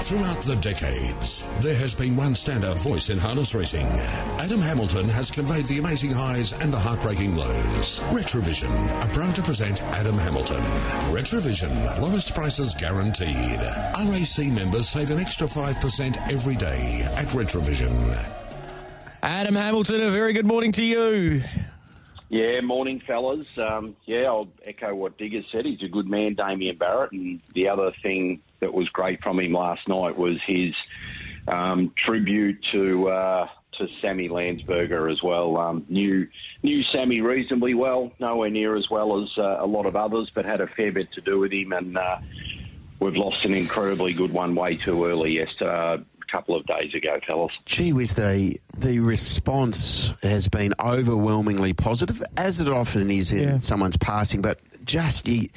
Throughout the decades, there has been one standout voice in harness racing. Adam Hamilton has conveyed the amazing highs and the heartbreaking lows. Retrovision are proud to present Adam Hamilton. Retrovision, lowest prices guaranteed. RAC members save an extra 5% every day at Retrovision. Adam Hamilton, a very good morning to you. Yeah, morning, fellas. I'll echo what Digger said. He's a good man, Damien Barrett. And the other thing that was great from him last night was his tribute to Sammy Landsberger as well. Knew Sammy reasonably well, nowhere near as well as a lot of others, but had a fair bit to do with him. And we've lost an incredibly good one way too early yesterday. Couple of days ago, fellas. Gee whiz, the response has been overwhelmingly positive, as it often is in someone's passing, but just you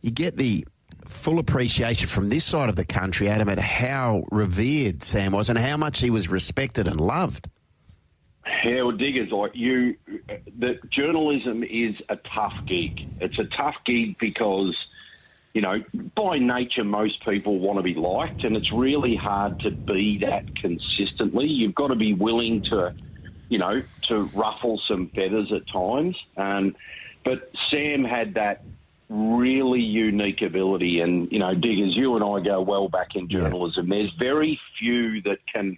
get the full appreciation from this side of the country, Adam, at how revered Sam was and how much he was respected and loved. Yeah, well, Diggers, like you, the journalism is a tough gig. It's a tough gig because, you know, by nature, most people want to be liked, and it's really hard to be that consistently. You've got to be willing to, you know, to ruffle some feathers at times. But Sam had that really unique ability, and, you know, Diggers, you and I go well back in journalism. Yeah. There's very few that can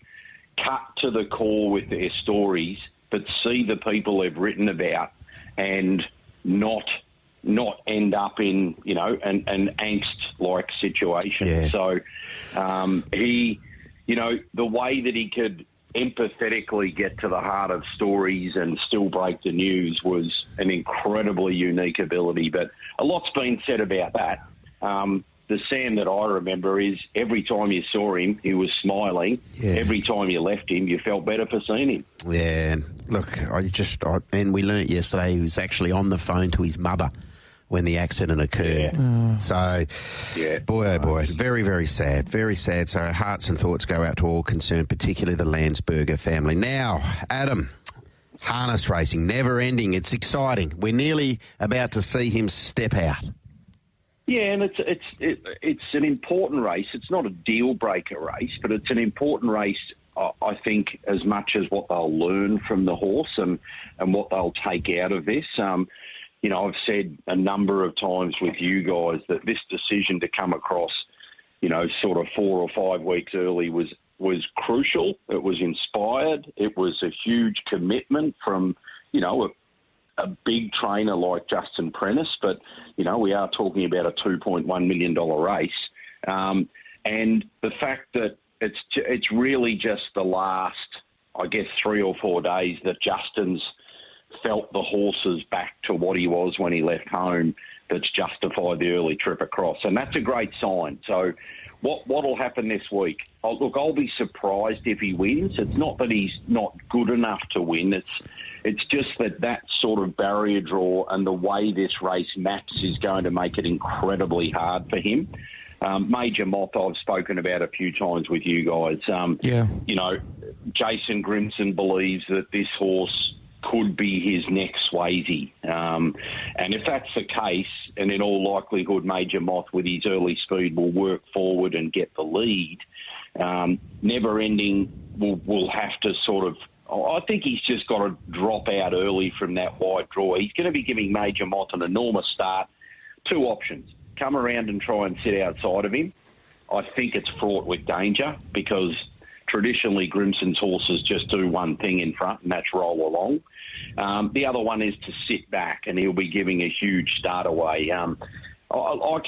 cut to the core with their stories, but see the people they've written about and not end up in, you know, an angst-like situation. Yeah. So he, you know, the way that he could empathetically get to the heart of stories and still break the news was an incredibly unique ability. But a lot's been said about that. The Sam that I remember is every time you saw him, he was smiling. Yeah. Every time you left him, you felt better for seeing him. Yeah, look, and we learnt yesterday he was actually on the phone to his mother when the accident occurred. Yeah. So, boy, oh boy, very, very sad, very sad. So hearts and thoughts go out to all concerned, particularly the Landsberger family. Now, Adam, harness racing, never ending. It's exciting. We're nearly about to see him step out. Yeah, and it's an important race. It's not a deal-breaker race, but it's an important race, I think, as much as what they'll learn from the horse and what they'll take out of this. You know, I've said a number of times with you guys that this decision to come across, you know, sort of 4 or 5 weeks early was crucial. It was inspired. It was a huge commitment from, you know, a big trainer like Justin Prentice. But, you know, we are talking about a $2.1 million race. And the fact that it's really just the last, I guess, 3 or 4 days that Justin's felt the horses back to what he was when he left home that's justified the early trip across. And that's a great sign. So what'll happen this week? I'll be surprised if he wins. It's not that he's not good enough to win. It's just that sort of barrier draw and the way this race maps is going to make it incredibly hard for him. Major Moth I've spoken about a few times with you guys. You know, Jason Grimson believes that this horse could be his next Swayze. And if that's the case, and in all likelihood Major Moth with his early speed will work forward and get the lead, Never Ending will have to sort of, I think he's just got to drop out early from that wide draw. He's going to be giving Major Moth an enormous start. 2 options. Come around and try and sit outside of him. I think it's fraught with danger because traditionally Grimson's horses just do one thing in front, and that's roll along. The other one is to sit back, and he'll be giving a huge start away. I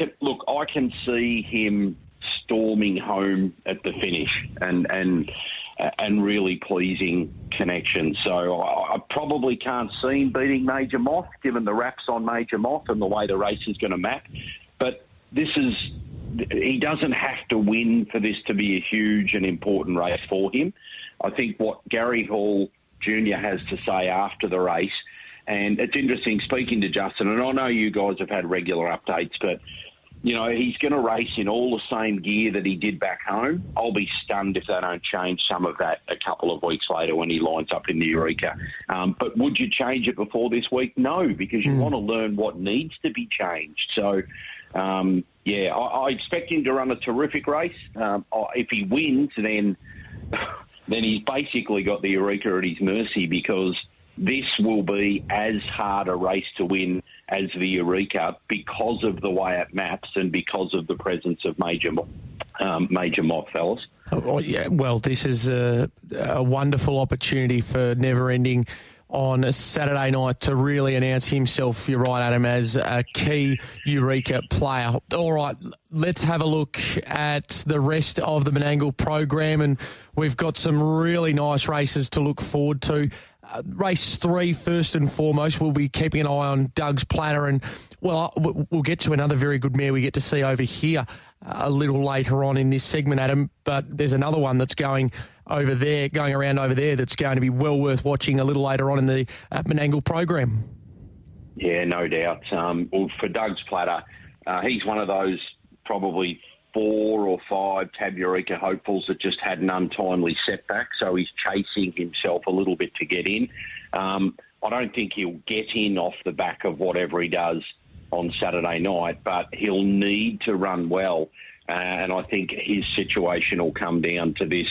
can see him storming home at the finish and really pleasing connection. So I probably can't see him beating Major Moth, given the wraps on Major Moth and the way the race is going to map. But he doesn't have to win for this to be a huge and important race for him. I think what Gary Hall Jr. has to say after the race, and it's interesting speaking to Justin, and I know you guys have had regular updates, but, you know, he's going to race in all the same gear that he did back home. I'll be stunned if they don't change some of that a couple of weeks later when he lines up in the Eureka. But would you change it before this week? No, because you want to learn what needs to be changed. So, Yeah, I expect him to run a terrific race. If he wins, then he's basically got the Eureka at his mercy, because this will be as hard a race to win as the Eureka because of the way it maps and because of the presence of Major Moth, fellas. Oh, yeah. Well, this is a wonderful opportunity for Never Ending on a Saturday night to really announce himself, you're right, Adam, as a key Eureka player. All right, let's have a look at the rest of the Menangle program, and we've got some really nice races to look forward to. Race 3, first and foremost, we'll be keeping an eye on Doug's Platter, and, well, we'll get to another very good mare we get to see over here a little later on in this segment, Adam, but there's another one that's going around over there that's going to be well worth watching a little later on in the Menangle program. Yeah, no doubt. Well, for Doug's Platter, he's one of those probably 4 or 5 Tab Eureka hopefuls that just had an untimely setback, so he's chasing himself a little bit to get in. I don't think he'll get in off the back of whatever he does on Saturday night, but he'll need to run well, and I think his situation will come down to this,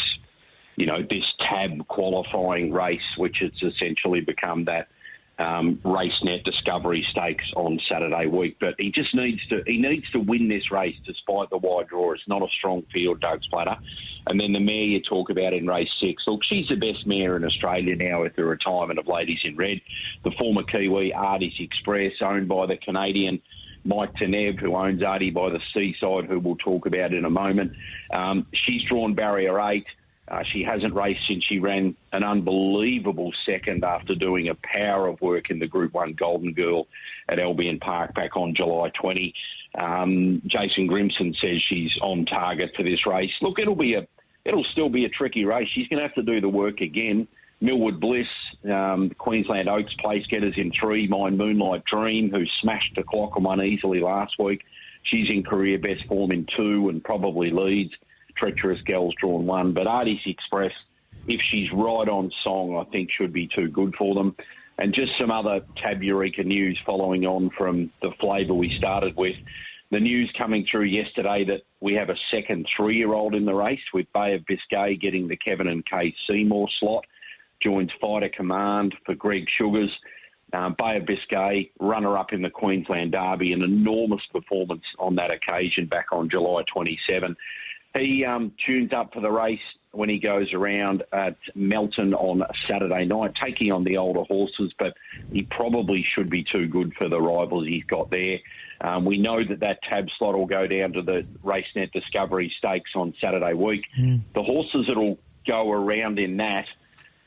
this Tab qualifying race, which it's essentially become that RaceNet Discovery Stakes on Saturday week. But he just needs to win this race despite the wide draw. It's not a strong field, Doug's Platter. And then the mare you talk about in race 6, look, she's the best mare in Australia now with the retirement of Ladies in Red. The former Kiwi, Hardie's Express, owned by the Canadian Mike Tenev, who owns Hardie by the Seaside, who we'll talk about in a moment. She's drawn barrier 8. She hasn't raced since she ran an unbelievable second after doing a power of work in the Group 1 Golden Girl at Albion Park back on July 20. Jason Grimson says she's on target for this race. Look, it'll still be a tricky race. She's going to have to do the work again. Millwood Bliss, Queensland Oaks place getters in 3, Mine Moonlight Dream, who smashed the clock and won easily last week. She's in career best form in 2 and probably leads. Treacherous Gal's drawn 1, but Hardie's Express, if she's right on song, I think should be too good for them. And just some other Tab Eureka news following on from the flavour we started with. The news coming through yesterday that we have a second 3-year-old in the race, with Bay of Biscay getting the Kevin and Kay Seymour slot. Joins Fighter Command for Greg Sugars. Bay of Biscay, runner-up in the Queensland Derby, an enormous performance on that occasion back on July 27. He tunes up for the race when he goes around at Melton on Saturday night, taking on the older horses, but he probably should be too good for the rivals he's got there. We know that Tab slot will go down to the RaceNet Discovery Stakes on Saturday week. The horses that will go around in that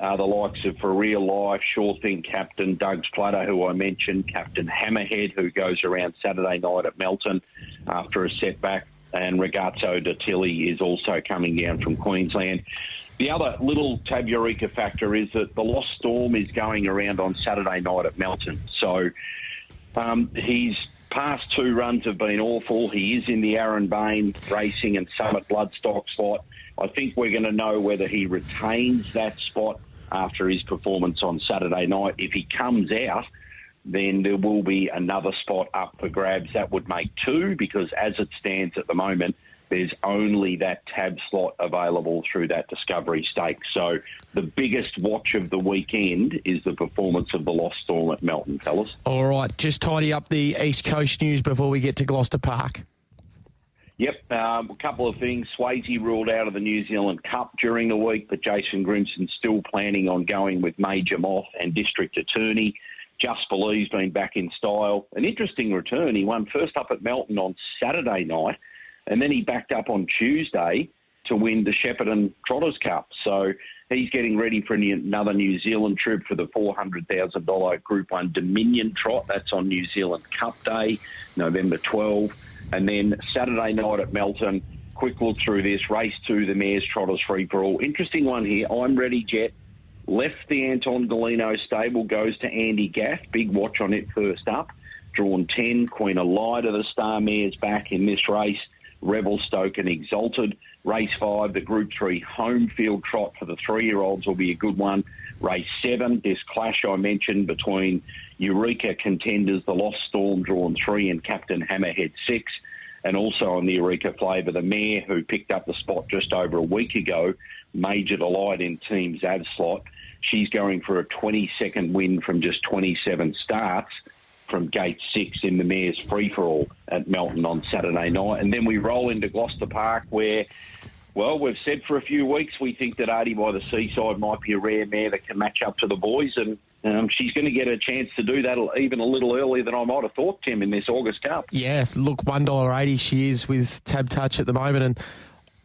are the likes of For Real Life, Sure Thing Captain, Doug's Platter, who I mentioned, Captain Hammerhead, who goes around Saturday night at Melton after a setback, and Ragazzo de Tilly is also coming down from Queensland. The other little Tab Eureka factor is that the Lost Storm is going around on Saturday night at Melton. So his past 2 runs have been awful. He is in the Aaron Bain Racing and Summit Bloodstock slot. I think we're going to know whether he retains that spot after his performance on Saturday night. If he comes out, then there will be another spot up for grabs. That would make 2, because as it stands at the moment, there's only that Tab slot available through that Discovery Stakes. So the biggest watch of the weekend is the performance of the Lost Storm at Melton, fellas. All right, just tidy up the East Coast news before we get to Gloucester Park. Yep, a couple of things. Swayze ruled out of the New Zealand Cup during the week, but Jason Grimson's still planning on going with Major Moth and District Attorney. Just Believe's been back in style. An interesting return. He won first up at Melton on Saturday night, and then he backed up on Tuesday to win the Shepparton Trotters Cup. So he's getting ready for another New Zealand trip for the $400,000 Group 1 Dominion Trot. That's on New Zealand Cup Day, November 12. And then Saturday night at Melton, quick look through this. Race 2, the Mares Trotters Free for All. Interesting one here. I'm Ready Jet. Left the Anton Galino stable, goes to Andy Gaff. Big watch on it first up. Drawn 10, Queen Elida, the star mares back in this race. Rebel Stoke and Exalted. Race 5, the Group 3 home field trot for the 3-year-olds will be a good one. Race 7, this clash I mentioned between Eureka contenders, the Lost Storm, drawn 3, and Captain Hammerhead 6. And also on the Eureka Flavour, the mare who picked up the spot just over a week ago, Major Delight in Team Zav slot. She's going for a 22nd win from just 27 starts from gate 6 in the mare's free-for-all at Melton on Saturday night. And then we roll into Gloucester Park where, well, we've said for a few weeks we think that Hardie by the Seaside might be a rare mare that can match up to the boys, and she's going to get a chance to do that even a little earlier than I might have thought, Tim, in this August Cup. Yeah, look, $1.80 she is with Tab Touch at the moment, and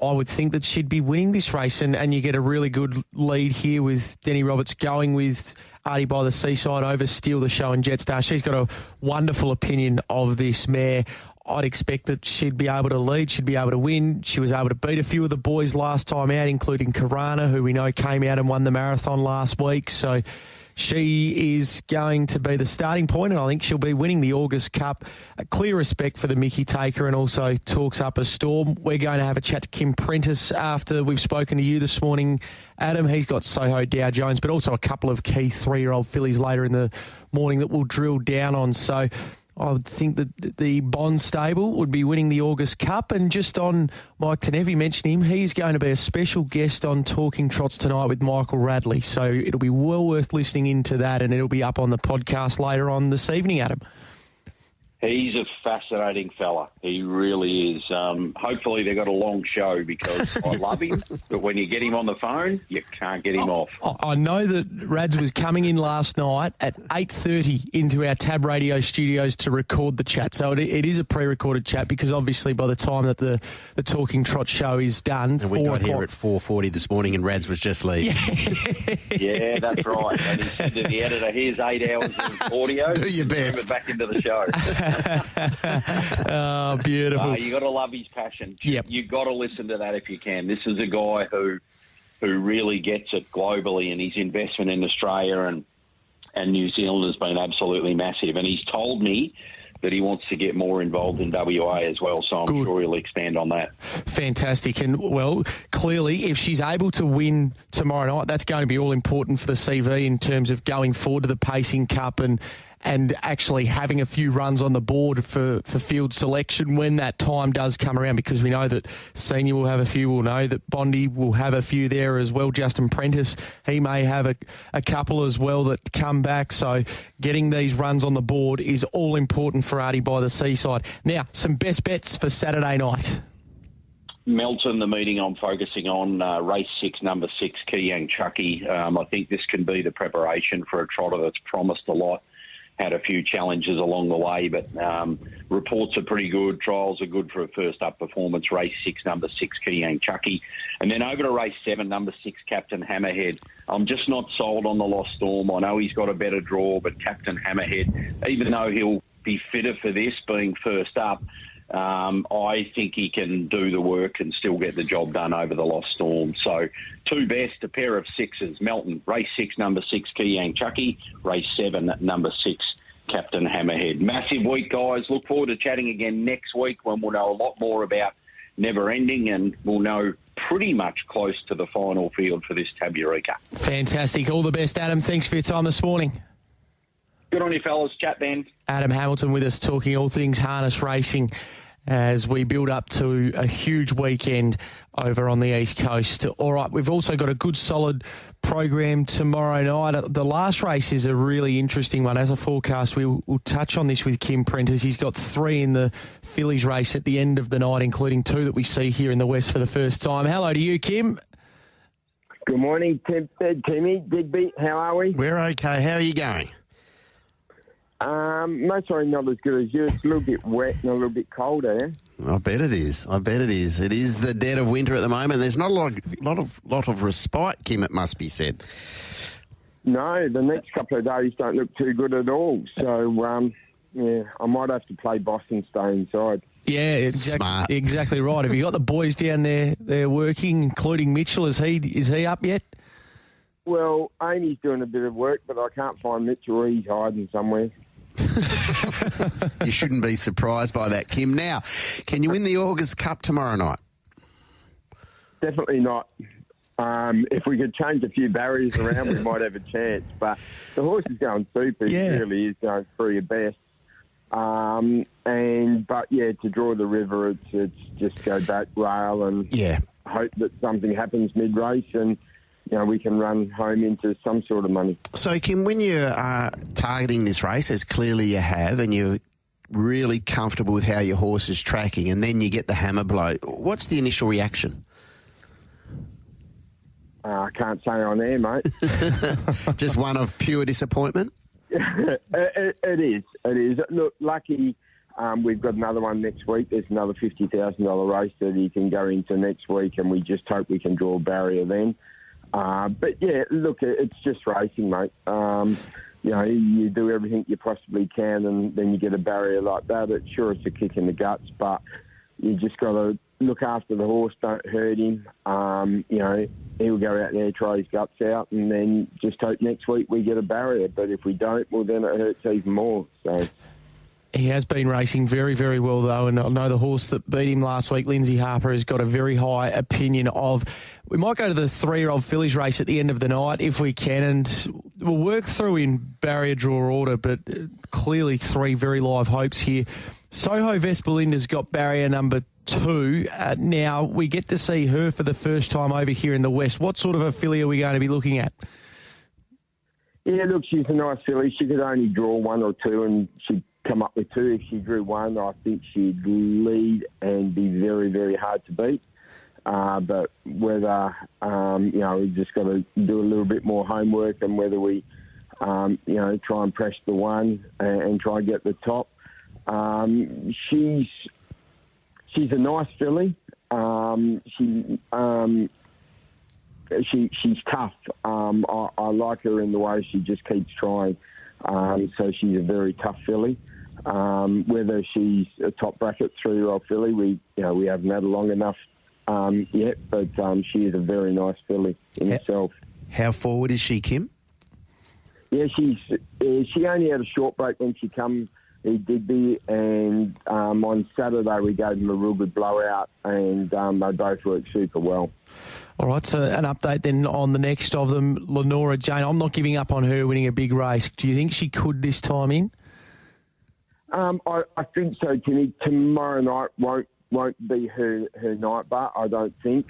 I would think that she'd be winning this race, and you get a really good lead here with Denny Roberts going with Hardie by the Seaside over Steal the Show and Jetstar. She's got a wonderful opinion of this mare. I'd expect that she'd be able to lead, she'd be able to win. She was able to beat a few of the boys last time out, including Karana, who we know came out and won the marathon last week. So she is going to be the starting point, and I think she'll be winning the August Cup. A clear respect for the Mickey Taker, and also talks up a storm. We're going to have a chat to Kim Prentice after we've spoken to you this morning, Adam. He's got Soho Dow Jones, but also a couple of key 3-year-old fillies later in the morning that we'll drill down on. So I would think that the Bond stable would be winning the August Cup. And just on Mike Tenevi, mentioned him, he's going to be a special guest on Talking Trots tonight with Michael Radley. So it'll be well worth listening into that, and it'll be up on the podcast later on this evening, Adam. He's a fascinating fella. He really is. Hopefully they got a long show because I love him, but when you get him on the phone, you can't get him off. I know that Rads was coming in last night at 8:30 into our Tab Radio studios to record the chat. So it is a pre-recorded chat because obviously by the time that the Talking Trot show is done... And we got here at 4:40 this morning and Rads was just leaving. Yeah, that's right. And he said to the editor, here's 8 hours of audio. Do your best. Bring it back into the show. Oh, beautiful. You got to love his passion. Yep. You got to listen to that if you can. This is a guy who really gets it globally, and his investment in Australia and New Zealand has been absolutely massive. And he's told me that he wants to get more involved in WA as well, so I'm sure he'll expand on that. Fantastic. And, well, clearly, if she's able to win tomorrow night, that's going to be all important for the CV in terms of going forward to the Pacing Cup and actually having a few runs on the board for field selection when that time does come around, because we know that Senior will have a few. We'll know that Bondi will have a few there as well. Justin Prentice, he may have a couple as well that come back. So getting these runs on the board is all important for Hardie by the Seaside. Now, some best bets for Saturday night. Melton, the meeting I'm focusing on, race 6, number 6, Kiyang Chucky. I think this can be the preparation for a trotter that's promised a lot. Had a few challenges along the way, but reports are pretty good. Trials are good for a first-up performance. Race 6, number 6, Kiyang Chucky. And then over to race 7, number 6, Captain Hammerhead. I'm just not sold on the Lost Storm. I know he's got a better draw, but Captain Hammerhead, even though he'll be fitter for this being first up, I think he can do the work and still get the job done over the Lost Storm. So 2 best, a pair of 6s. Melton, race 6, number 6, Kiyang Chucky. Race 7, number 6, Captain Hammerhead. Massive week, guys. Look forward to chatting again next week when we'll know a lot more about Never Ending, and we'll know pretty much close to the final field for this Tab Eureka. Fantastic. All the best, Adam. Thanks for your time this morning. Good on you, fellas. Chat then. Adam Hamilton with us talking all things harness racing as we build up to a huge weekend over on the East Coast. All right, we've also got a good solid program tomorrow night. The last race is a really interesting one. As a forecast, we'll touch on this with Kim Prentice. He's got 3 in the fillies race at the end of the night, including 2 that we see here in the West for the first time. Hello to you, Kim. Good morning, Timmy, Digby. How are we? We're okay. How are you going? Most probably not as good as you. It's a little bit wet and a little bit cold, eh? I bet it is. It is the dead of winter at the moment. There's not a lot of respite, Kim, it must be said. No, the next couple of days don't look too good at all. So, I might have to play Boston, stay inside. Yeah, Smart. Exactly right. Have you got the boys down there? They're working, including Mitchell. Is he up yet? Well, Amy's doing a bit of work, but I can't find Mitchell. He's hiding somewhere. You shouldn't be surprised by that, Kim. Now, can you win the August Cup tomorrow night? Definitely not. If we could change a few barriers around, we might have a chance. But the horse is going super. Yeah. He really is going through your best. But to draw the river, it's just go back rail and hope that something happens mid-race and, we can run home into some sort of money. So, Kim, when you are targeting this race, as clearly you have, and you're really comfortable with how your horse is tracking, and then you get the hammer blow, what's the initial reaction? I can't say on air, mate. Just one of pure disappointment? It is. Look, lucky we've got another one next week. There's another $50,000 race that he can go into next week, and we just hope we can draw a barrier then. Look, it's just racing, mate. You do everything you possibly can, and then you get a barrier like that. It's a kick in the guts, but you just got to look after the horse, don't hurt him. He'll go out there, try his guts out, and then just hope next week we get a barrier. But if we don't, well, then it hurts even more. So. He has been racing very, very well, though, and I know the horse that beat him last week, Lindsay Harper, has got a very high opinion of. We might go to the 3-year-old fillies race at the end of the night if we can, and we'll work through in barrier draw order, but clearly 3 very live hopes here. Soho Vesperlinda's got barrier number 2. Now, we get to see her for the first time over here in the West. What sort of a filly are we going to be looking at? Yeah, look, she's a nice filly. She could only draw 1 or 2, and she'd come up with 2. If she drew 1, I think she'd lead and be very, very hard to beat. But whether, we've just got to do a little bit more homework, and whether we, try and press the 1 and try and get the top. She's a nice filly. She's tough. I like her in the way she just keeps trying. So she's a very tough filly. Whether she's a top bracket 3-year-old filly, we haven't had her long enough yet, but she is a very nice filly in herself. How forward is she, Kim? Yeah, she only had a short break when she come Digby, and on Saturday we gave them a real good blowout, and they both worked super well. All right, so an update then on the next of them, Lenora Jane. I'm not giving up on her winning a big race. Do you think she could this time in? I think so, Timmy. Tomorrow night won't be her night, but I don't think.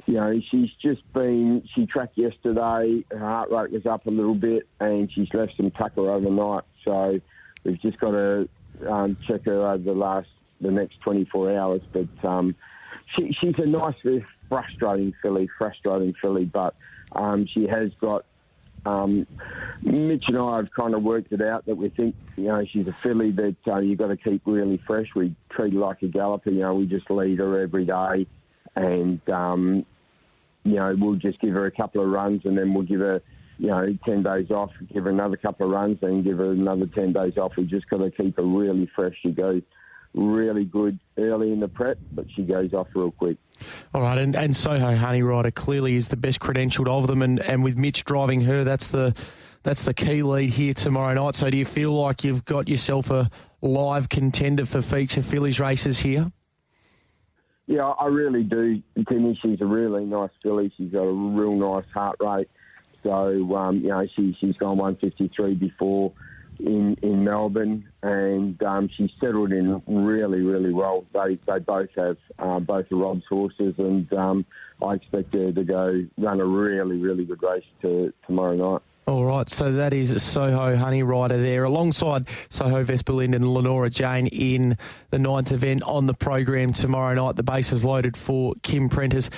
She tracked yesterday, her heart rate was up a little bit, and she's left some tucker overnight. So we've just got to check her over the next 24 hours. But she's a nice, frustrating filly, but she has got. Mitch and I have kind of worked it out that we think, she's a filly that you've got to keep really fresh. We treat her like a galloper. We just lead her every day, and we'll just give her a couple of runs, and then we'll give her 10 days off, give her another couple of runs, then give her another 10 days off. We just got to keep her really fresh. She goes really good early in the prep, but she goes off real quick. All right, and Soho Honey Rider clearly is the best credentialed of them, and with Mitch driving her, that's the key lead here tomorrow night. So do you feel like you've got yourself a live contender for feature fillies races here? Yeah, I really do, Timmy. She's a really nice filly. She's got a real nice heart rate. So, she's gone 153 before in Melbourne, and she's settled in really, really well. They both have both of Rob's horses, and I expect her to run a really, really good race tomorrow night. All right, so that is Soho Honey Rider there, alongside Soho Vesperlind and Lenora Jane in the 9th event on the program tomorrow night. The base is loaded for Kim Prentice.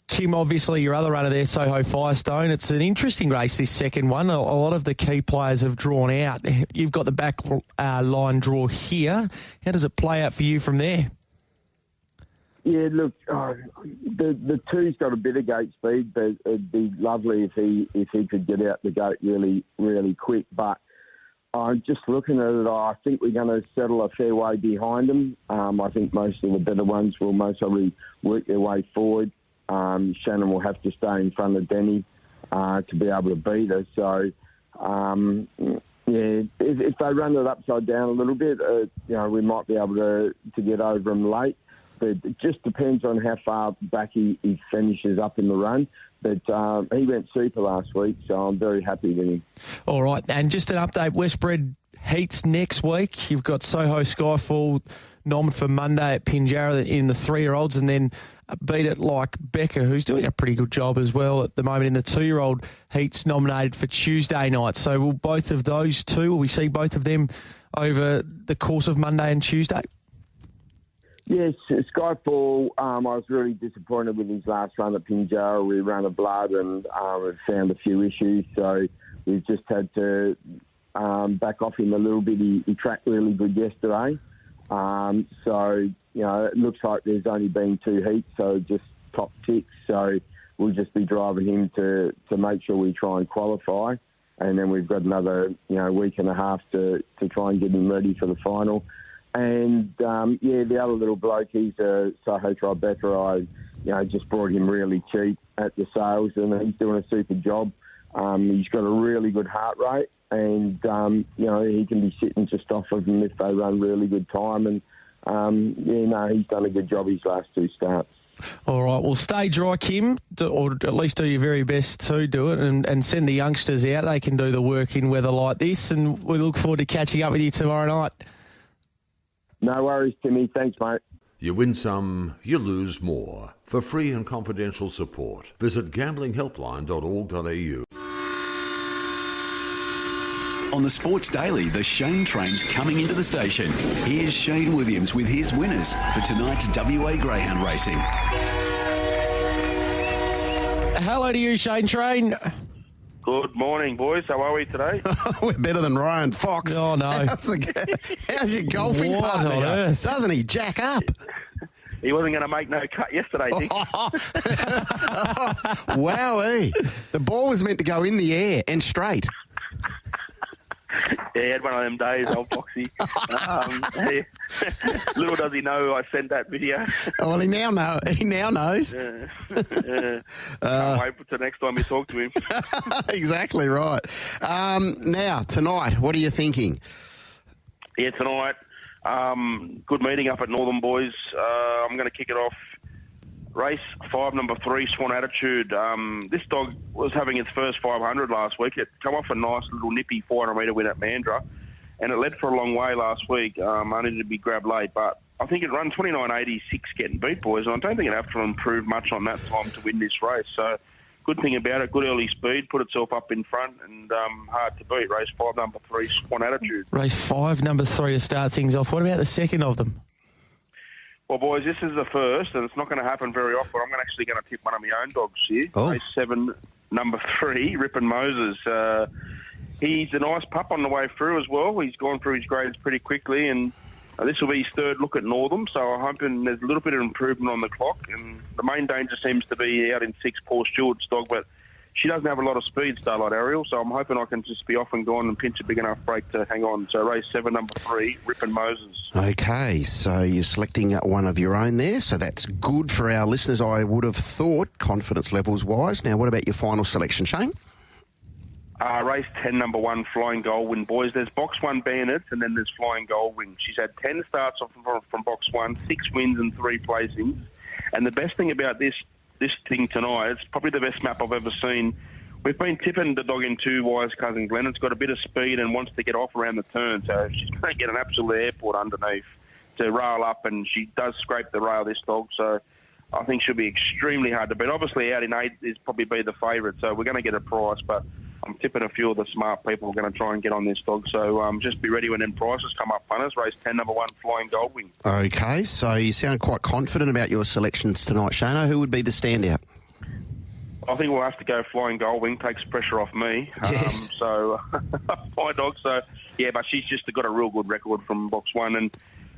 Kim, obviously, your other runner there, Soho Firestone. It's an interesting race, this second one. A lot of the key players have drawn out. You've got the back line draw here. How does it play out for you from there? Yeah, look, the 2's got a bit of gate speed, but it'd be lovely if he could get out the gate really, really quick. But I'm just looking at it, I think we're going to settle a fair way behind him. I think most of the better ones will most probably work their way forward. Shannon will have to stay in front of Denny to be able to beat her. So, if they run it upside down a little bit, we might be able to get over him late. But it just depends on how far back he finishes up in the run. But he went super last week, so I'm very happy with him. All right, and just an update, Westbred heats next week. You've got Soho Skyfall nominated for Monday at Pinjarra in the 3-year-olds, and then Beat It Like Becca, who's doing a pretty good job as well at the moment in the 2-year-old heats, nominated for Tuesday night. So will both of those two, will we see both of them over the course of Monday and Tuesday? Yes, Skyfall, I was really disappointed with his last run at Pinjarra. We ran a blood and have found a few issues, so we've just had to back off him a little bit. He tracked really good yesterday. So, it looks like there's only been 2 heats, so just top 6. So we'll just be driving him to make sure we try and qualify. And then we've got another, week and a half to try and get him ready for the final. And, the other little bloke, he's a Soho Tribeca. I just brought him really cheap at the sales, and he's doing a super job. He's got a really good heart rate, and, he can be sitting just off of them if they run really good time. And, he's done a good job his last 2 starts. All right, well, stay dry, Kim, or at least do your very best to do it, and send the youngsters out. They can do the work in weather like this, and we look forward to catching up with you tomorrow night. No worries, Timmy. Thanks, mate. You win some, you lose more. For free and confidential support, visit gamblinghelpline.org.au. On the Sports Daily, the Shayne train's coming into the station. Here's Shayne Williams with his winners for tonight's WA Greyhound Racing. Hello to you, Shayne Train. Good morning, boys. How are we today? We're better than Ryan Fox. Oh, no. How's your golfing What partner? on earth? Doesn't he jack up? He wasn't going to make no cut yesterday, Dick. Wowee. The ball was meant to go in the air and straight. Yeah, he had one of them days, old Foxy. Little does he know I sent that video. Oh, well, he now knows. Yeah. Can't wait for the next time you talk to him. Exactly right. Now, tonight, what are you thinking? Yeah, tonight, good meeting up at Northern, boys. I'm going to kick it off. Race 5, number 3, Swan Attitude. This dog was having its first 500 last week. It come off a nice little nippy 400-metre win at Mandurah, and it led for a long way last week, only to be grabbed late. But I think it ran 29.86 getting beat, boys, and I don't think it'd have to improve much on that time to win this race. So good thing about it, good early speed, put itself up in front, and hard to beat. Race 5, number 3, Swan Attitude. Race 5, number 3 to start things off. What about the second of them? Well, boys, this is the first, and it's not going to happen very often. I'm actually going to tip one of my own dogs here. Oh. Race 7, number 3, Rippin' Moses. He's a nice pup on the way through as well. He's gone through his grades pretty quickly, and this will be his 3rd look at Northam, so I'm hoping there's a little bit of improvement on the clock. And the main danger seems to be out in 6, Paul Stewart's dog, but she doesn't have a lot of speed, Starlight Ariel, so I'm hoping I can just be off and gone and pinch a big enough break to hang on. So race 7, number 3, Rippin' Moses. Okay, so you're selecting one of your own there, so that's good for our listeners, I would have thought, confidence levels wise. Now, what about your final selection, Shayne? Race 10, number 1, Flying Goldwing. Boys, there's box 1 Bandits, and then there's Flying Goldwing. She's had 10 starts from box 1, 6 wins and 3 placings. And the best thing about this thing tonight, it's probably the best map I've ever seen. We've been tipping the dog in 2, Wise Cousin Glenn. It's got a bit of speed and wants to get off around the turn, so she's going to get an absolute airport underneath to rail up, and she does scrape the rail, this dog, so I think she'll be extremely hard to beat. Obviously, out in 8 is probably be the favourite, so we're going to get a price, but I'm tipping a few of the smart people are going to try and get on this dog, so just be ready when them prices come up, punters. Race 10, number 1, Flying Goldwing. Okay, so you sound quite confident about your selections tonight, Shayne. Who would be the standout? I think we'll have to go Flying Goldwing, takes pressure off me. Yes. My dog, yeah, but she's just got a real good record from box 1, and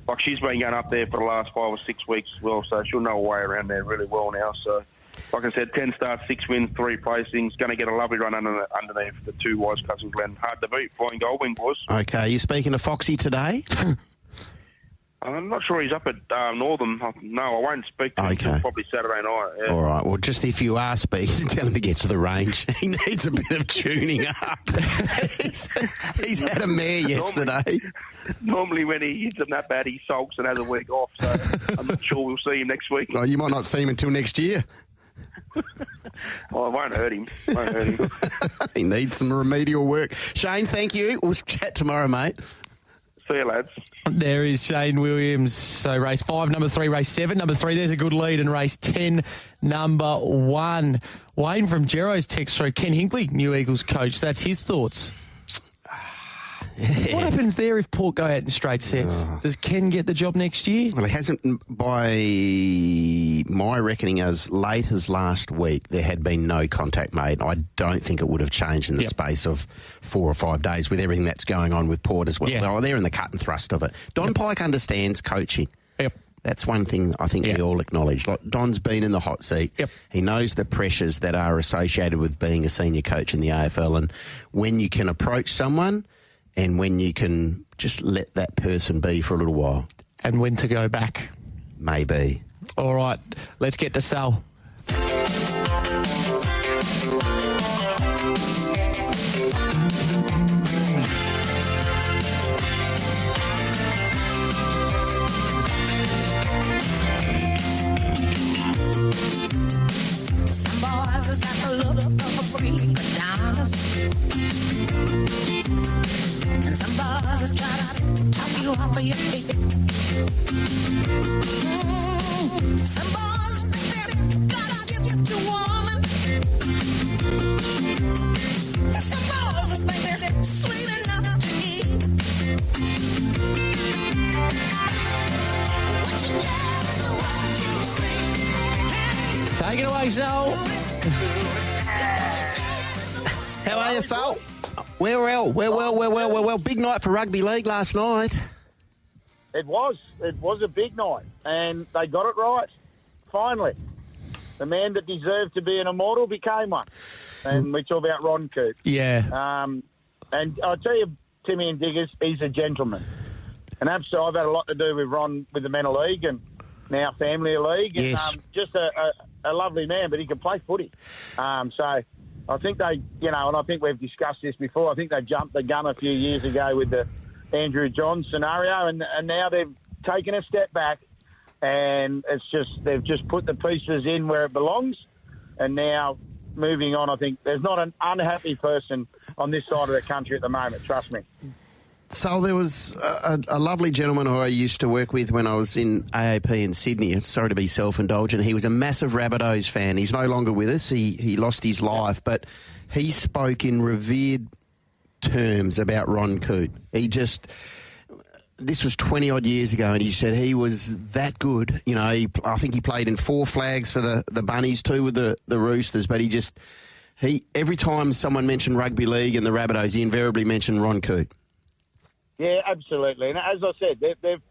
like she's been going up there for the last 5 or 6 weeks as well, so she'll know her way around there really well now, so... Like I said, 10 starts, 6 wins, 3 placings. Going to get a lovely run underneath the 2, Wise Cousin Glenn. Hard to beat. Flying Goldwing, boys. Okay, you speaking to Foxy today? I'm not sure he's up at Northern. No, I won't speak to him until probably Saturday night. Yeah. All right, well, just if you are speaking, tell him to get to the range. He needs a bit of tuning up. he's had a mare yesterday. Normally when he hits him that bad, he sulks and has a week off, so I'm not sure we'll see him next week. Oh, you might not see him until next year. Well, it won't hurt him. He needs some remedial work. Shayne, thank you. We'll chat tomorrow, mate. See you, lads. There is Shayne Williams. So race 5, number 3, race 7, number 3. There's a good lead. And race 10, number 1. Wayne from Gero's text through. Ken Hinkley, new Eagles coach. That's his thoughts. What happens there if Port go out in straight sets? Does Ken get the job next year? Well, he hasn't, by my reckoning, as late as last week, there had been no contact made. I don't think it would have changed in the space of 4 or 5 days with everything that's going on with Port as well. Yeah. Well, they're in the cut and thrust of it. Don Pike understands coaching. Yep. That's one thing I think we all acknowledge. Like, Don's been in the hot seat. Yep. He knows the pressures that are associated with being a senior coach in the AFL, and when you can approach someone and when you can just let that person be for a little while. And when to go back. Maybe. All right, let's get to Sal. Some boys has got the look of a freak Adonis. And some boys try to talk you off of your feet. Some boys think they gotta give you to woman. Some boys think they're sweet enough to eat. What you get is what you see. Take it away, Sal. How are you, Sal? We're well. Big night for rugby league last night. It was a big night, and they got it right. Finally, the man that deserved to be an immortal became one. And we talk about Ron Coote. Yeah. And I'll tell you, Timmy and Diggers, he's a gentleman. And absolutely, I've had a lot to do with Ron with the Mental League and now Family League. And, Yes. just a lovely man, but he can play footy. So I think they, and I think we've discussed this before, I think they jumped the gun a few years ago with the Andrew Johns scenario, and now they've taken a step back, and they've just put the pieces in where it belongs, and now moving on, I think there's not an unhappy person on this side of the country at the moment, trust me. So there was a lovely gentleman who I used to work with when I was in AAP in Sydney. Sorry to be self-indulgent. He was a massive Rabbitohs fan. He's no longer with us. He lost his life, but he spoke in revered terms about Ron Coote. This was 20-odd years ago, and he said he was that good. I think he played in 4 flags for the Bunnies, 2 with the Roosters, but every time someone mentioned rugby league and the Rabbitohs, he invariably mentioned Ron Coote. Yeah, absolutely. And as I said, they've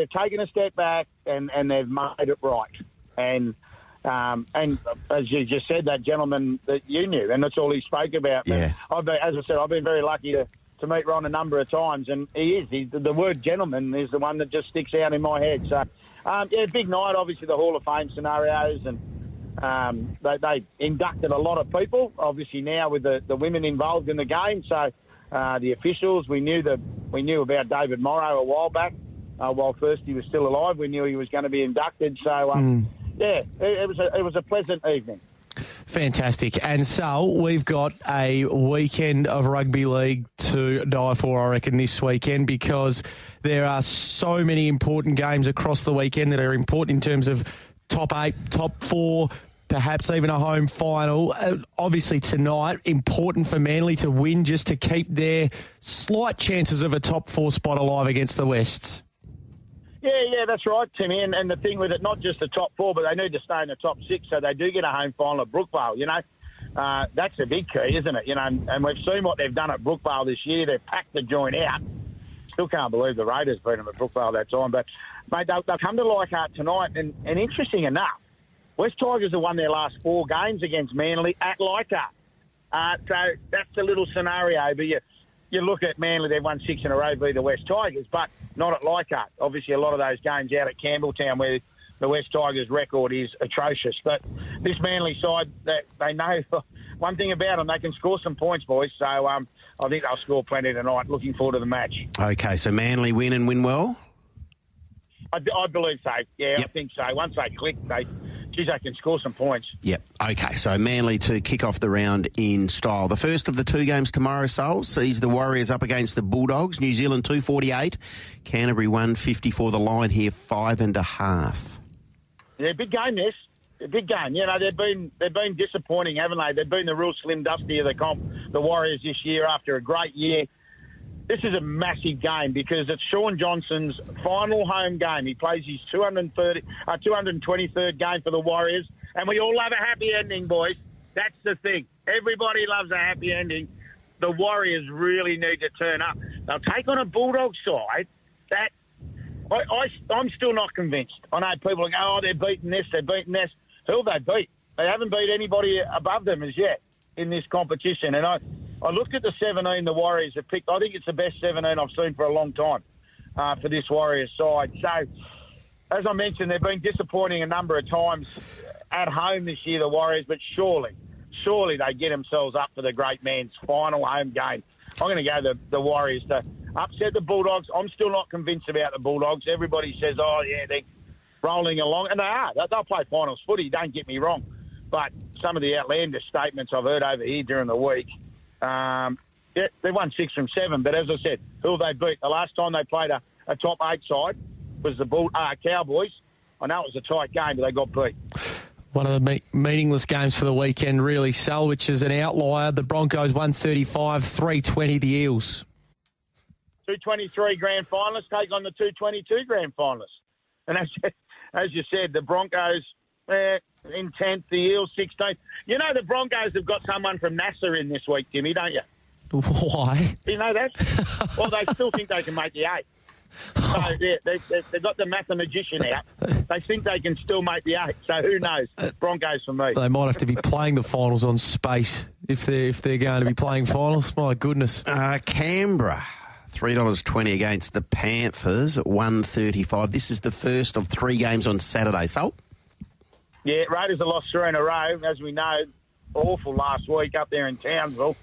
taken a step back and they've made it right. And as you just said, that gentleman that you knew, and that's all he spoke about. Yeah. As I said, I've been very lucky to meet Ron a number of times, and the word gentleman is the one that just sticks out in my head. So, big night, obviously the Hall of Fame scenarios, and they inducted a lot of people, obviously now with the women involved in the game. So the officials, we knew about David Morrow a while back. While first he was still alive, we knew he was going to be inducted. So, it was a pleasant evening. Fantastic. And so we've got a weekend of rugby league to die for, I reckon, this weekend, because there are so many important games across the weekend that are important in terms of top 8, top 4, perhaps even a home final. Obviously tonight, important for Manly to win just to keep their slight chances of a top 4 spot alive against the Wests. Yeah, that's right, Timmy. And the thing with it, not just the top 4, but they need to stay in the top 6 so they do get a home final at Brookvale, That's a big key, isn't it? And we've seen what they've done at Brookvale this year. They've packed the joint out. Still can't believe the Raiders beat them at Brookvale that time. But, mate, they'll come to Leichhardt tonight. And interesting enough, West Tigers have won their last 4 games against Manly at Leichhardt. So that's a little scenario. But you look at Manly, they've won 6 in a row v the West Tigers, but not at Leichhardt. Obviously, a lot of those games out at Campbelltown where the West Tigers' record is atrocious. But this Manly side, they know one thing about them, they can score some points, boys. So I think they'll score plenty tonight. Looking forward to the match. Okay, so Manly win and win well? I believe so. Yeah, Yep. I think so. Once they click, they geez, they can score some points. Yep. Okay, so Manly to kick off the round in style. The first of the two games tomorrow, Sol, sees the Warriors up against the Bulldogs. New Zealand 248, Canterbury 154. The line here 5.5. Yeah, big game this. A big game. You know, they've been disappointing, haven't they? They've been the real slim dusty of the comp, the Warriors this year after a great year. This is a massive game because it's Shaun Johnson's final home game. He plays his 223rd game for the Warriors, and we all love a happy ending, boys. That's the thing. Everybody loves a happy ending. The Warriors really need to turn up. They'll take on a Bulldog side that I'm still not convinced. I know people go, oh, they're beating this, they're beating this. Who have they beat? They haven't beat anybody above them as yet in this competition. And I looked at the 17 the Warriors have picked. I think it's the best 17 I've seen for a long time for this Warriors side. So, as I mentioned, they've been disappointing a number of times at home this year, the Warriors, but surely they get themselves up for the great man's final home game. I'm going to go the Warriors to upset the Bulldogs. I'm still not convinced about the Bulldogs. Everybody says, oh, yeah, they're rolling along. And they are. They'll play finals footy, don't get me wrong. But some of the outlandish statements I've heard over here during the week, yeah, they won 6 from 7. But as I said, who have they beat? The last time they played a top 8 side was the Cowboys. I know it was a tight game, but they got beat. One of the meaningless games for the weekend, really, Sal, which is an outlier. The Broncos 135, 320 the Eels. 223 grand finalists take on the 222 grand finalists. And as you said, the Broncos in 10th, the Eels 16th. You know the Broncos have got someone from NASA in this week, Jimmy, don't you? Why? Do you know that? Well, they still think they can make the 8. So, yeah, they've got the mathematician out. They think they can still make the 8. So who knows? Broncos for me. They might have to be playing the finals on space if they're going to be playing finals. My goodness. Canberra, $3.20 against the Panthers at 135. This is the first of 3 games on Saturday. So, yeah, Raiders have lost 3 in a row, as we know. Awful last week up there in Townsville.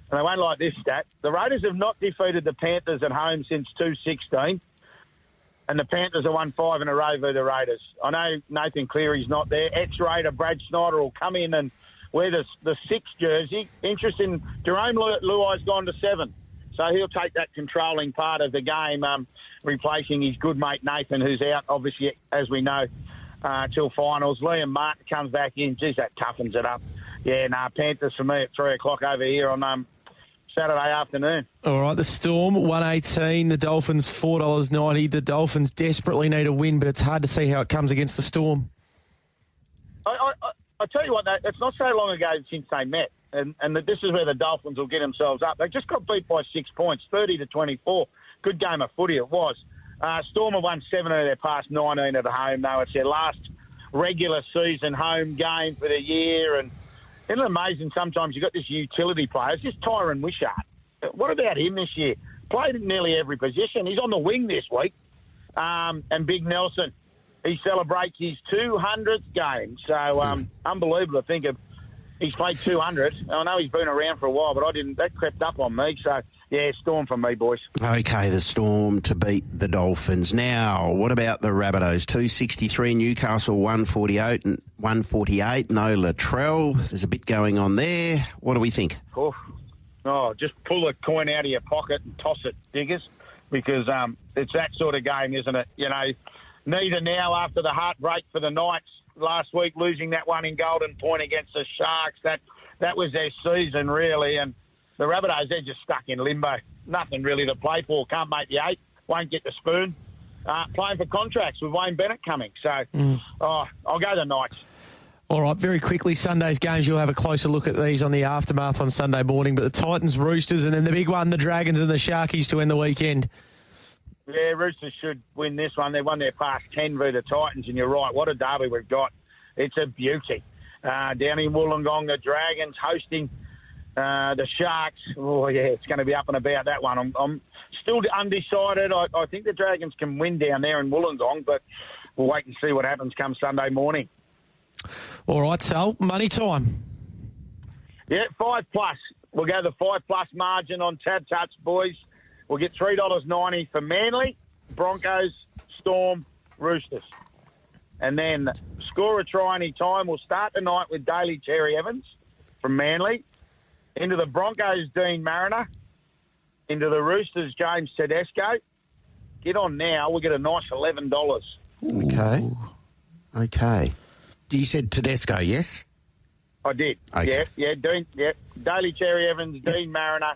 And they won't like this stat. The Raiders have not defeated the Panthers at home since 2016. And the Panthers have won 5 in a row with the Raiders. I know Nathan Cleary's not there. Ex-Raider Brad Snyder will come in and wear the 6 jersey. Interesting, Jerome Luai's gone to 7. So he'll take that controlling part of the game, replacing his good mate Nathan, who's out, obviously, as we know, till finals. Liam Martin comes back in. Geez, that toughens it up. Yeah, Panthers for me at 3 o'clock over here on Saturday afternoon. All right, the Storm, 118. The Dolphins, $4.90. The Dolphins desperately need a win, but it's hard to see how it comes against the Storm. I tell you what, it's not so long ago since they met, and this is where the Dolphins will get themselves up. They just got beat by 6 points, 30-24. Good game of footy it was. Storm have won 7 of their past 19 at home, though. It's their last regular season home game for the year, and isn't it amazing sometimes you've got this utility player? It's just Tyron Wishart. What about him this year? Played in nearly every position. He's on the wing this week. And Big Nelson, he celebrates his 200th game. So unbelievable to think of. He's played 200. I know he's been around for a while, but that crept up on me. So, yeah, Storm from me, boys. Okay, the Storm to beat the Dolphins. Now, what about the Rabbitohs? 263, Newcastle 148. No Latrell. There's a bit going on there. What do we think? Oh, just pull a coin out of your pocket and toss it, Diggers, because it's that sort of game, isn't it? You know, neither now after the heartbreak for the Knights last week, losing that one in Golden Point against the Sharks. That was their season, really. And the Rabbitohs, they're just stuck in limbo. Nothing really to play for. Can't make the 8. Won't get the spoon. Playing for contracts with Wayne Bennett coming. So, I'll go the Knights. All right, very quickly, Sunday's games, you'll have a closer look at these on the aftermath on Sunday morning. But the Titans, Roosters, and then the big one, the Dragons and the Sharkies to end the weekend. Yeah, Roosters should win this one. They won their past 10 v the Titans, and you're right. What a derby we've got. It's a beauty. Down in Wollongong, the Dragons hosting the Sharks. Oh, yeah, it's going to be up and about, that one. I'm still undecided. I think the Dragons can win down there in Wollongong, but we'll wait and see what happens come Sunday morning. All right, Sal, money time. Yeah, 5+. We'll go the 5+ margin on Tab Tuts, boys. We'll get $3.90 for Manly, Broncos, Storm, Roosters. And then score a try any time. We'll start tonight with Daly Cherry Evans from Manly. Into the Broncos, Dean Mariner. Into the Roosters, James Tedesco. Get on now. We'll get a nice $11. Okay. You said Tedesco, yes? I did. Okay. Yeah. Daly Cherry Evans, Dean Mariner,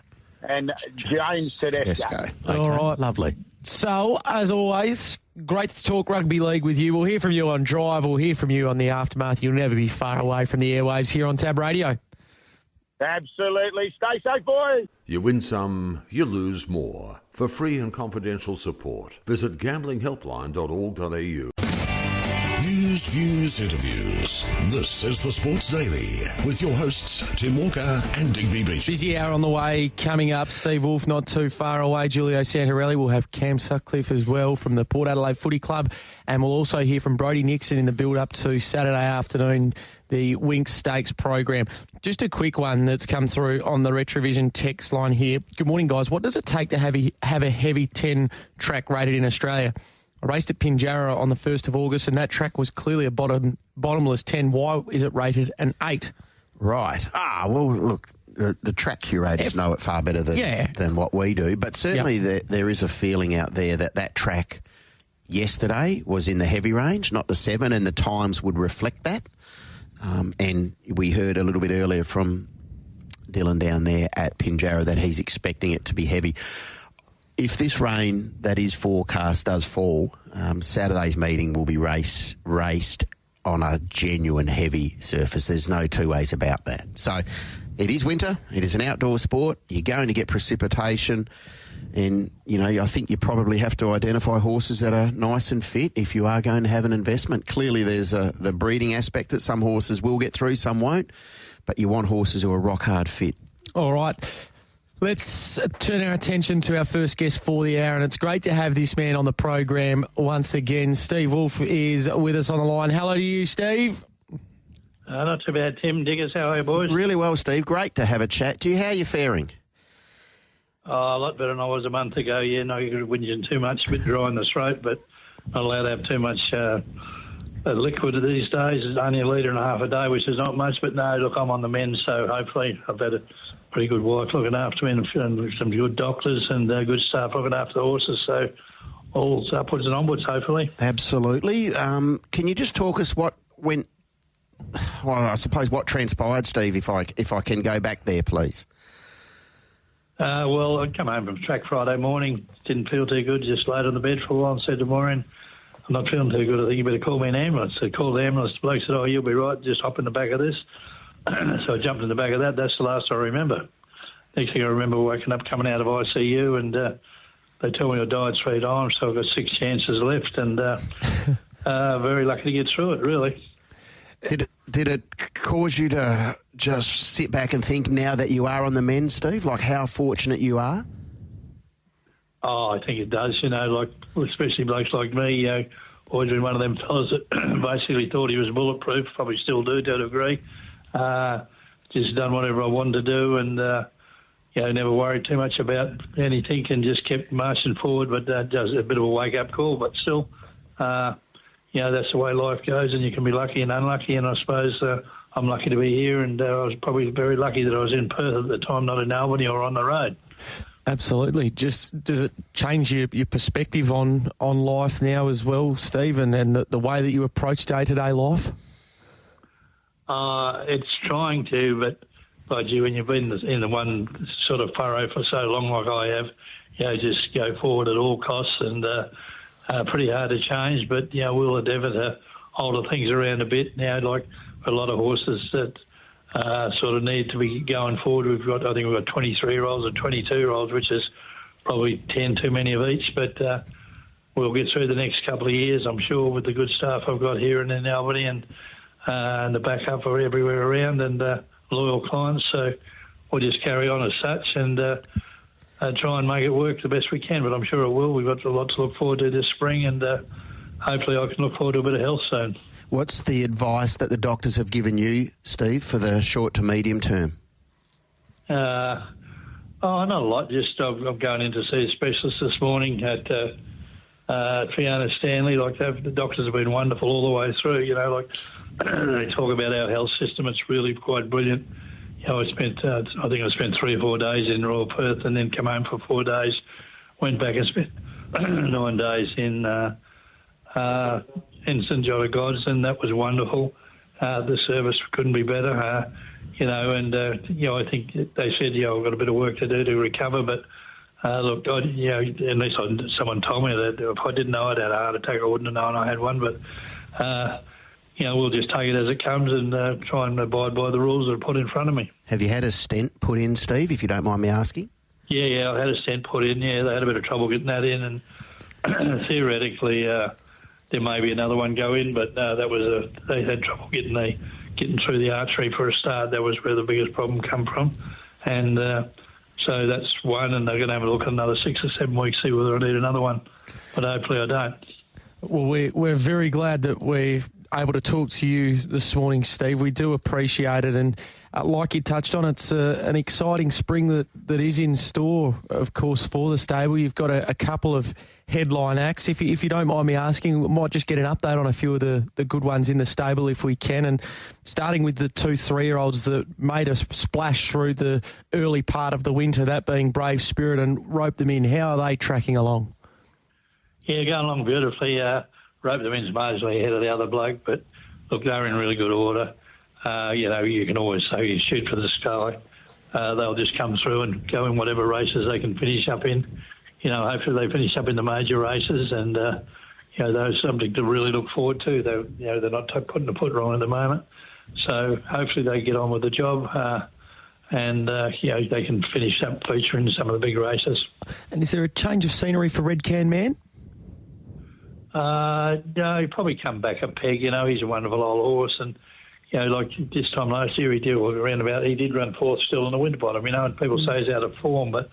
and James Tedesco. Okay. All right. Lovely. So, as always, great to talk rugby league with you. We'll hear from you on Drive. We'll hear from you on the Aftermath. You'll never be far away from the airwaves here on Tab Radio. Absolutely. Stay safe, boys. You win some, you lose more. For free and confidential support, visit gamblinghelpline.org.au. News, views, interviews. This is the Sports Daily with your hosts, Tim Walker and Digby Beach. Busy hour on the way. Coming up, Steve Wolfe not too far away. Julio Santarelli. We'll have Cam Sutcliffe as well from the Port Adelaide Footy Club. And we'll also hear from Brodie Nickson in the build-up to Saturday afternoon, the Winx Stakes program. Just a quick one that's come through on the Retrovision text line here. Good morning, guys. What does it take to have a heavy 10 track rated in Australia? I raced at Pinjarra on the 1st of August, and that track was clearly a bottomless 10. Why is it rated an 8? Right. Well, look, the track curators know it far better than what we do. But certainly there is a feeling out there that track yesterday was in the heavy range, not the 7, and the times would reflect that. And we heard a little bit earlier from Dylan down there at Pinjarra that he's expecting it to be heavy. If this rain that is forecast does fall, Saturday's meeting will be raced on a genuine heavy surface. There's no two ways about that. So it is winter. It is an outdoor sport. You're going to get precipitation. And, I think you probably have to identify horses that are nice and fit if you are going to have an investment. Clearly there's the breeding aspect that some horses will get through, some won't. But you want horses who are rock hard fit. All right. Let's turn our attention to our first guest for the hour, and it's great to have this man on the program once again. Steve Wolfe is with us on the line. Hello to you, Steve. Not too bad, Tim. Diggers, how are you, boys? Really well, Steve. Great to have a chat to you. How are you faring? A lot better than I was a month ago. Yeah, no, you're whinging too much, a bit dry in the throat, but not allowed to have too much liquid these days. It's only 1.5 litres a day, which is not much, but no, look, I'm on the mend, so hopefully I've had a pretty good wife looking after me and some good doctors and good staff looking after the horses, so all upwards and onwards, hopefully. Absolutely. Can you just talk us what transpired, Steve, if I can go back there, please? Well, I come home from track Friday morning, didn't feel too good, just laid on the bed for a while and said to Maureen, I'm not feeling too good, I think you better call me an ambulance. So I called the ambulance, the bloke said, you'll be right, just hop in the back of this. So I jumped in the back of that. That's the last I remember. Next thing I remember waking up, coming out of ICU, and they told me I died 3 times, so I've got 6 chances left, and very lucky to get through it, really. Did it cause you to just sit back and think now that you are on the mend, Steve, like how fortunate you are? Oh, I think it does, like especially blokes like me, always been one of them fellas that basically thought he was bulletproof, probably still do to a degree. Just done whatever I wanted to do and, never worried too much about anything and just kept marching forward, but just a bit of a wake-up call, but still, that's the way life goes and you can be lucky and unlucky, and I suppose I'm lucky to be here, and I was probably very lucky that I was in Perth at the time, not in Albany or on the road. Absolutely. Does it change your perspective on life now as well, Steve, and the way that you approach day-to-day life? It's trying to, but when you've been in the one sort of furrow for so long like I have, just go forward at all costs, and pretty hard to change, but, we'll endeavour to alter things around a bit now, like a lot of horses that sort of need to be going forward. We've got 23-year-olds and 22-year-olds, which is probably 10 too many of each, but we'll get through the next couple of years, I'm sure, with the good staff I've got here and in Albany and the backup for everywhere around and loyal clients. So we'll just carry on as such and try and make it work the best we can, but I'm sure it will. We've got a lot to look forward to this spring, and hopefully I can look forward to a bit of health soon. What's the advice that the doctors have given you, Steve, for the short to medium term? Not a lot. Just I'm going in to see a specialist this morning at Fiona Stanley, like the doctors have been wonderful all the way through. You know, like they talk about our health system. It's really quite brilliant. You know, I spent 3 or 4 days in Royal Perth and then come home for 4 days. Went back and spent 9 days in St John of God's, and that was wonderful. The service couldn't be better. You know, and I think they said, I've got a bit of work to do to recover, but. Look, unless someone told me that, if I didn't know I'd had a heart attack, I wouldn't have known I had one. But, we'll just take it as it comes and try and abide by the rules that are put in front of me. Have you had a stent put in, Steve, if you don't mind me asking? Yeah, I had a stent put in. Yeah, they had a bit of trouble getting that in, and theoretically there may be another one go in, but they had trouble getting through the artery for a start. That was where the biggest problem come from, and. So that's one, and they're going to have a look at another 6 or 7 weeks, see whether I need another one. But hopefully I don't. Well, we're very glad that we're able to talk to you this morning, Steve. We do appreciate it. And like you touched on, it's an exciting spring that is in store, of course, for the stable. You've got a couple of headline acts. If you don't mind me asking, we might just get an update on a few of the good ones in the stable if we can. And starting with the 2 3-year-olds that made us splash through the early part of the winter, that being Brave Spirit and Rope Them In. How are they tracking along? Yeah, going along beautifully. Rope Them In's marginally ahead of the other bloke, but look, they're in really good order. You can always say you shoot for the sky. They'll just come through and go in whatever races they can finish up in. Hopefully they finish up in the major races, and those something to really look forward to. They're not putting the foot wrong at the moment, so hopefully they get on with the job, and they can finish up featuring some of the big races. And is there a change of scenery for Red Can Man? No, he'll probably come back a peg. He's a wonderful old horse, and like this time last year he did run fourth still in the Winterbottom. And people say he's out of form, but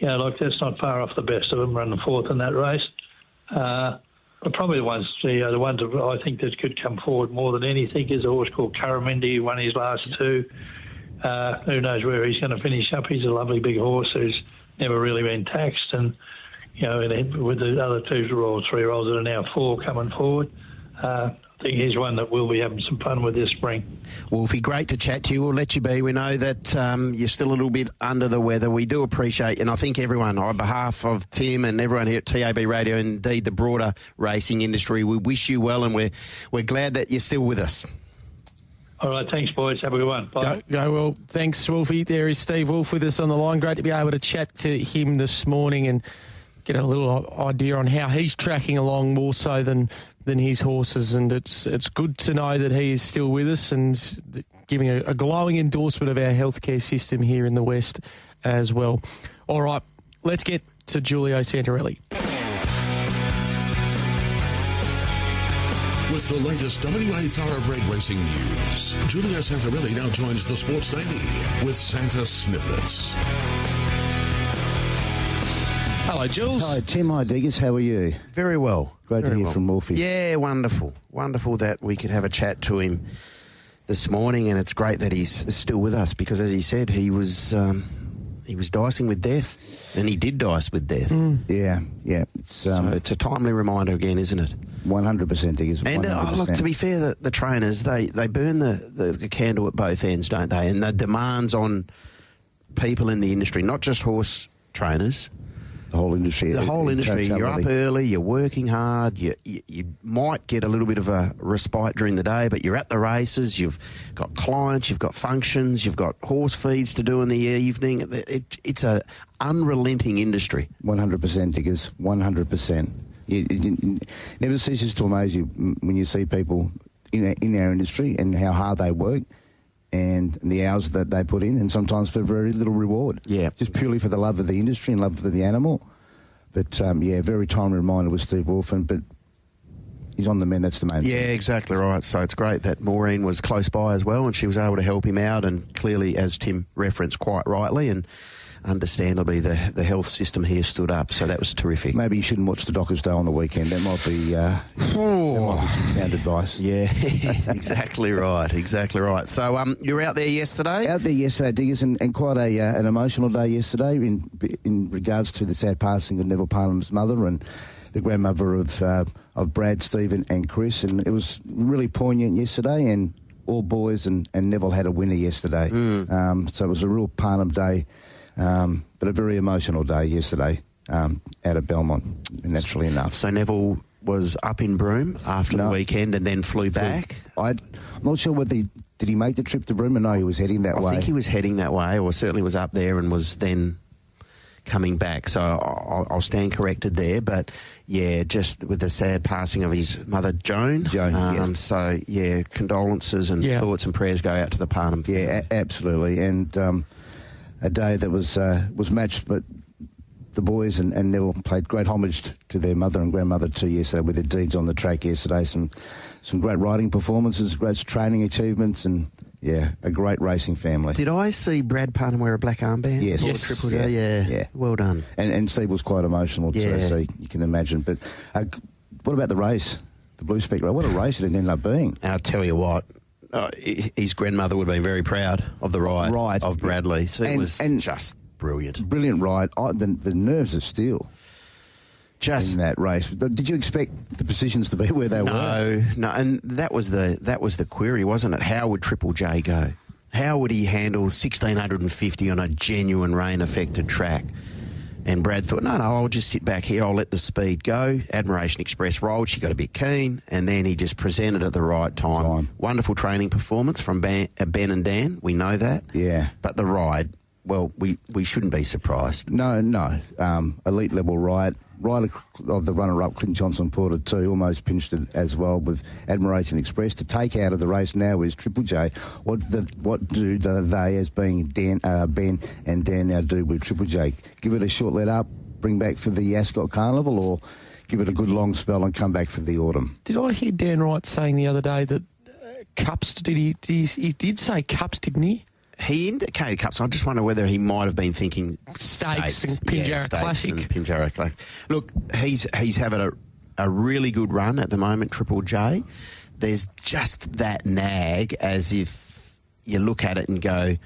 that's not far off the best of them running fourth in that race. But probably the ones that I think that could come forward more than anything is a horse called Curramindi, who won his last 2. Who knows where he's going to finish up? He's a lovely big horse who's never really been taxed, and with the other 2 3-year-olds that are now 4 coming forward, I think he's one that we'll be having some fun with this spring. Wolfie, great to chat to you. We'll let you be. We know that you're still a little bit under the weather. We do appreciate, and I think everyone, on behalf of Tim and everyone here at TAB Radio, and indeed the broader racing industry, we wish you well, and we're glad that you're still with us. All right, thanks, boys. Have a good one. Bye. Go well. Thanks, Wolfie. There is Steve Wolfe with us on the line. Great to be able to chat to him this morning and get a little idea on how he's tracking along more so than his horses, and it's good to know that he is still with us and giving a glowing endorsement of our healthcare system here in the West as well. All right, let's get to Julio Santarelli. With the latest WA thoroughbred racing news, Julio Santarelli now joins the Sports Daily with Santa Snippets. Hello, Jules. Hi, Tim. Hi, Diggers. How are you? Very well. Great to hear from Wolfie. Yeah, wonderful. Wonderful that we could have a chat to him this morning, and it's great that he's still with us because, as he said, he was dicing with death, and he did dice with death. Yeah. So it's a timely reminder again, isn't it? 100%, Diggers. 100%. And look, to be fair, the trainers, they burn the candle at both ends, don't they? And the demands on people in the industry, not just horse trainers. The whole industry. The whole industry. You're up early, you're working hard, you might get a little bit of a respite during the day, but you're at the races, you've got clients, you've got functions, you've got horse feeds to do in the evening. It's a unrelenting industry. 100%, Diggers. 100%. It never ceases to amaze you when you see people in our industry and how hard they work and the hours that they put in, and sometimes for very little reward. Yeah. Just purely for the love of the industry and love for the animal. But, very timely reminder with Steve Wolfe, but he's on the mend, that's the main thing. Yeah, exactly right. So it's great that Maureen was close by as well, and she was able to help him out, and clearly, as Tim referenced quite rightly, and understandably, the health system here stood up, so that was terrific. Maybe you shouldn't watch the Dockers Day on the weekend. That might be some sound advice. Yeah, exactly right. So you were out there yesterday? Out there yesterday, Diggers, and quite an emotional day yesterday in regards to the sad passing of Neville Parham's mother, and the grandmother of Brad, Stephen and Chris, and it was really poignant yesterday, and all boys and Neville had a winner yesterday. So it was a real Parnham day, but a very emotional day yesterday out of Belmont, naturally enough. So Neville was up in Broome after the weekend and then flew back? I'm not sure whether did he make the trip to Broome or no, he was heading that way. I think he was heading that way, or certainly was up there and was then coming back. So I'll stand corrected there. But, yeah, just with the sad passing of his mother, Joan. Yes. So, yeah, condolences and thoughts and prayers go out to the Parnham family. Yeah, absolutely. And a day that was matched, but the boys and Neville paid great homage to their mother and grandmother too yesterday with their deeds on the track yesterday. Some great riding performances, great training achievements, and yeah, a great racing family. Did I see Brad Parnham wear a black armband? Yes. Triple J? Yeah. Well done. And Steve was quite emotional too, so you can imagine. But what about the race? The Blue Speak race? What a race it ended up being. I'll tell you what. His grandmother would have been very proud of the ride of Bradley. So it was just brilliant. Brilliant ride. The nerves of steel. Just in that race. Did you expect the positions to be where they were? No, and that was the query, wasn't it? How would Triple J go? How would he handle 1,650 on a genuine rain-affected track? And Brad thought, no, I'll just sit back here. I'll let the speed go. Admiration Express rolled. She got a bit keen, and then he just presented at the right time. Wonderful training performance from Ben and Dan. We know that. Yeah. But the ride, well, we shouldn't be surprised. No. Elite level ride. Rider of the runner-up, Clint Johnson Porter too, almost pinched it as well with Admiration Express. To take out of the race now is Triple J. What do they, as being Ben and Dan, now do with Triple J? Give it a short let up, bring back for the Ascot Carnival, or give it a good long spell and come back for the autumn? Did I hear Dan Wright saying the other day that Cups? He did say Cups, didn't he? He indicated Cups. I just wonder whether he might have been thinking Stakes and Pinjarra Classic. And Pinjarra Classic. Look, he's having a really good run at the moment, Triple J. There's just that nag, as if you look at it and go,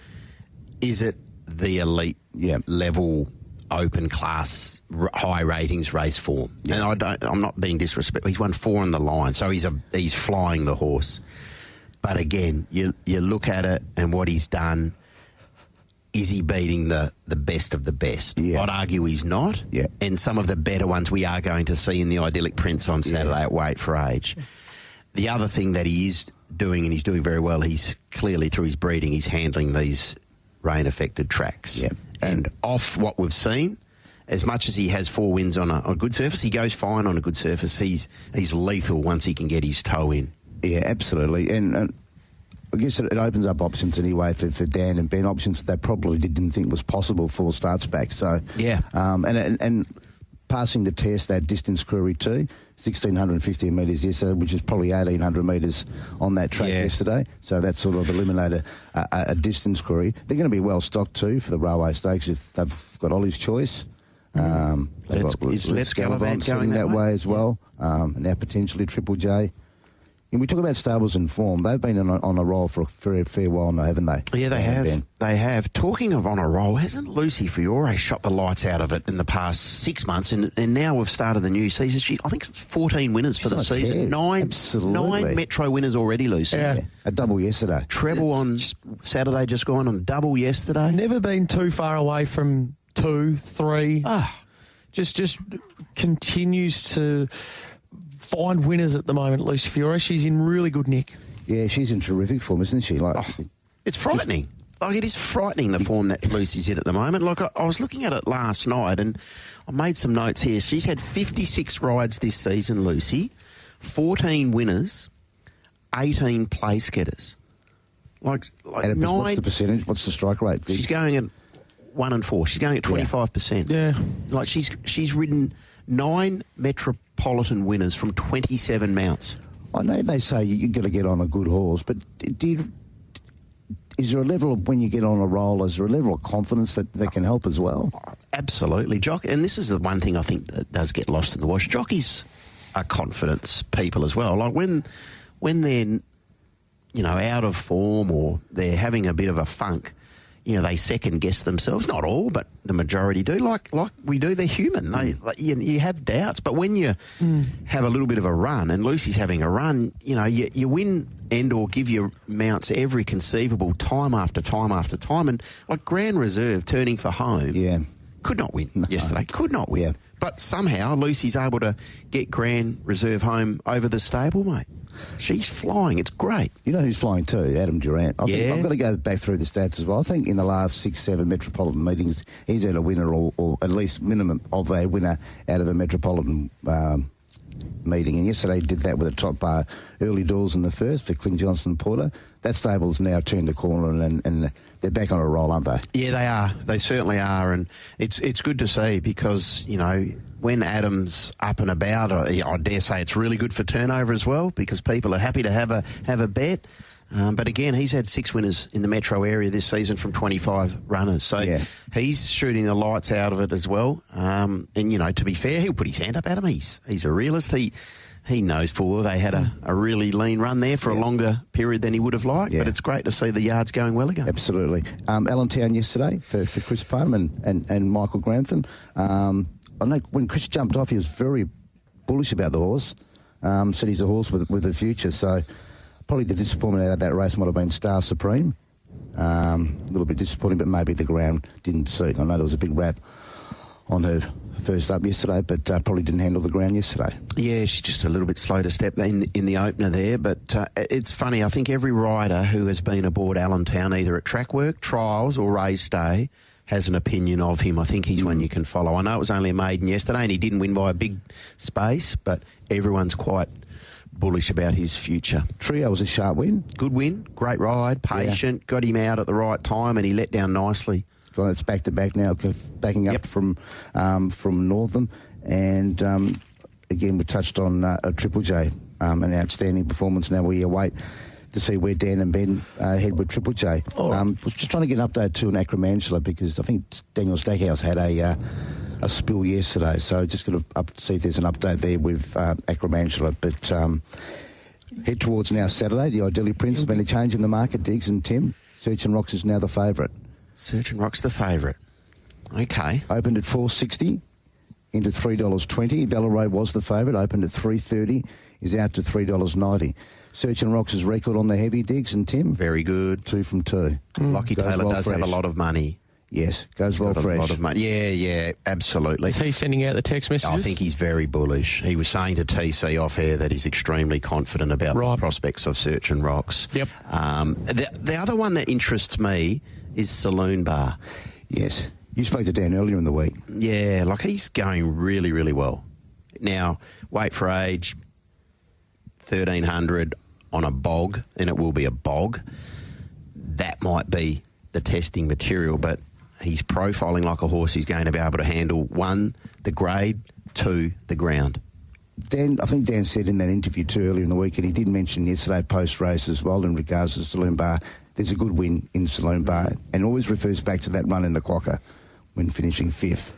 is it the elite level open class high ratings race form? And I'm not being disrespectful. He's won 4 on the line, so he's flying the horse. But again, you look at it and what he's done, is he beating the best of the best? Yeah. I'd argue he's not. Yeah. And some of the better ones we are going to see in the idyllic Prince on Saturday at Weight for Age. The other thing that he is doing, and he's doing very well, he's clearly through his breeding, he's handling these rain-affected tracks. Yeah. And off what we've seen, as much as he has 4 wins on a good surface, he goes fine on a good surface. He's lethal once he can get his toe in. Yeah, absolutely. And I guess it opens up options anyway for Dan and Ben, options they probably didn't think was possible 4 starts back. So yeah, and passing the test, that distance query too, 1,650 metres yesterday, which is probably 1,800 metres on that track yesterday. So that sort of eliminated a distance query. They're going to be well stocked too for the Railway Stakes if they've got Ollie's Choice. Let's Gallivant going that way as well. Now potentially Triple J. And we talk about stables in form. They've been on a roll for a fair while now, haven't they? Yeah, they have. Ben. They have. Talking of on a roll, hasn't Lucy Fiore shot the lights out of it in the past 6 months? And now we've started the new season. I think it's 14 winners for the season. Nine Metro winners already, Lucy. Yeah. A double yesterday. Treble on Saturday just gone, on double yesterday. Never been too far away from 2, 3. Just continues to find winners at the moment, Lucy Fiore. She's in really good nick. Yeah, she's in terrific form, isn't she? It's frightening. It is frightening, the form that Lucy's in at the moment. I was looking at it last night, and I made some notes here. She's had 56 rides this season, Lucy, 14 winners, 18 place getters. What's the percentage? What's the strike rate? She's going at 1 and 4. She's going at 25%. Yeah. She's ridden 9 Metropolitan winners from 27 mounts. I know they say you've got to get on a good horse, but is there a level of, when you get on a roll, is there a level of confidence that can help as well? Absolutely, and this is the one thing I think that does get lost in the wash. Jockeys are confidence people as well. Like when they're out of form or they're having a bit of a funk, they second guess themselves. Not all, but the majority do. Like we do. They're human. You have doubts, but when you have a little bit of a run, and Lucy's having a run, you win and/or give your mounts every conceivable time after time after time, and like Grand Reserve turning for home, could not win yesterday. Could not win. Yeah. But somehow Lucy's able to get Grand Reserve home over the stable, mate. She's flying. It's great. You know who's flying too? Adam Durant. I think I've got to go back through the stats as well. I think in the last 6-7 Metropolitan meetings, he's had a winner or at least minimum of a winner out of a Metropolitan meeting. And yesterday he did that with a top bar early doors in the first for Clint Johnson and Porter. That stable's now turned the corner and they're back on a roll, aren't they? Yeah, they are. They certainly are. And it's good to see because, when Adam's up and about, I dare say it's really good for turnover as well because people are happy to have a bet. But again, he's had 6 winners in the metro area this season from 25 runners. So he's shooting the lights out of it as well. And, to be fair, he'll put his hand up, Adam. He's a realist. He knows full well they had a really lean run there for a longer period than he would have liked, but it's great to see the yards going well again. Absolutely. Allentown yesterday for Chris Parham and Michael Grantham. I know when Chris jumped off, he was very bullish about the horse. Said he's a horse with a future. So probably the disappointment out of that race might have been Star Supreme. A little bit disappointing, but maybe the ground didn't suit. I know there was a big rap on her first up yesterday, but probably didn't handle the ground yesterday. Yeah, she's just a little bit slow to step in the opener there, but it's funny. I think every rider who has been aboard Allentown, either at track work, trials or race day, has an opinion of him. I think he's one you can follow. I know it was only a maiden yesterday and he didn't win by a big space, but everyone's quite bullish about his future. Trio was a sharp win. Good win, great ride, patient, got him out at the right time and he let down nicely. It's back-to-back now, backing up from Northam. And, again, we touched on a Triple J, an outstanding performance. Now we await to see where Dan and Ben head with Triple J. Was just trying to get an update too on Acromantula because I think Daniel Stackhouse had a spill yesterday. So just going to see if there's an update there with Acromantula. But head towards now Saturday, the Ideally Prince has been a change in the market, Diggs and Tim. Search and Rocks is now the favourite. Search and Rock's the favourite. Okay. Opened at $4.60 into $3.20. Valero was the favourite. Opened at $3.30. Is out to $3.90. Search and Rock's record on the heavy, Diggs and Tim. Very good. 2 from 2. Lockie Taylor well does fresh. Have a lot of money. Yes, goes well fresh. A lot of money. Yeah, absolutely. Is he sending out the text messages? I think he's very bullish. He was saying to TC off air that he's extremely confident about the prospects of Search and Rocks. Yep. The other one that interests me is Saloon Bar. Yes. You spoke to Dan earlier in the week. Yeah, he's going really, really well. Now, weight for age, 1,300 on a bog, and it will be a bog. That might be the testing material, but he's profiling like a horse he's going to be able to handle, 1, the grade, 2, the ground. I think Dan said in that interview too earlier in the week, and he did mention yesterday post-race as well in regards to Saloon Bar, there's a good win in Saloon Bar, and always refers back to that run in the Quokka when finishing 5th.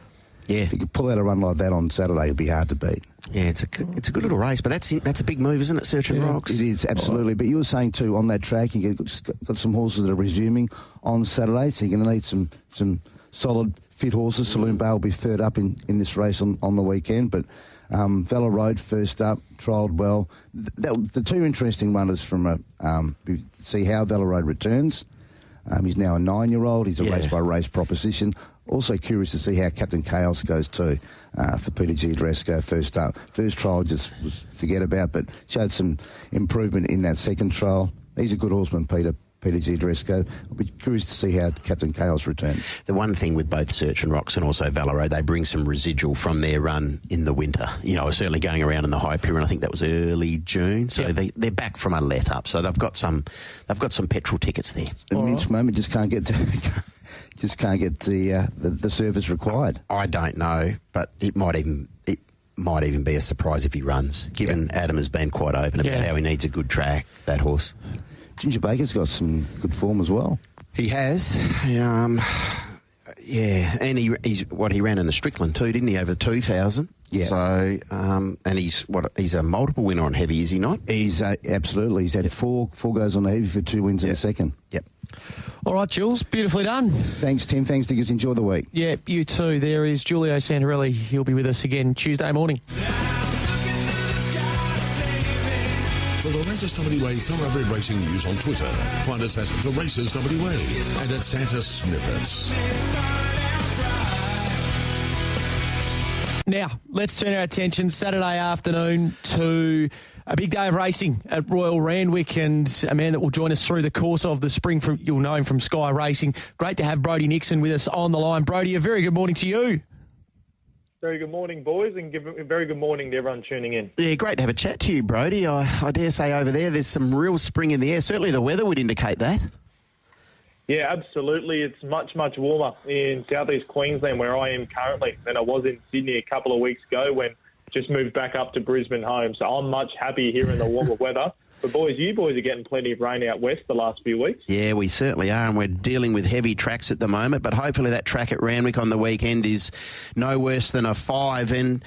Yeah. If you could pull out a run like that on Saturday, it'll be hard to beat. Yeah, it's a good little race, but that's a big move, isn't it, Search and Rocks? It is, absolutely. But you were saying too, on that track, you've got some horses that are resuming on Saturday, so you're going to need some solid, fit horses. Saloon Bar will be third up in this race on the weekend, but Vela Road first up, trialled well. The 2 interesting runners from see how Vela Road returns. He's now a 9-year-old. He's a race-by-race proposition. Also curious to see how Captain Chaos goes too for Peter G. Dresco first up. First trial just was forget about, but showed some improvement in that second trial. He's a good horseman, Peter G. Dresco. I'll be curious to see how Captain Chaos returns. The one thing with both Search and Rocks and also Valero, they bring some residual from their run in the winter. Certainly going around in the high period. I think that was early June. So they're back from a let up. So they've got some petrol tickets there. At Mince moment, just can't get the service required. I don't know, but it might even be a surprise if he runs. Given Adam has been quite open about how he needs a good track, that horse. Ginger Baker's got some good form as well. He has. And he ran in the Strickland too, didn't he? Over 2,000. Yeah. So, and he's a multiple winner on heavy, is he not? He's absolutely. He's had four goes on the heavy for 2 wins in a second. Yep. All right, Jules, beautifully done. Thanks, Tim. Thanks, Diggers. Enjoy the week. Yeah, you too. There is Julio Santarelli. He'll be with us again Tuesday morning. For the latest WA thoroughbred racing news on Twitter, find us at The Races WA and at Santa Snippets. Now, let's turn our attention Saturday afternoon to a big day of racing at Royal Randwick, and a man that will join us through the course of the spring. You'll know him from Sky Racing. Great to have Brodie Nickson with us on the line. Brodie, a very good morning to you. Very good morning, boys, and very good morning to everyone tuning in. Yeah, great to have a chat to you, Brodie. I dare say over there's some real spring in the air. Certainly the weather would indicate that. Yeah, absolutely. It's much, much warmer in southeast Queensland where I am currently than I was in Sydney a couple of weeks ago when I just moved back up to Brisbane home. So I'm much happier here in the warmer weather. But, boys, you boys are getting plenty of rain out west the last few weeks. Yeah, we certainly are, and we're dealing with heavy tracks at the moment. But hopefully that track at Randwick on the weekend is no worse than a 5. And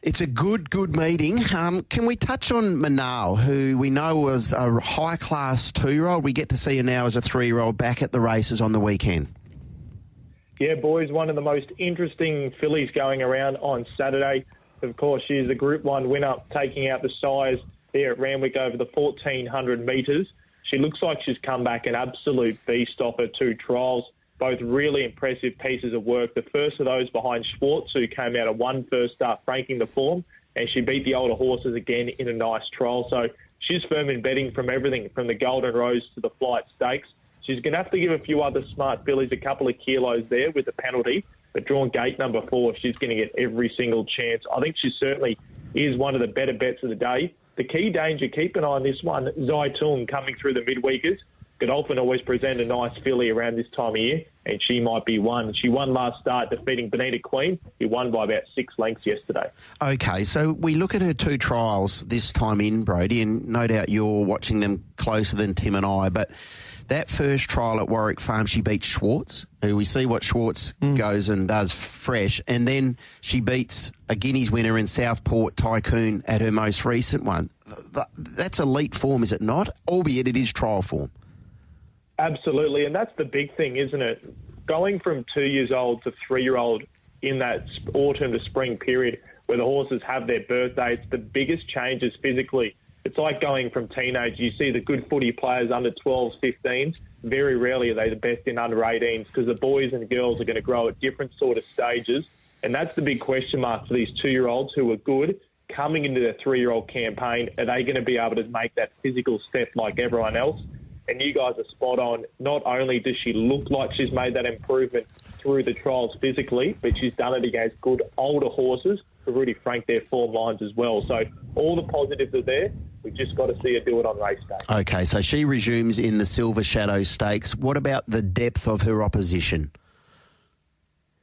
it's a good meeting. Can we touch on Manal, who we know was a high-class 2-year-old? We get to see her now as a 3-year-old back at the races on the weekend. Yeah, boys, one of the most interesting fillies going around on Saturday. Of course, she's the Group 1 winner, taking out the size there at Randwick over the 1,400 metres. She looks like she's come back an absolute beast off her 2 trials. Both really impressive pieces of work. The first of those behind Schwartz, who came out of 1 first start, franking the form, and she beat the older horses again in a nice trial. So she's firm in betting from everything, from the Golden Rose to the Flight Stakes. She's going to have to give a few other smart fillies a couple of kilos there with the penalty, but drawn gate number 4, she's going to get every single chance. I think she certainly is one of the better bets of the day. The key danger, keep an eye on this one, Zaitung coming through the midweekers. Godolphin always present a nice filly around this time of year, and she might be one. She won last start, defeating Bonita Queen, who won by about 6 lengths yesterday. Okay, so we look at her 2 trials this time in, Brodie, and no doubt you're watching them closer than Tim and I, but that first trial at Warwick Farm, she beat Schwartz, who we see what Schwartz goes and does fresh, and then she beats a Guineas winner in Southport Tycoon at her most recent one. That's elite form, is it not? Albeit it is trial form. Absolutely, and that's the big thing, isn't it? Going from 2 years old to 3-year-old in that autumn to spring period where the horses have their birthdays, the biggest changes physically. It's like going from teenage. You see the good footy players under 12s, 15s. Very rarely are they the best in under 18s because the boys and girls are going to grow at different sort of stages. And that's the big question mark for these 2-year-olds who are good coming into their 3-year-old campaign. Are they going to be able to make that physical step like everyone else? And you guys are spot on. Not only does she look like she's made that improvement through the trials physically, but she's done it against good older horses who really frank their form lines as well. So all the positives are there. We've just got to see her do it on race day. Okay, so she resumes in the Silver Shadow Stakes. What about the depth of her opposition?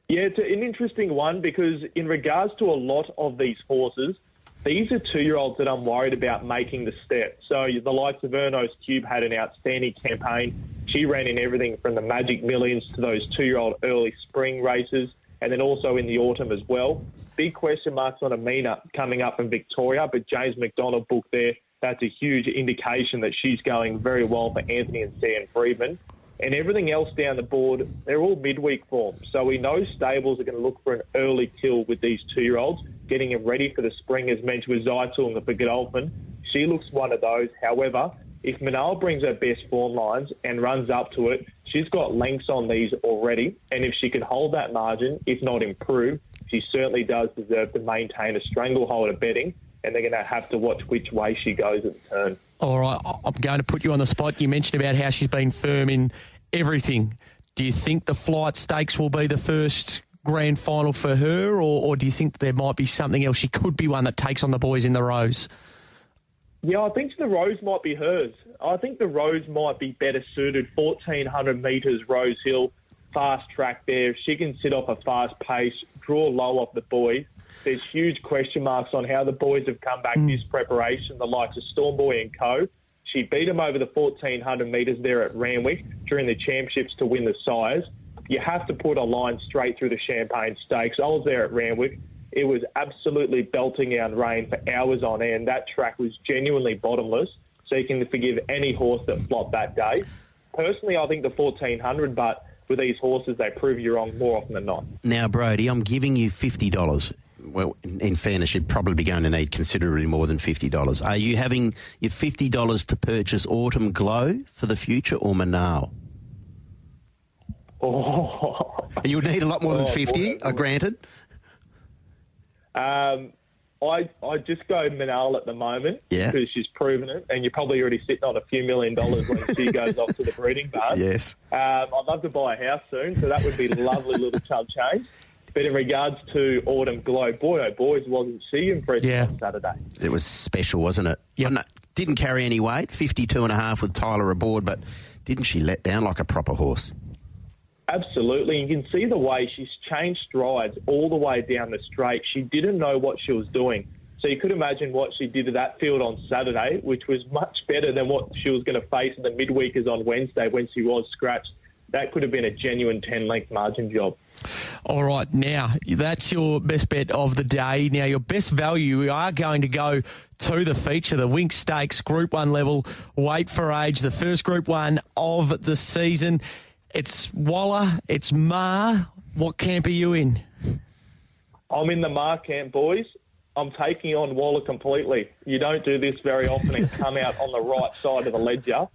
Yeah, it's an interesting one because in regards to a lot of these horses, these are 2-year-olds that I'm worried about making the step. So the likes of Erno's Cube had an outstanding campaign. She ran in everything from the Magic Millions to those 2-year-old early spring races, and then also in the autumn as well. Big question marks on Amina coming up in Victoria, but James McDonald booked there. That's a huge indication that she's going very well for Anthony and Stan Friedman. And everything else down the board, they're all midweek form. So we know stables are going to look for an early kill with these 2-year-olds, getting them ready for the spring, as mentioned with Zaitung and for Godolphin. She looks one of those. However, if Manal brings her best form lines and runs up to it, she's got lengths on these already. And if she can hold that margin, if not improve, she certainly does deserve to maintain a stranglehold of betting. And they're going to have to watch which way she goes at the turn. All right, I'm going to put you on the spot. You mentioned about how she's been firm in everything. Do you think the Flight Stakes will be the first grand final for her, or do you think there might be something else? She could be one that takes on the boys in the Rose. Yeah, I think the Rose might be hers. I think the Rose might be better suited. 1,400 metres Rose Hill, fast track there. If she can sit off a fast pace, draw low off the boys. There's huge question marks on how the boys have come back this preparation, the likes of Stormboy and co. She beat them over the 1,400 metres there at Randwick during the championships to win the size. You have to put a line straight through the Champagne Stakes. I was there at Randwick. It was absolutely belting down rain for hours on end. That track was genuinely bottomless, so you can forgive any horse that flopped that day. Personally, I think the 1400, but with these horses, they prove you wrong more often than not. Now, Brodie, I'm giving you $50. Well, in fairness, you'd probably going to need considerably more than $50. Are you having your $50 to purchase Autumn Glow for the future or Manal? Oh. You would need a lot more than 50, granted. I just go Manal at the moment because she's proven it, and you're probably already sitting on a few $1 million when she goes off to the breeding barn. Yes. I'd love to buy a house soon, so that would be a lovely little chub change. But in regards to Autumn Glow, boy, oh boys, wasn't she impressive on Saturday. It was special, wasn't it? Yep. Didn't carry any weight, 52.5 with Tyler aboard, but didn't she let down like a proper horse? Absolutely. You can see the way she's changed strides all the way down the straight. She didn't know what she was doing. So you could imagine what she did to that field on Saturday, which was much better than what she was going to face in the midweekers on Wednesday when she was scratched. That could have been a genuine 10-length margin job. All right, now, that's your best bet of the day. Now, your best value, we are going to go to the feature, the Winx Stakes Group 1 level, weight for age, the first Group 1 of the season. It's Waller, it's Ma. What camp are you in? I'm in the Ma camp, boys. I'm taking on Waller completely. You don't do this very often and come out on the right side of the ledger.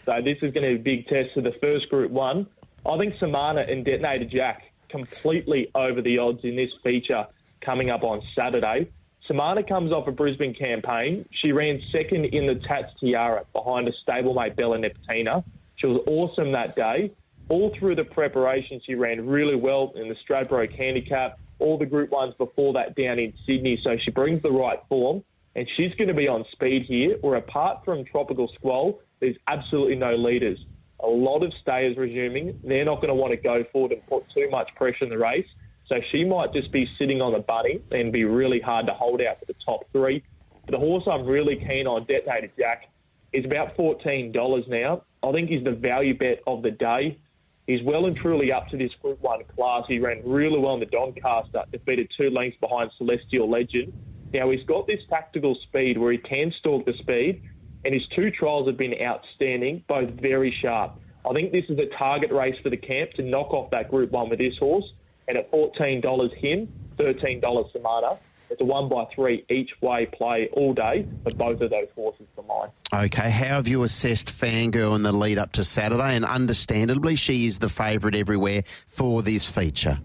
So this is going to be a big test for the first Group 1. I think Samana and Detonator Jack completely over the odds in this feature coming up on Saturday. Samana comes off a Brisbane campaign. She ran second in the Tats Tiara behind a stablemate Bella Nepotina. She was awesome that day. All through the preparation, she ran really well in the Stradbroke Handicap, all the Group 1s before that down in Sydney. So she brings the right form, and she's going to be on speed here, where apart from Tropical Squall, there's absolutely no leaders. A lot of stayers resuming. They're not going to want to go forward and put too much pressure in the race. So she might just be sitting on the bunny and be really hard to hold out for the top three. But the horse I'm really keen on, Detonator Jack, is about $14 now. I think he's the value bet of the day. He's well and truly up to this Group 1 class. He ran really well in the Doncaster, defeated 2 lengths behind Celestial Legend. Now, he's got this tactical speed where he can stalk the speed, and his 2 trials have been outstanding, both very sharp. I think this is a target race for the camp to knock off that Group 1 with this horse, and at $14 him, $13 Samana. It's a 1x3 each way play all day for both of those horses for mine. Okay, how have you assessed Fangirl in the lead up to Saturday? And understandably, she is the favourite everywhere for this feature.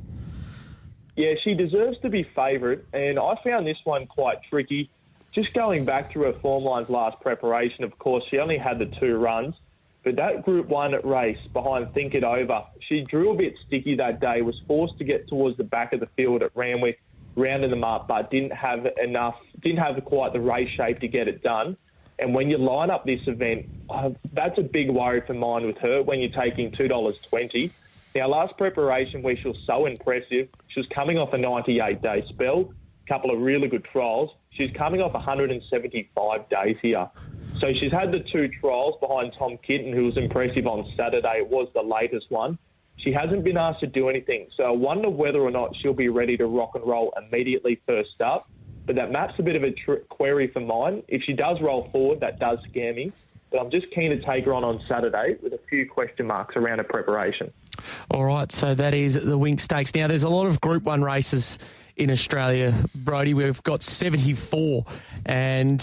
Yeah, she deserves to be favourite, and I found this one quite tricky. Just going back through her form lines last preparation, of course, she only had the 2 runs, but that Group 1 race behind Think It Over, she drew a bit sticky that day, was forced to get towards the back of the field at Randwick, rounded them up, but didn't have quite the race shape to get it done. And when you line up this event, that's a big worry for mine with her when you're taking $2.20. Now, last preparation where she was so impressive, she was coming off a 98-day spell, a couple of really good trials. She's coming off 175 days here. So she's had the 2 trials behind Tom Kitten, who was impressive on Saturday. It was the latest one. She hasn't been asked to do anything, so I wonder whether or not she'll be ready to rock and roll immediately first up. But that map's a bit of a query for mine. If she does roll forward, that does scare me. But I'm just keen to take her on Saturday with a few question marks around her preparation. All right, so that is the Winx Stakes. Now, there's a lot of Group 1 races in Australia, Brodie. We've got 74, and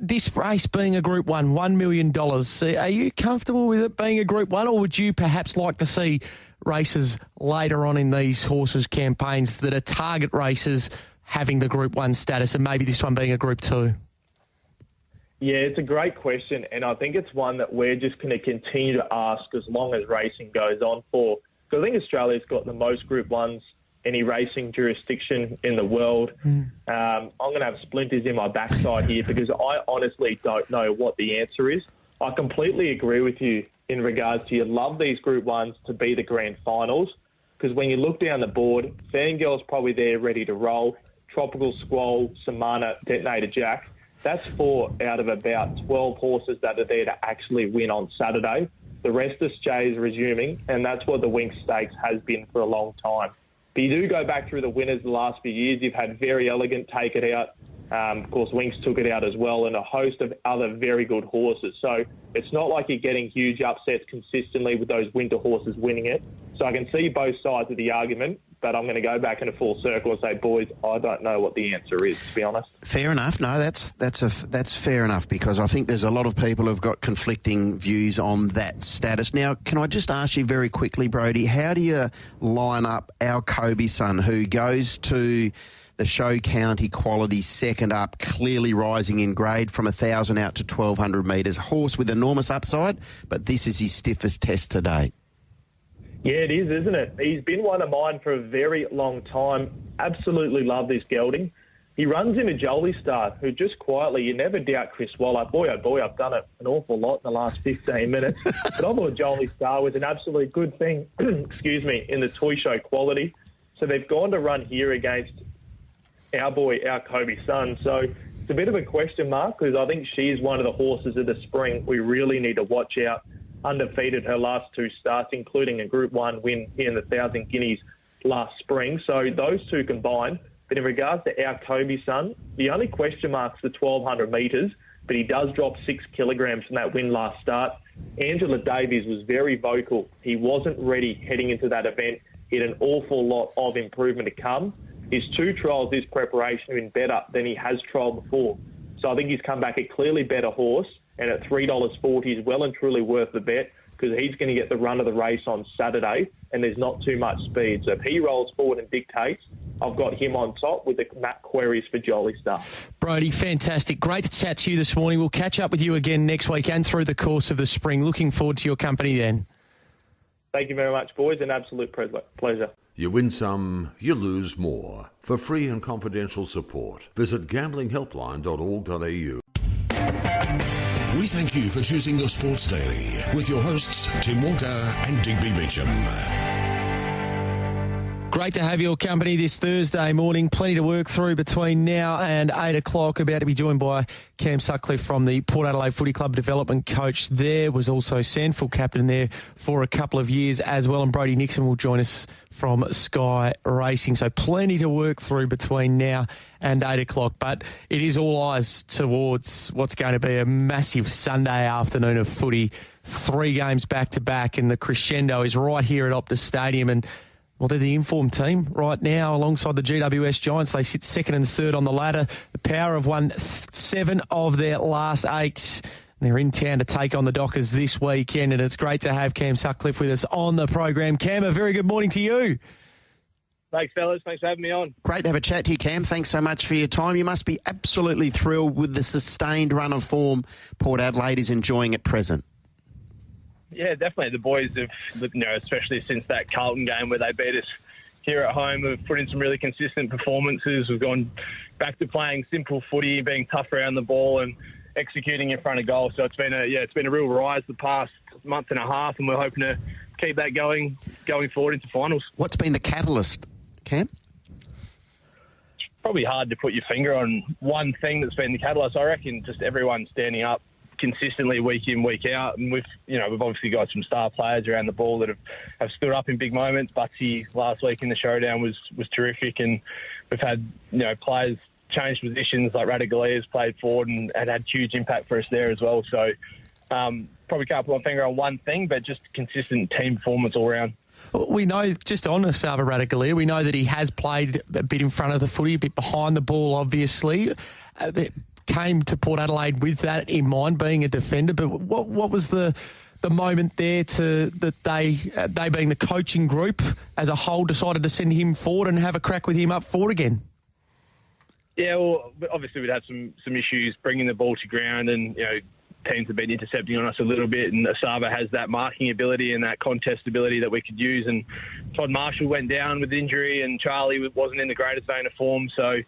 this race being a Group 1, $1 million. Are you comfortable with it being a Group 1, or would you perhaps like to see races later on in these horses' campaigns that are target races having the Group 1 status, and maybe this one being a Group 2? Yeah, it's a great question, and I think it's one that we're just going to continue to ask as long as racing goes on for. Because I think Australia's got the most Group 1s any racing jurisdiction in the world. I'm going to have splinters in my backside here because I honestly don't know what the answer is. I completely agree with you in regards to you love these Group 1s to be the grand finals, because when you look down the board, Fangirl's probably there ready to roll. Tropical Squall, Samana, Detonator Jack. That's 4 out of about 12 horses that are there to actually win on Saturday. The rest of Jay's resuming, and that's what the Winx Stakes has been for a long time. But you do go back through the winners the last few years. You've had Very Elegant take it out. Of course, Winks took it out as well, and a host of other very good horses. So it's not like you're getting huge upsets consistently with those winter horses winning it. So I can see both sides of the argument, but I'm going to go back in a full circle and say, boys, I don't know what the answer is, to be honest. Fair enough. No, that's fair enough, because I think there's a lot of people who've got conflicting views on that status. Now, can I just ask you very quickly, Brodie, how do you line up our Kobe son, who goes to the show county quality second up, clearly rising in grade from 1,000 out to 1,200 metres. Horse with enormous upside, but this is his stiffest test to date. Yeah, it is, isn't it? He's been one of mine for a very long time. Absolutely love this gelding. He runs in a Jolie Star, who just quietly, you never doubt Chris Waller. Boy, oh boy, I've done it an awful lot in the last 15 minutes. But I thought Jolie Star was an absolutely good thing, excuse me, in the toy show quality. So they've gone to run here against our boy, our Kobe son. So it's a bit of a question mark, because I think she's one of the horses of the spring we really need to watch out. Undefeated her last 2 starts, including a Group 1 win here in the 1,000 Guineas last spring. So those two combined. But in regards to our Kobe son, the only question mark's the 1,200 metres, but he does drop 6 kilograms from that win last start. Angela Davies was very vocal. He wasn't ready heading into that event. He had an awful lot of improvement to come. His 2 trials this preparation have been better than he has trialled before. So I think he's come back a clearly better horse, and at $3.40 is well and truly worth the bet, because he's going to get the run of the race on Saturday, and there's not too much speed. So if he rolls forward and dictates, I've got him on top with the Matt queries for Jolie Star. Brodie, fantastic. Great to chat to you this morning. We'll catch up with you again next week and through the course of the spring. Looking forward to your company then. Thank you very much, boys. An absolute pleasure. You win some, you lose more. For free and confidential support, visit gamblinghelpline.org.au. We thank you for choosing the Sports Daily with your hosts, Tim Walker and Digby Beecham. Great to have your company this Thursday morning. Plenty to work through between now and 8 o'clock. About to be joined by Cam Sutcliffe from the Port Adelaide Footy Club development coach there. Was also Sandford captain there for a couple of years as well. And Brodie Nickson will join us from Sky Racing. So plenty to work through between now and 8 o'clock. But it is all eyes towards what's going to be a massive Sunday afternoon of footy. 3 games back-to-back, and the crescendo is right here at Optus Stadium. And well, they're the informed team right now alongside the GWS Giants. They sit 2nd and 3rd on the ladder. The Power have won 7 of their last 8. They're in town to take on the Dockers this weekend, and it's great to have Cam Sutcliffe with us on the program. Cam, a very good morning to you. Thanks, fellas. Thanks for having me on. Great to have a chat to you, Cam. Thanks so much for your time. You must be absolutely thrilled with the sustained run of form Port Adelaide is enjoying at present. Yeah, definitely. The boys have, especially since that Carlton game where they beat us here at home, have put in some really consistent performances. We've gone back to playing simple footy, being tough around the ball and executing in front of goal. So it's been a real rise the past month and a half, and we're hoping to keep that going forward into finals. What's been the catalyst, Cam? It's probably hard to put your finger on one thing that's been the catalyst. I reckon just everyone standing up consistently week in, week out, and we've obviously got some star players around the ball that have stood up in big moments. Butsy last week in the showdown was terrific, and we've had players change positions like Radagalia's played forward and had huge impact for us there as well. So probably can't put my finger on one thing, but just consistent team performance all round. We know, just on Asava Radagalia, we know that he has played a bit in front of the footy, a bit behind the ball, obviously. Came to Port Adelaide with that in mind, being a defender. But what was the moment there that they being the coaching group as a whole decided to send him forward and have a crack with him up forward again? Yeah, well, obviously we'd had some issues bringing the ball to ground, and teams have been intercepting on us a little bit, and Asava has that marking ability and that contest ability that we could use. And Todd Marshall went down with injury, and Charlie wasn't in the greatest vein of form. So,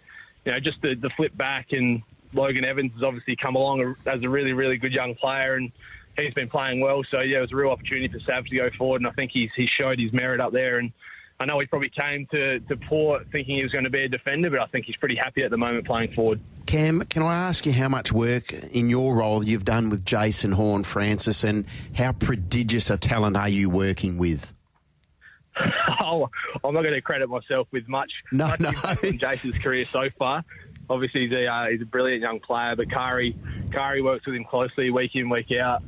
just the flip back, and Logan Evans has obviously come along as a really, really good young player, and he's been playing well. So, yeah, it was a real opportunity for Sav to go forward, and I think he showed his merit up there. And I know he probably came to Port thinking he was going to be a defender, but I think he's pretty happy at the moment playing forward. Cam, can I ask you how much work in your role you've done with Jason Horne-Francis, and how prodigious a talent are you working with? Oh, I'm not going to credit myself with much from Jason's career so far. obviously he's a brilliant young player, but Kari works with him closely week in, week out,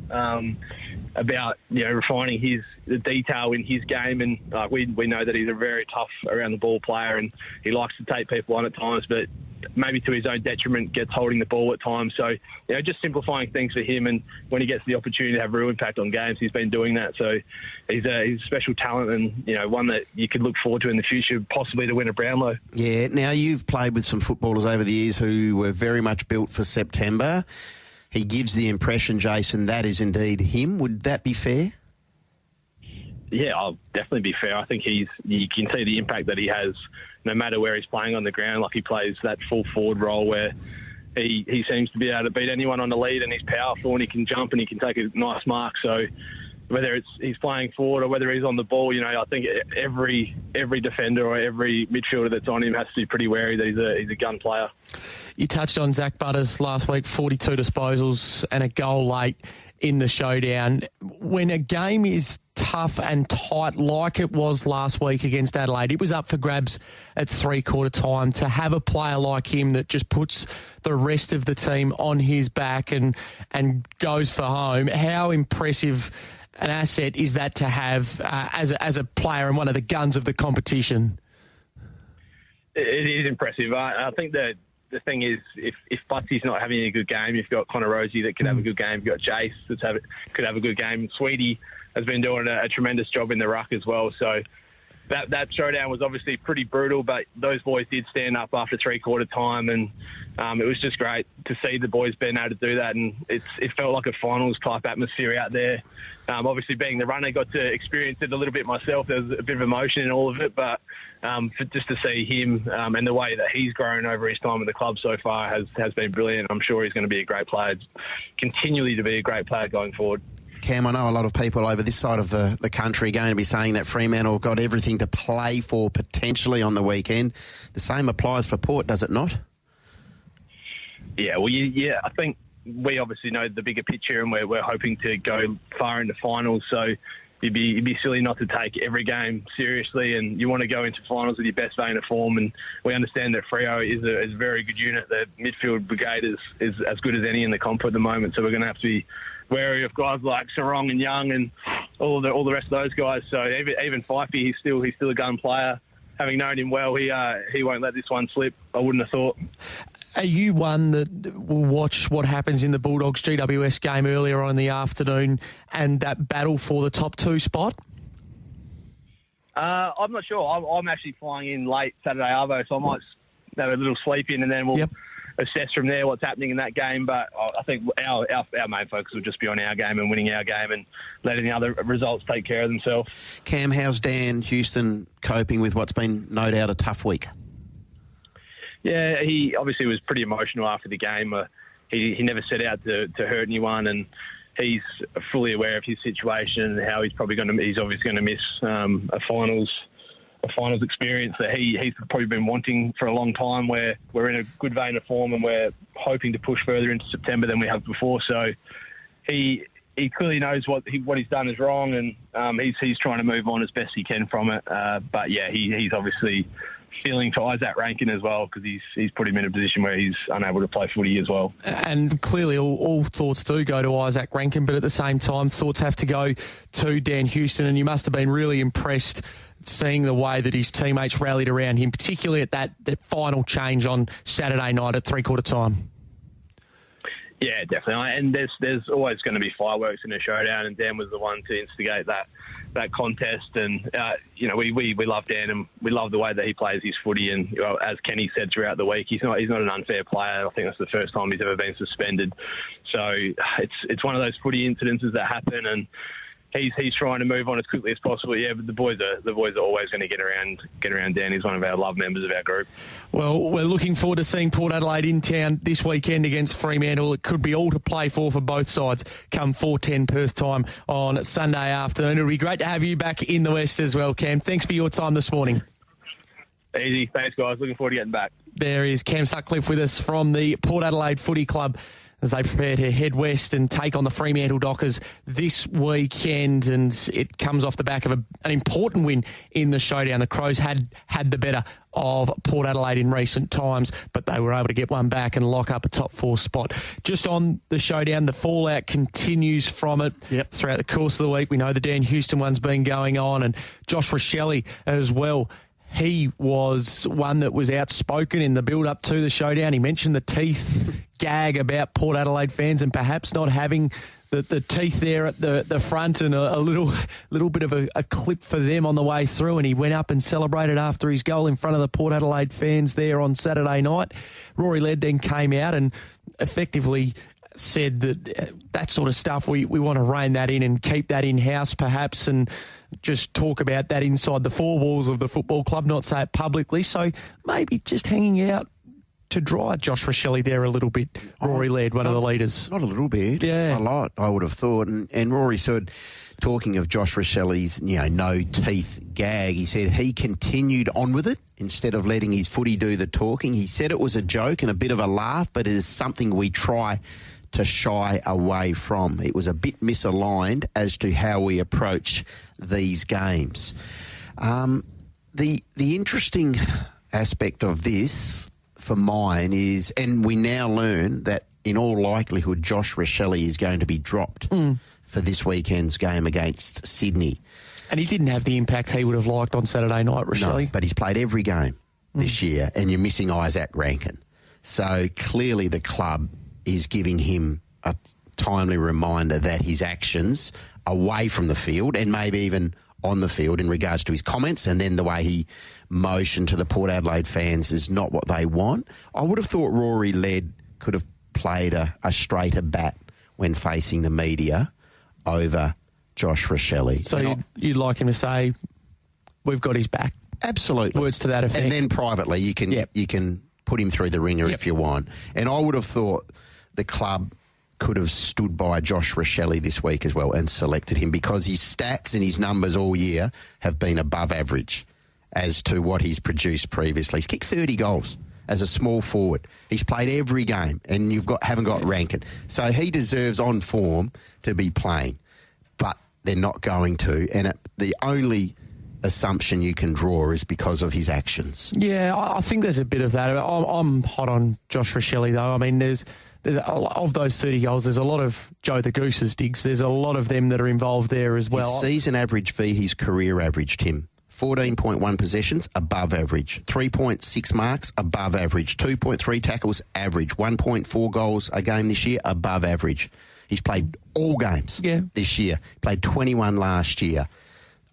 about refining the detail in his game, and we know that he's a very tough around the ball player, and he likes to take people on at times, but maybe to his own detriment gets holding the ball at times. So just simplifying things for him, and when he gets the opportunity to have real impact on games, he's been doing that. So he's a special talent, and one that you could look forward to in the future, possibly to win a Brownlow. Yeah. Now you've played with some footballers over the years who were very much built for September. He gives the impression, Jason, that is indeed him. Would that be fair? Yeah, I'll definitely be fair. I think you can see the impact that he has no matter where he's playing on the ground. Like, he plays that full forward role where he seems to be able to beat anyone on the lead, and he's powerful and he can jump and he can take a nice mark. So whether he's playing forward or whether he's on the ball, I think every defender or every midfielder that's on him has to be pretty wary that he's a gun player. You touched on Zach Butters last week, 42 disposals and a goal late in the showdown. When a game is tough and tight like it was last week against Adelaide, it was up for grabs at three-quarter time. To have a player like him that just puts the rest of the team on his back and goes for home, how impressive an asset is that to have as a player and one of the guns of the competition? It is impressive. I think that the thing is, if Butsy's not having a good game, you've got Connor Rosie that could have a good game. You've got Jace that could have a good game. Sweetie has been doing a tremendous job in the ruck as well. So that showdown was obviously pretty brutal, but those boys did stand up after three-quarter time, and it was just great to see the boys being able to do that. And it felt like a finals-type atmosphere out there. Obviously, being the runner, got to experience it a little bit myself. There was a bit of emotion in all of it, but just to see him and the way that he's grown over his time with the club so far has been brilliant. I'm sure he's going to be a great player, continually to be a great player going forward. Cam, I know a lot of people over this side of the country are going to be saying that Fremantle got everything to play for potentially on the weekend. The same applies for Port, does it not? Yeah, well, I think we obviously know the bigger picture, and we're hoping to go far into finals. So you'd be silly not to take every game seriously, and you want to go into finals with your best vein of form. And we understand that Freo is a very good unit. The midfield brigade is as good as any in the comp at the moment. So we're going to have to be wary of guys like Sarong and Young and all the rest of those guys. So even Fifey, he's still a gun player. Having known him well, he won't let this one slip, I wouldn't have thought. Are you one that will watch what happens in the Bulldogs GWS game earlier on in the afternoon and that battle for the top two spot? I'm not sure. I'm actually flying in late Saturday arvo, so I might have a little sleep in and then we'll assess from there what's happening in that game. But I think our main focus will just be on our game and winning our game and letting the other results take care of themselves. Cam, how's Dan Houston coping with what's been no doubt a tough week? Yeah, he obviously was pretty emotional after the game. He never set out to hurt anyone, and he's fully aware of his situation and how he's obviously going to miss a finals experience that he's probably been wanting for a long time, where we're in a good vein of form and we're hoping to push further into September than we have before. So he clearly knows what he's done is wrong, and he's trying to move on as best he can from it. But yeah, he's obviously feeling for Isaac Rankin as well, because he's put him in a position where he's unable to play footy as well. And clearly all thoughts do go to Isaac Rankin, but at the same time thoughts have to go to Dan Houston, and you must have been really impressed seeing the way that his teammates rallied around him, particularly at that final change on Saturday night at three-quarter time. Yeah, definitely. And there's always going to be fireworks in a showdown, and Dan was the one to instigate that contest. And, we love Dan, and we love the way that he plays his footy. And as Kenny said throughout the week, he's not an unfair player. I think that's the first time he's ever been suspended. So it's one of those footy incidences that happen, and he's trying to move on as quickly as possible. Yeah, but the boys are always going to get around Dan. He's one of our loved members of our group. Well, we're looking forward to seeing Port Adelaide in town this weekend against Fremantle. It could be all to play for both sides come 4:10 Perth time on Sunday afternoon. It'll be great to have you back in the West as well, Cam. Thanks for your time this morning. Easy. Thanks, guys. Looking forward to getting back. There is Cam Sutcliffe with us from the Port Adelaide Footy Club. as they prepare to head west and take on the Fremantle Dockers this weekend. And it comes off the back of an important win in the showdown. The Crows had the better of Port Adelaide in recent times, but they were able to get one back and lock up a top 4 spot. Just on the showdown, the fallout continues from it throughout the course of the week. We know the Dan Houston one's been going on, and Josh Rochelle as well. He was one that was outspoken in the build-up to the showdown. He mentioned the teeth gag about Port Adelaide fans and perhaps not having the teeth there at the front, and a little bit of a clip for them on the way through. And he went up and celebrated after his goal in front of the Port Adelaide fans there on Saturday night. Rory Laird then came out and effectively said that sort of stuff, we want to rein that in and keep that in-house perhaps, and just talk about that inside the 4 walls of the football club, not say it publicly. So maybe just hanging out to dry Josh Rochelle there a little bit. Rory Laird, one of the leaders. Not a little bit. Yeah. A lot, I would have thought. And Rory said, talking of Josh Rochelle's, no teeth gag, he said he continued on with it instead of letting his footy do the talking. He said it was a joke and a bit of a laugh, but it is something we try to shy away from. It was a bit misaligned as to how we approach these games. The interesting aspect of this for mine is, and we now learn that in all likelihood Josh Rochelle is going to be dropped for this weekend's game against Sydney. And he didn't have the impact he would have liked on Saturday night, Rochelle. No, but he's played every game this year, and you're missing Isaac Rankin. So clearly the club is giving him a timely reminder that his actions away from the field and maybe even on the field in regards to his comments and then the way he motioned to the Port Adelaide fans is not what they want. I would have thought Rory Laird could have played a straighter bat when facing the media over Josh Rochelle. So you'd like him to say, we've got his back? Absolutely. Words to that effect. And then privately you can put him through the ringer if you want. And I would have thought the club could have stood by Josh Rochelle this week as well and selected him because his stats and his numbers all year have been above average as to what he's produced previously. He's kicked 30 goals as a small forward. He's played every game and haven't got Rankin. So he deserves on form to be playing, but they're not going to. And the only assumption you can draw is because of his actions. Yeah, I think there's a bit of that. I'm hot on Josh Rochelle though. I mean, there's of those 30 goals, there's a lot of Joe the Goose's digs. There's a lot of them that are involved there as well. His season average v his career average, Tim. 14.1 possessions, above average. 3.6 marks, above average. 2.3 tackles, average. 1.4 goals a game this year, above average. He's played all games this year. Played 21 last year.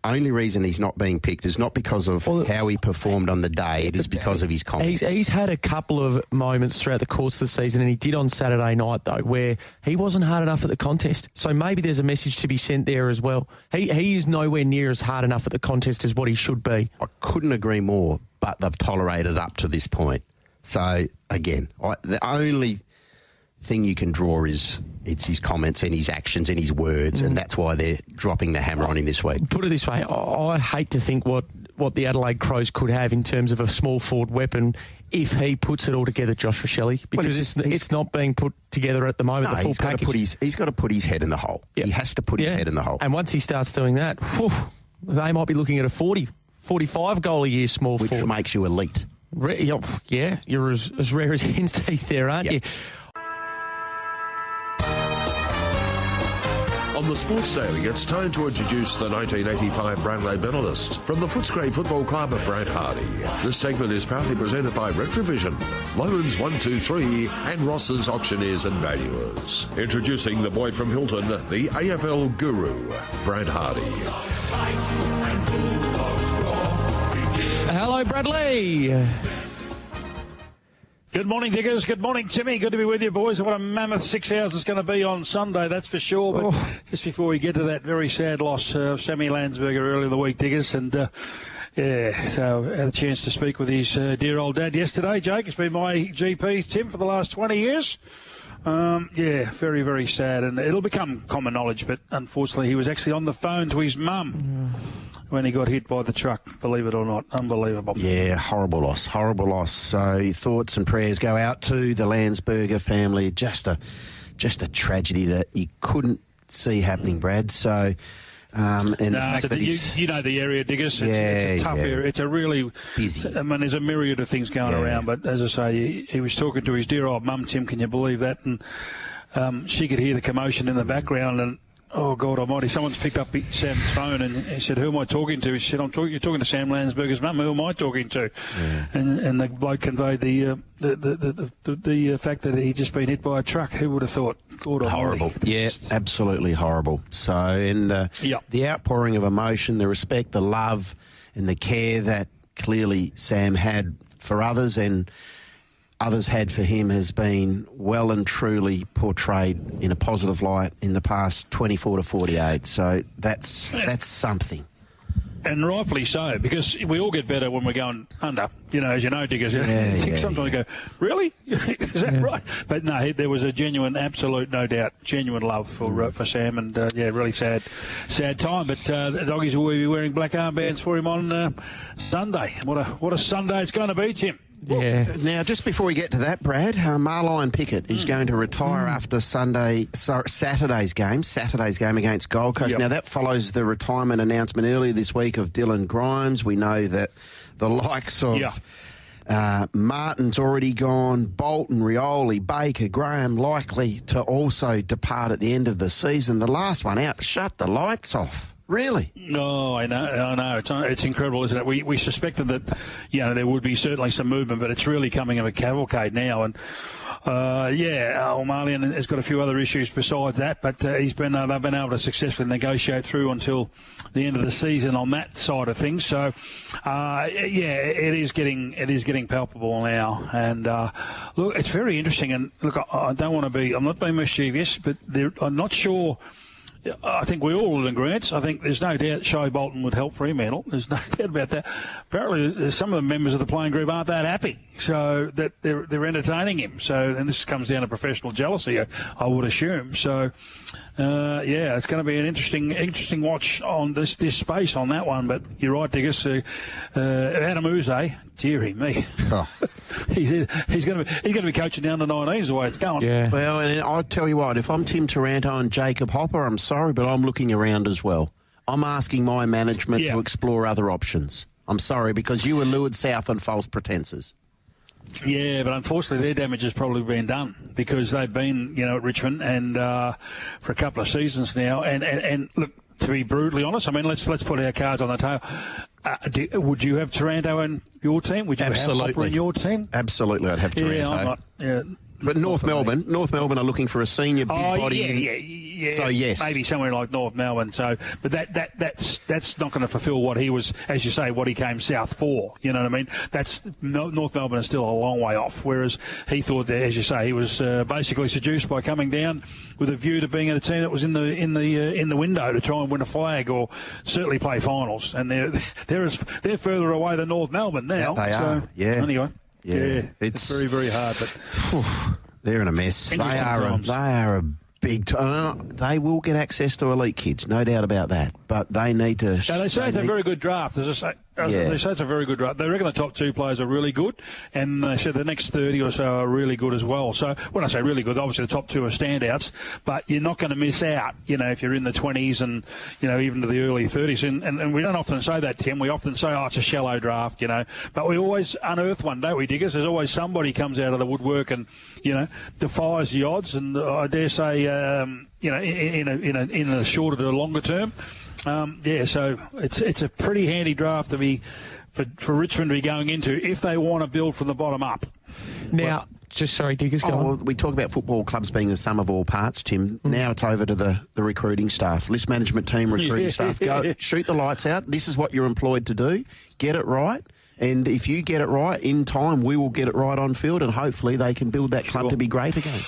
Only reason he's not being picked is not because of how he performed on the day. It is because of his comments. He's had a couple of moments throughout the course of the season, and he did on Saturday night, though, where he wasn't hard enough at the contest. So maybe there's a message to be sent there as well. He is nowhere near as hard enough at the contest as what he should be. I couldn't agree more, but they've tolerated up to this point. So, again, the only thing you can draw is it's his comments and his actions and his words, and that's why they're dropping the hammer on him this week. Put it this way, I hate to think what the Adelaide Crows could have in terms of a small forward weapon if he puts it all together, Josh Rochelle, because it's not being put together at the moment, the full package. He's got to put his head in the hole. Yep. He has to put his head in the hole. And once he starts doing that, they might be looking at a 45 goal a year small forward. Which makes you elite. Yeah, you're as rare as hen's teeth there, aren't you? On the Sports Daily, it's time to introduce the 1985 Brownlow medalist from the Footscray Football Club at Brad Hardie. This segment is proudly presented by Retrovision, Loans 123 and Ross's Auctioneers and Valuers. Introducing the boy from Hilton, the AFL guru, Brad Hardie. Hello, Bradley. Good morning, Diggers. Good morning, Timmy. Good to be with you, boys. What a mammoth 6 hours it's going to be on Sunday, that's for sure. But just before we get to that very sad loss of Sammy Landsberger earlier in the week, Diggers, and so I had a chance to speak with his dear old dad yesterday. Jake, it's been my GP, Tim, for the last 20 years. Very, very sad, and it'll become common knowledge, but unfortunately he was actually on the phone to his mum when he got hit by the truck, believe it or not. Unbelievable. Yeah, horrible loss. So thoughts and prayers go out to the Landsberger family. Just a just a tragedy that you couldn't see happening, Brad. So, and the fact that you know the area, Diggers. It's a tough area. It's a really busy. I mean, there's a myriad of things going around. But as I say, he was talking to his dear old mum, Tim. Can you believe that? And she could hear the commotion in the background. And oh God Almighty, someone's picked up Sam's phone and he said, "Who am I talking to?" He said, "You're talking to Sam Landsberger's mum. Who am I talking to?" Yeah. And the bloke conveyed the fact that he'd just been hit by a truck. Who would have thought? God horrible. Almighty. Yeah, absolutely horrible. So, and the outpouring of emotion, the respect, the love, and the care that clearly Sam had for others and others had for him has been well and truly portrayed in a positive light in the past 24 to 48. So that's something. And rightfully so, because we all get better when we're going under, as you know, Diggers. Sometimes we go, really? Is that right? But no, there was a genuine, absolute, no doubt, genuine love for Sam, and really sad time. But the Doggies will be wearing black armbands for him on Sunday. What a Sunday it's going to be, Tim. Yeah. Now, just before we get to that, Brad, Marline Pickett is going to retire after Saturday's game against Gold Coast. Now, that follows the retirement announcement earlier this week of Dylan Grimes. We know that the likes of Martin's already gone, Bolton, Rioli, Baker, Graham likely to also depart at the end of the season. The last one out, shut the lights off. Really? No, I know. It's incredible, isn't it? We suspected that, there would be certainly some movement, but it's really coming of a cavalcade now. And Marlian has got a few other issues besides that, but they've been able to successfully negotiate through until the end of the season on that side of things. So, it is getting palpable now. And look, it's very interesting. And look, I'm not being mischievous, but I'm not sure. I think we all would agree. I think there's no doubt Shea Bolton would help Fremantle. There's no doubt about that. Apparently, some of the members of the playing group aren't that happy, so that they're entertaining him. So, and this comes down to professional jealousy, I would assume. So, it's going to be an interesting watch on this space on that one. But you're right, Diggers. Adam Uze, dearie me. Oh. he's going to be coaching down to 19s the way it's going. Yeah. Well, and I'll tell you what, if I'm Tim Taranto and Jacob Hopper, I'm sorry, but I'm looking around as well. I'm asking my management to explore other options. I'm sorry, because you were lured south on false pretences. Yeah, but unfortunately their damage has probably been done because they've been, at Richmond and for a couple of seasons now. And look, to be brutally honest, I mean, let's put our cards on the table. Would you have Taranto in your team? Would you have Hopper in your team? Absolutely, I'd have Taranto. Yeah, I'm not. Yeah. But North Melbourne are looking for a senior big body. Yeah. So yes, maybe somewhere like North Melbourne. So, but that's not going to fulfil what he was, as you say, what he came south for. You know what I mean? North Melbourne is still a long way off. Whereas he thought that, as you say, he was basically seduced by coming down with a view to being at a team that was in the window to try and win a flag or certainly play finals. And they're further away than North Melbourne now. They are. Yeah. Anyway. Yeah, it's very, very hard. But they're in a mess. They are a big time. They will get access to elite kids, no doubt about that. But they need to. Now, they say it's a very good draft. As I say, they say it's a very good draft. They reckon the top 2 players are really good, and they said the next 30 or so are really good as well. So when I say really good, obviously the top 2 are standouts, but you're not going to miss out, if you're in the 20s and, even to the early 30s. And we don't often say that, Tim. We often say, it's a shallow draft, But we always unearth one, don't we, Diggers? There's always somebody comes out of the woodwork and, defies the odds. And I dare say, in a shorter to longer term. So it's a pretty handy draft to be for Richmond to be going into if they want to build from the bottom up. Now, Diggers, go on. Well, we talk about football clubs being the sum of all parts, Tim. Now it's over to the recruiting staff, list management team, recruiting staff. Go shoot the lights out. This is what you're employed to do. Get it right. And if you get it right in time, we will get it right on field, and hopefully they can build that club to be great again.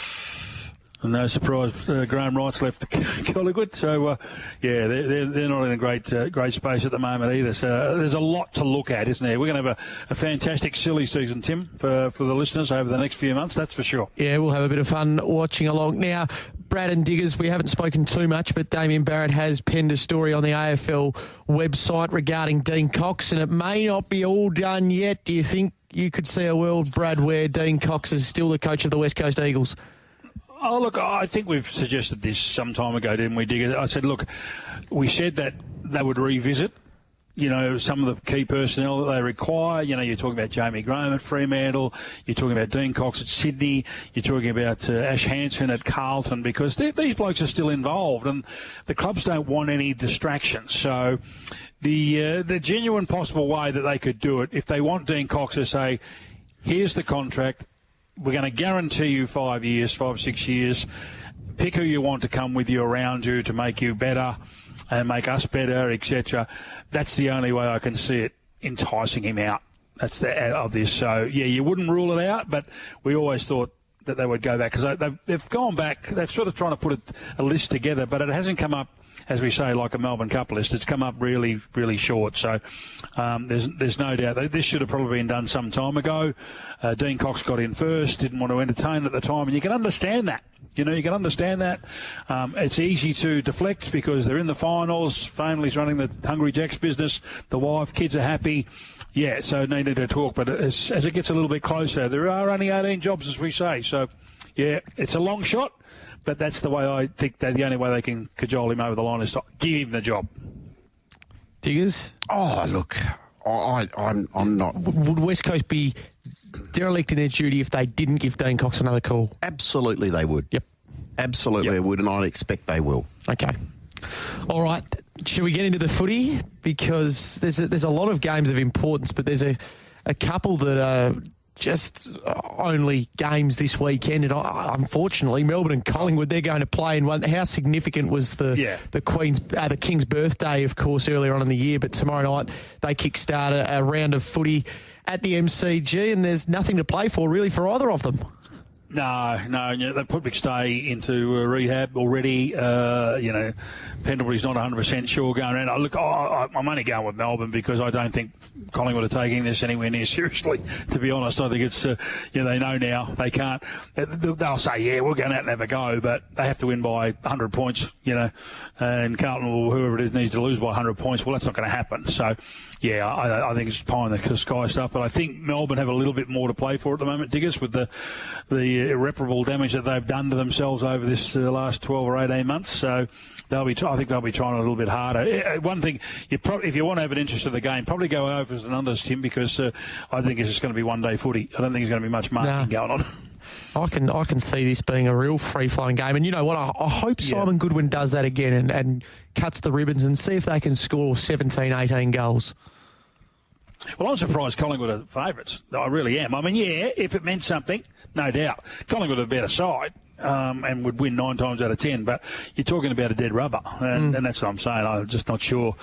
And no surprise, Graham Wright's left Collingwood. So, they're not in a great space at the moment either. So there's a lot to look at, isn't there? We're going to have a fantastic silly season, Tim, for the listeners over the next few months, that's for sure. Yeah, we'll have a bit of fun watching along. Now, Brad and Diggers, we haven't spoken too much, but Damien Barrett has penned a story on the AFL website regarding Dean Cox, and it may not be all done yet. Do you think you could see a world, Brad, where Dean Cox is still the coach of the West Coast Eagles? Oh, look, I think we've suggested this some time ago, didn't we, Digger? I said, look, we said that they would revisit, some of the key personnel that they require. You're talking about Jamie Graham at Fremantle. You're talking about Dean Cox at Sydney. You're talking about Ash Hansen at Carlton, because these blokes are still involved and the clubs don't want any distractions. So the genuine possible way that they could do it, if they want Dean Cox to say, here's the contract, we're going to guarantee you 5 years, 5, 6 years, pick who you want to come with you around you to make you better and make us better, etc. That's the only way I can see it enticing him out. That's of this. So, yeah, you wouldn't rule it out, but we always thought that they would go back, because they've gone back. They're sort of trying to put a list together, but it hasn't come up, as we say, like a Melbourne Cup list. It's come up really, really short. So there's no doubt that this should have probably been done some time ago. Dean Cox got in first, didn't want to entertain at the time, and you can understand that. You can understand that. It's easy to deflect because they're in the finals. Family's running the Hungry Jack's business. The wife, kids are happy. Yeah, so needed to talk. But as it gets a little bit closer, there are only 18 jobs, as we say. So, yeah, it's a long shot, but that's the way I think that the only way they can cajole him over the line is to give him the job. Diggers? Oh, look, I'm not. Would West Coast be derelict in their duty if they didn't give Dean Cox another call? Absolutely they would. Yep. Absolutely they would, and I expect they will. Okay. All right. Should we get into the footy? Because there's a lot of games of importance, but there's a couple that are just only games this weekend. And unfortunately, Melbourne and Collingwood, they're going to play in one. How significant was the King's birthday, of course, earlier on in the year? But tomorrow night, they kickstart a round of footy at the MCG, and there's nothing to play for, really, for either of them. No, they put McStay into rehab already. Pendlebury's not 100% sure going around. Look, I'm only going with Melbourne because I don't think Collingwood are taking this anywhere near seriously, to be honest. I think it's, they know now they can't. They'll say, yeah, we're going out and have a go, but they have to win by 100 points, and Carlton or whoever it is needs to lose by 100 points. Well, that's not going to happen. So, yeah, I think it's pie in the sky stuff, but I think Melbourne have a little bit more to play for at the moment, Diggers, with the irreparable damage that they've done to themselves over this last 12 or 18 months. So I think they'll be trying a little bit harder. One thing, if you want to have an interest in the game, probably go overs and unders, Tim, because I think it's just going to be one-day footy. I don't think there's going to be much marking going on. I can see this being a real free-flowing game. And you know what? I hope Simon Goodwin does that again and cuts the ribbons and see if they can score 17, 18 goals. Well, I'm surprised Collingwood are favourites. I really am. I mean, yeah, if it meant something, no doubt. Collingwood are a better side and would win 9 times out of 10, but you're talking about a dead rubber, and that's what I'm saying. I'm just not sure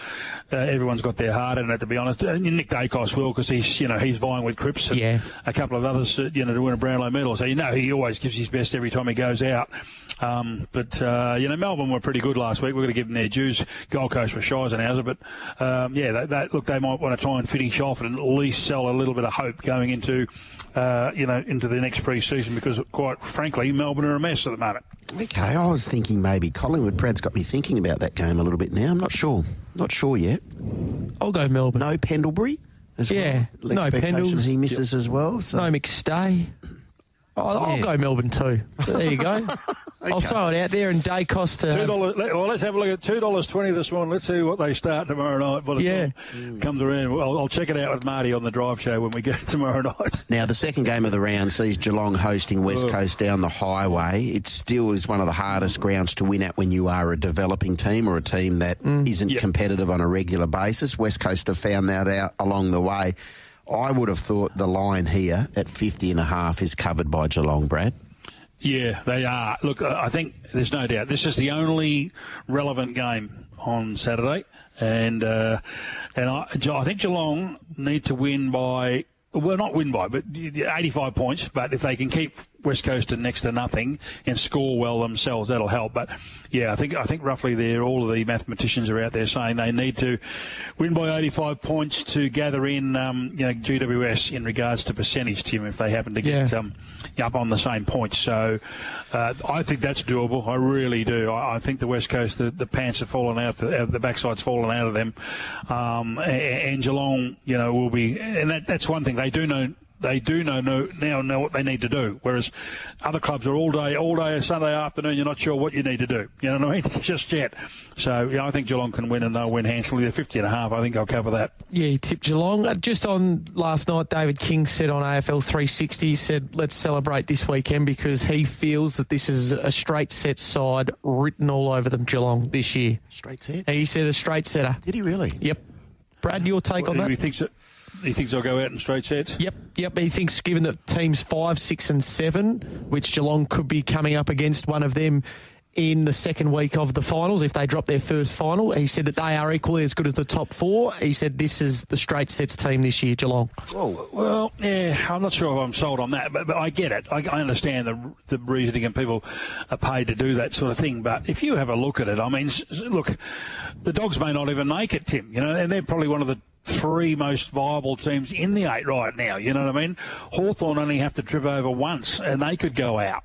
everyone's got their heart in it, to be honest. Nick Dacos will, because he's vying with Cripps and a couple of others, to win a Brownlow medal. So, he always gives his best every time he goes out. But Melbourne were pretty good last week. We're going to give them their dues. Gold Coast were Scheisenhauser, but they might want to try and finish off and at least sell a little bit of hope going into the next pre-season, because quite frankly, Melbourne are a mess at the moment. Okay, I was thinking maybe Collingwood. Brad's got me thinking about that game a little bit now. I'm not sure yet. I'll go Melbourne. No Pendlebury as well. No Pendles. He misses as well. So. No McStay. I'll go Melbourne too. There you go. Okay. I'll throw it out there, and Dacos to $2. Well, let's have a look at $2.20 this morning. Let's see what they start tomorrow night. By the time it comes around, I'll check it out with Marty on the drive show when we get tomorrow night. Now, the second game of the round sees Geelong hosting West Coast down the highway. It still is one of the hardest grounds to win at when you are a developing team or a team that isn't competitive on a regular basis. West Coast have found that out along the way. I would have thought the line here at 50.5 is covered by Geelong, Brad. Yeah, they are. Look, I think there's no doubt. This is the only relevant game on Saturday, and I think Geelong need to win by. Well, not win by, but 85 points. But if they can keep West Coast to next to nothing and score well themselves, that'll help. But yeah, I think roughly all of the mathematicians are out there saying they need to win by 85 points to gather in GWS in regards to percentage, Tim, if they happen to get up on the same points. So I think that's doable. I really do. I think the West Coast, the pants have fallen out, the backside's fallen out of them, and Geelong, will be, and that's one thing they do know. they do now know what they need to do. Whereas other clubs are all day, Sunday afternoon, you're not sure what you need to do. You know what I mean? Just yet. So, I think Geelong can win, and they'll win handsomely. They're 50.5. I think they'll cover that. Yeah, he tipped Geelong. Just on last night, David King said on AFL 360, he said, let's celebrate this weekend because he feels that this is a straight set side written all over them, Geelong, this year. Straight set? He said a straight setter. Did he really? Yep. Brad, your take on that? He thinks they'll go out in straight sets? Yep. He thinks given that teams 5, 6 and 7, which Geelong could be coming up against one of them in the second week of the finals, if they drop their first final, he said that they are equally as good as the top 4. He said this is the straight sets team this year, Geelong. Oh. Well, yeah, I'm not sure if I'm sold on that, but I get it. I understand the reasoning, and people are paid to do that sort of thing. But if you have a look at it, I mean, look, the Dogs may not even make it, Tim, and they're probably one of the 3 most viable teams in the 8 right now, you know what I mean? Hawthorn only have to trip over once and they could go out,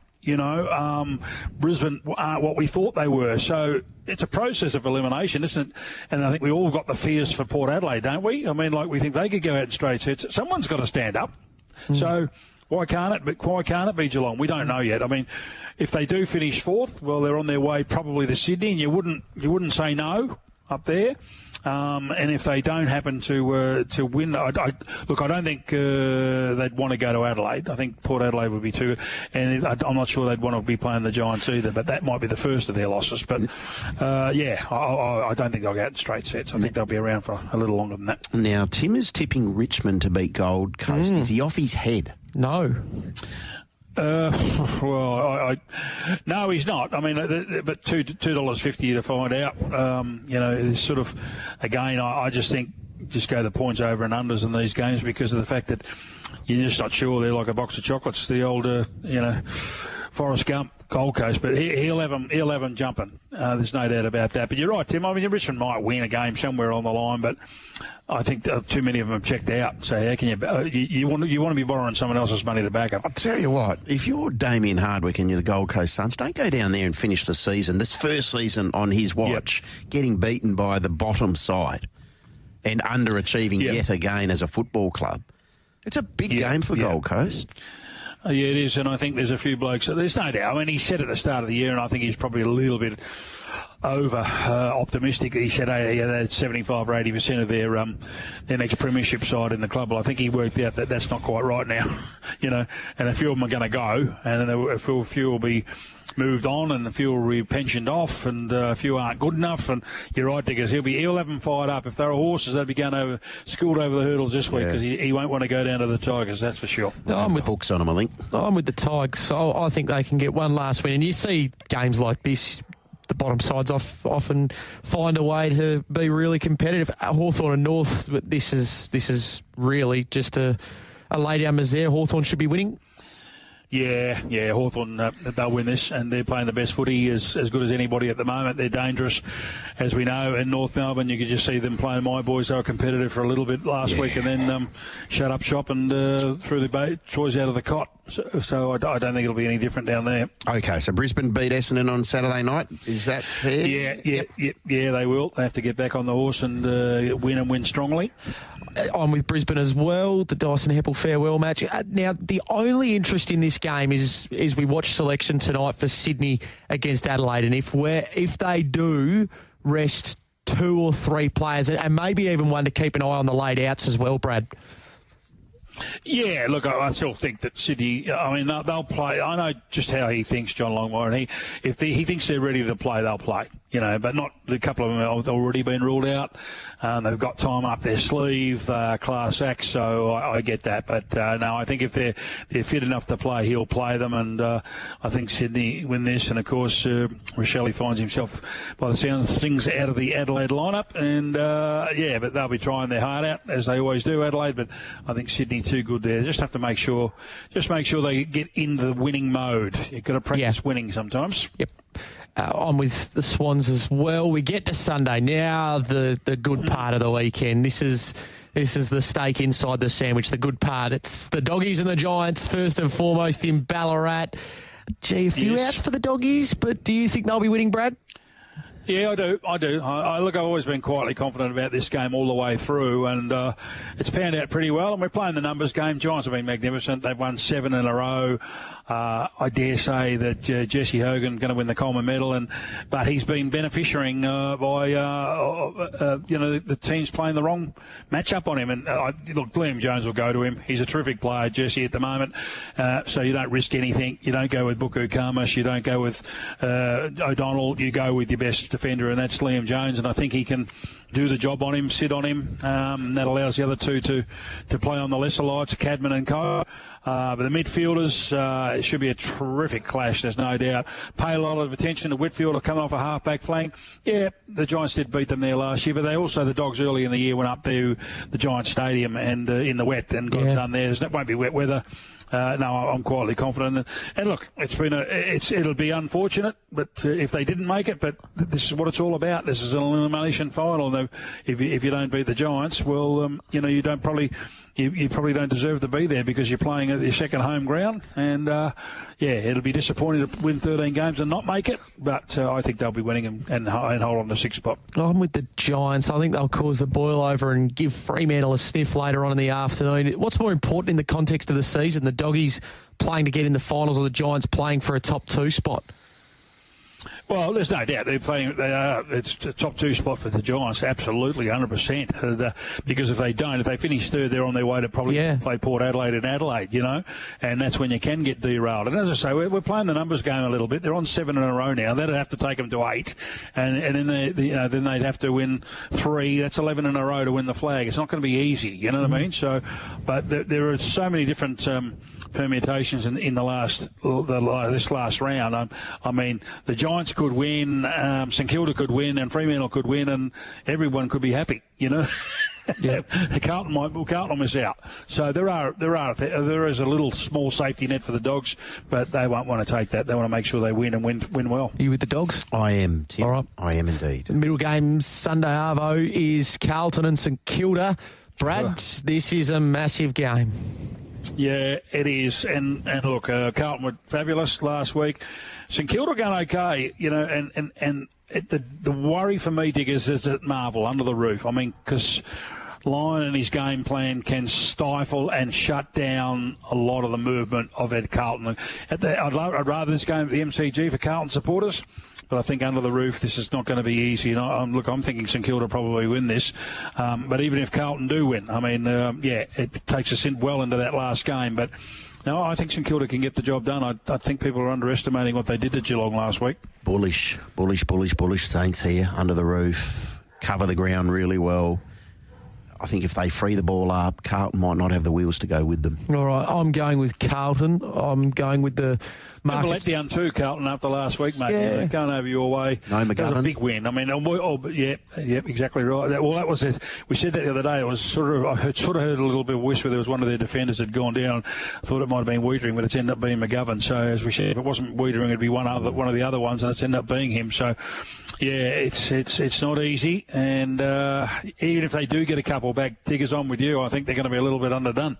Brisbane aren't what we thought they were. So it's a process of elimination, isn't it? And I think we all got the fears for Port Adelaide, don't we? I mean, like we think they could go out in straight sets. Someone's got to stand up. So why can't it be Geelong? We don't know yet. I mean, if they do finish 4th, well, they're on their way probably to Sydney, and you wouldn't say no up there. And if they don't happen to win, I don't think they'd want to go to Adelaide. I think Port Adelaide would be too good. And I'm not sure they'd want to be playing the Giants either, but that might be the first of their losses. But, I don't think they'll get straight sets. I think they'll be around for a little longer than that. Now, Tim is tipping Richmond to beat Gold Coast. Is he off his head? No. No, he's not. I mean, but $2.50 to find out. It's sort of, again, I just think just go the points over and unders in these games because of the fact that you're just not sure. They're like a box of chocolates. The old, Forrest Gump, Gold Coast, but he'll have them jumping. There's no doubt about that. But you're right, Tim. I mean, Richmond might win a game somewhere on the line, but I think too many of them have checked out. So how can you want to be borrowing someone else's money to back up? I'll tell you what, if you're Damien Hardwick and you're the Gold Coast Suns, don't go down there and finish the season, this first season on his watch, getting beaten by the bottom side and underachieving yet again as a football club. It's a big game for Gold Coast. Yeah, it is, and I think there's a few blokes. There's no doubt. I mean, he said at the start of the year, and I think he's probably a little bit over optimistic. He said they had 75 or 80% of their next premiership side in the club. Well, I think he worked out that that's not quite right now, and a few of them are going to go, and a few will be moved on, and a few will be pensioned off, and a few aren't good enough. And you're right, Diggers, he'll have them fired up. If there are horses, they'll be going schooled over the hurdles this week because he won't want to go down to the Tigers, that's for sure. No, I'm with hooks on them, I think. I'm with the Tigers. I think they can get one last win. And you see games like this, the bottom sides often find a way to be really competitive. Hawthorn and North, but this is really just a lay-down misère. Hawthorn should be winning. Yeah, Hawthorn, they'll win this, and they're playing the best footy as good as anybody at the moment. They're dangerous, as we know. In North Melbourne, you could just see them playing my boys. They were competitive for a little bit last week, and then shut up shop and threw the toys out of the cot. So I don't think it'll be any different down there. Okay, so Brisbane beat Essendon on Saturday night. Is that fair? Yeah, they will. They have to get back on the horse and win strongly. I'm with Brisbane as well, the Dyson-Heppel farewell match. Now, the only interest in this game is we watch selection tonight for Sydney against Adelaide, and if they do rest 2 or 3 players, and maybe even one to keep an eye on the late outs as well, Brad. Yeah, look, I still think that Sydney, I mean, they'll play. I know just how he thinks, John Longmire, and if he thinks they're ready to play, they'll play, but not a couple of them have already been ruled out. They've got time up their sleeve, class acts, so I get that. But no, I think if they're fit enough to play, he'll play them, and I think Sydney win this. And of course, Rochelle finds himself, by the sound of things, out of the Adelaide lineup, and but they'll be trying their heart out as they always do, Adelaide. But I think Sydney too good there. Just have to make sure they get into the winning mode. You've got to practice winning sometimes. Yep. I'm with the Swans as well. We get to Sunday now, the good part of the weekend. This is the steak inside the sandwich, the good part. It's the Doggies and the Giants, first and foremost in Ballarat. Gee, a few outs for the Doggies, but do you think they'll be winning, Brad? Yeah, I do. Look, I've always been quietly confident about this game all the way through, and it's panned out pretty well. And we're playing the numbers game. Giants have been magnificent. They've won 7 in a row. I dare say that Jesse Hogan going to win the Coleman medal, but he's been beneficiaring by the team's playing the wrong matchup on him. And look, Liam Jones will go to him. He's a terrific player, Jesse, at the moment. So you don't risk anything. You don't go with Buku Kamas. You don't go with O'Donnell. You go with your best defender, and that's Liam Jones. And I think he can do the job on him, sit on him. That allows the other two to play on the lesser lights, Cadman and Co. But the midfielders, it should be a terrific clash, there's no doubt. Pay a lot of attention to Whitfield coming off a half-back flank. Yeah, the Giants did beat them there last year, but the Dogs early in the year went up to the Giants Stadium and in the wet and got it done there. It won't be wet weather. No, I'm quietly confident. And look, it'll be unfortunate, but if they didn't make it, but this is what it's all about. This is an elimination final. And if you don't beat the Giants, well, you don't probably. You probably don't deserve to be there because you're playing at your second home ground. And, it'll be disappointing to win 13 games and not make it. But I think they'll be winning and hold on to 6th spot. I'm with the Giants. I think they'll cause the boil over and give Fremantle a sniff later on in the afternoon. What's more important in the context of the season, the Doggies playing to get in the finals or the Giants playing for a top 2 spot? Well, there's no doubt it's a top 2 spot for the Giants, absolutely, 100%. Because if they finish third, they're on their way to probably play Port Adelaide and Adelaide, and that's when you can get derailed. And as I say, we're playing the numbers game a little bit. They're on 7 in a row now. That'd have to take them to 8, and then then they'd have to win 3. That's 11 in a row to win the flag. It's not going to be easy, you know what I mean? So, but there are so many different permutations in this last round. I mean, the Giants could win, St Kilda could win, and Fremantle could win, and everyone could be happy. Carlton will miss out. So there is a little small safety net for the Dogs, but they won't want to take that. They want to make sure they win and win well. Are you with the Dogs? I am, Tim. All right. I am indeed. The middle game Sunday arvo is Carlton and St Kilda. Brad, this is a massive game. Yeah, it is. And look, Carlton were fabulous last week. St Kilda going okay, and the worry for me, Diggers, is at Marvel, under the roof. I mean, because Lyon and his game plan can stifle and shut down a lot of the movement of Ed Carlton. I'd rather this game at the MCG for Carlton supporters. But I think under the roof, this is not going to be easy. I'm thinking St Kilda probably win this. But even if Carlton do win, I mean, it takes us well into that last game. But no, I think St Kilda can get the job done. I think people are underestimating what they did to Geelong last week. Bullish Saints here, under the roof, cover the ground really well. I think if they free the ball up, Carlton might not have the wheels to go with them. All right, I'm going with Carlton. I'm going with the Marcus. Let down too, Carlton, after last week, mate. Yeah. Going over your way. No McGovern. That was a big win. I mean, exactly right. Well, that was it. We said that the other day. It was I heard a little bit of whisper there was one of their defenders had gone down. I thought it might have been Wiedering, but it's ended up being McGovern. So as we said, if it wasn't Wiedering, it'd be one of the other ones, and it's ended up being him. So yeah, it's not easy. And even if they do get a couple back, Tiggers, on with you. I think they're going to be a little bit underdone.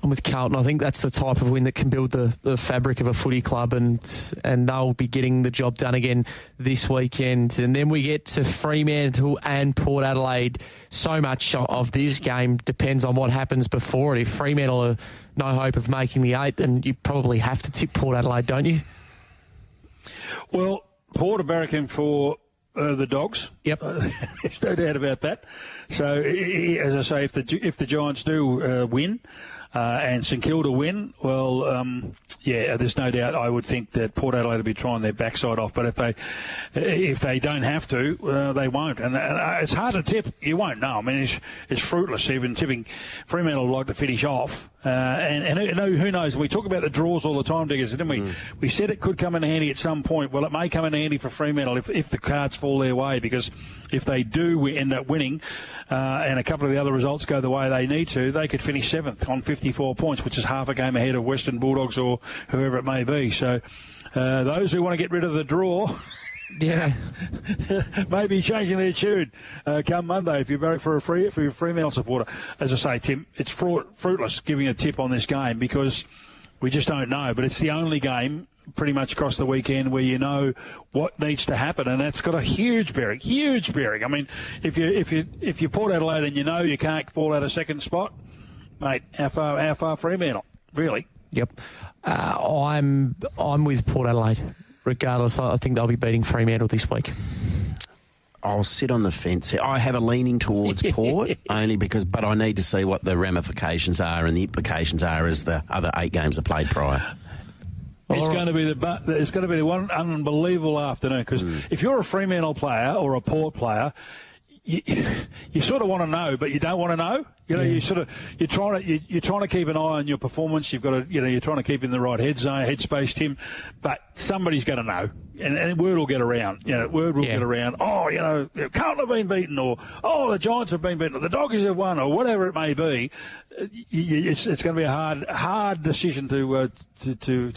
I'm with Carlton. I think that's the type of win that can build the fabric of a footy club, and they'll be getting the job done again this weekend. And then we get to Fremantle and Port Adelaide. So much of this game depends on what happens before it. If Fremantle are no hope of making the 8, then you probably have to tip Port Adelaide, don't you? Well, Port are barracking for the Dogs. Yep. There's no doubt about that. So, as I say, if the Giants do win, and St Kilda win, well, there's no doubt I would think that Port Adelaide will be trying their backside off. But if they don't have to, they won't. And it's hard to tip. You won't know. I mean, it's fruitless even tipping. Fremantle would like to finish off. And who knows? We talk about the draws all the time, Diggers, didn't we? We said it could come in handy at some point. Well, it may come in handy for Fremantle if the cards fall their way, because if they do end up winning and a couple of the other results go the way they need to, they could finish 7th on 54 points, which is half a game ahead of Western Bulldogs or whoever it may be. So those who want to get rid of the draw... Yeah, maybe changing their tune come Monday if you're voting for your Fremantle supporter. As I say, Tim, it's fruitless giving a tip on this game because we just don't know. But it's the only game pretty much across the weekend where you know what needs to happen, and that's got a huge bearing. I mean, if you're Port Adelaide and you know you can't fall out a second spot, mate, how far Fremantle, really? Yep. I'm with Port Adelaide. Regardless, I think they'll be beating Fremantle this week. I'll sit on the fence here. I have a leaning towards Port, only because, but I need to see what the ramifications are and the implications are as the other 8 games are played prior. It's going to be the one unbelievable afternoon, because if you're a Fremantle player or a Port player, you sort of want to know, but you don't want to know. You know, you're trying to keep an eye on your performance. You've got to, you're trying to keep in the right headspace, Tim. But somebody's going to know, and word will get around. Word will get around. Oh, Carlton have been beaten, or the Giants have been beaten, or the Doggies have won, or whatever it may be. It's going to be a hard decision to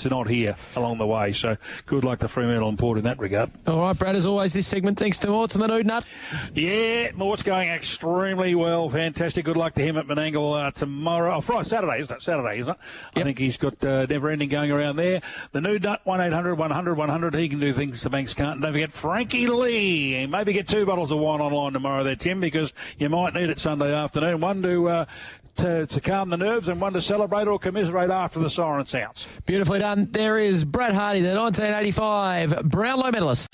not hear along the way. So good luck to Fremantle and Port in that regard. All right, Brad, as always, this segment thanks to Mort's and the Nude Nut. Yeah, Mort's going extremely well. Fantastic. Good luck to him at Menangle tomorrow. Saturday, isn't it? Yep. I think he's got Never Ending going around there. The Nude Nut, 1-800-100-100. He can do things the banks can't. Don't forget Frankie Lee. Maybe get 2 bottles of wine online tomorrow there, Tim, because you might need it Sunday afternoon. One to calm the nerves and one to celebrate or commiserate after the siren sounds. Beautifully done. There is Brad Hardie, the 1985 Brownlow medalist.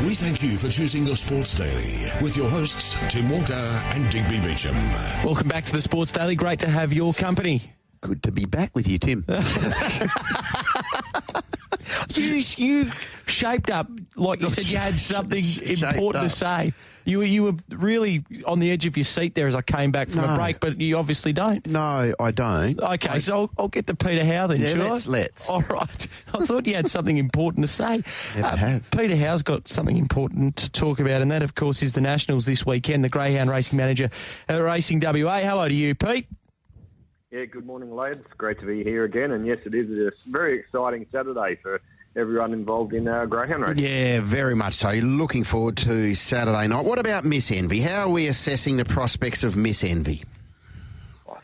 We thank you for choosing the Sports Daily with your hosts, Tim Walker and Digby Beecham. Welcome back to the Sports Daily. Great to have your company. Good to be back with you, Tim. You shaped up like you said you had something important to say. You were really on the edge of your seat there as I came back from a break, but you obviously don't. No, I don't. Okay, so I'll get to Peter Howe then, shall I? Let's. All right. I thought you had something important to say. Never have. Peter Howe's got something important to talk about, and that, of course, is the Nationals this weekend. The Greyhound Racing Manager at Racing WA. Hello to you, Pete. Yeah, good morning, lads. Great to be here again. And yes, it is a very exciting Saturday for everyone involved in greyhound racing. Yeah, very much so. Looking forward to Saturday night. What about Miss Envy? How are we assessing the prospects of Miss Envy?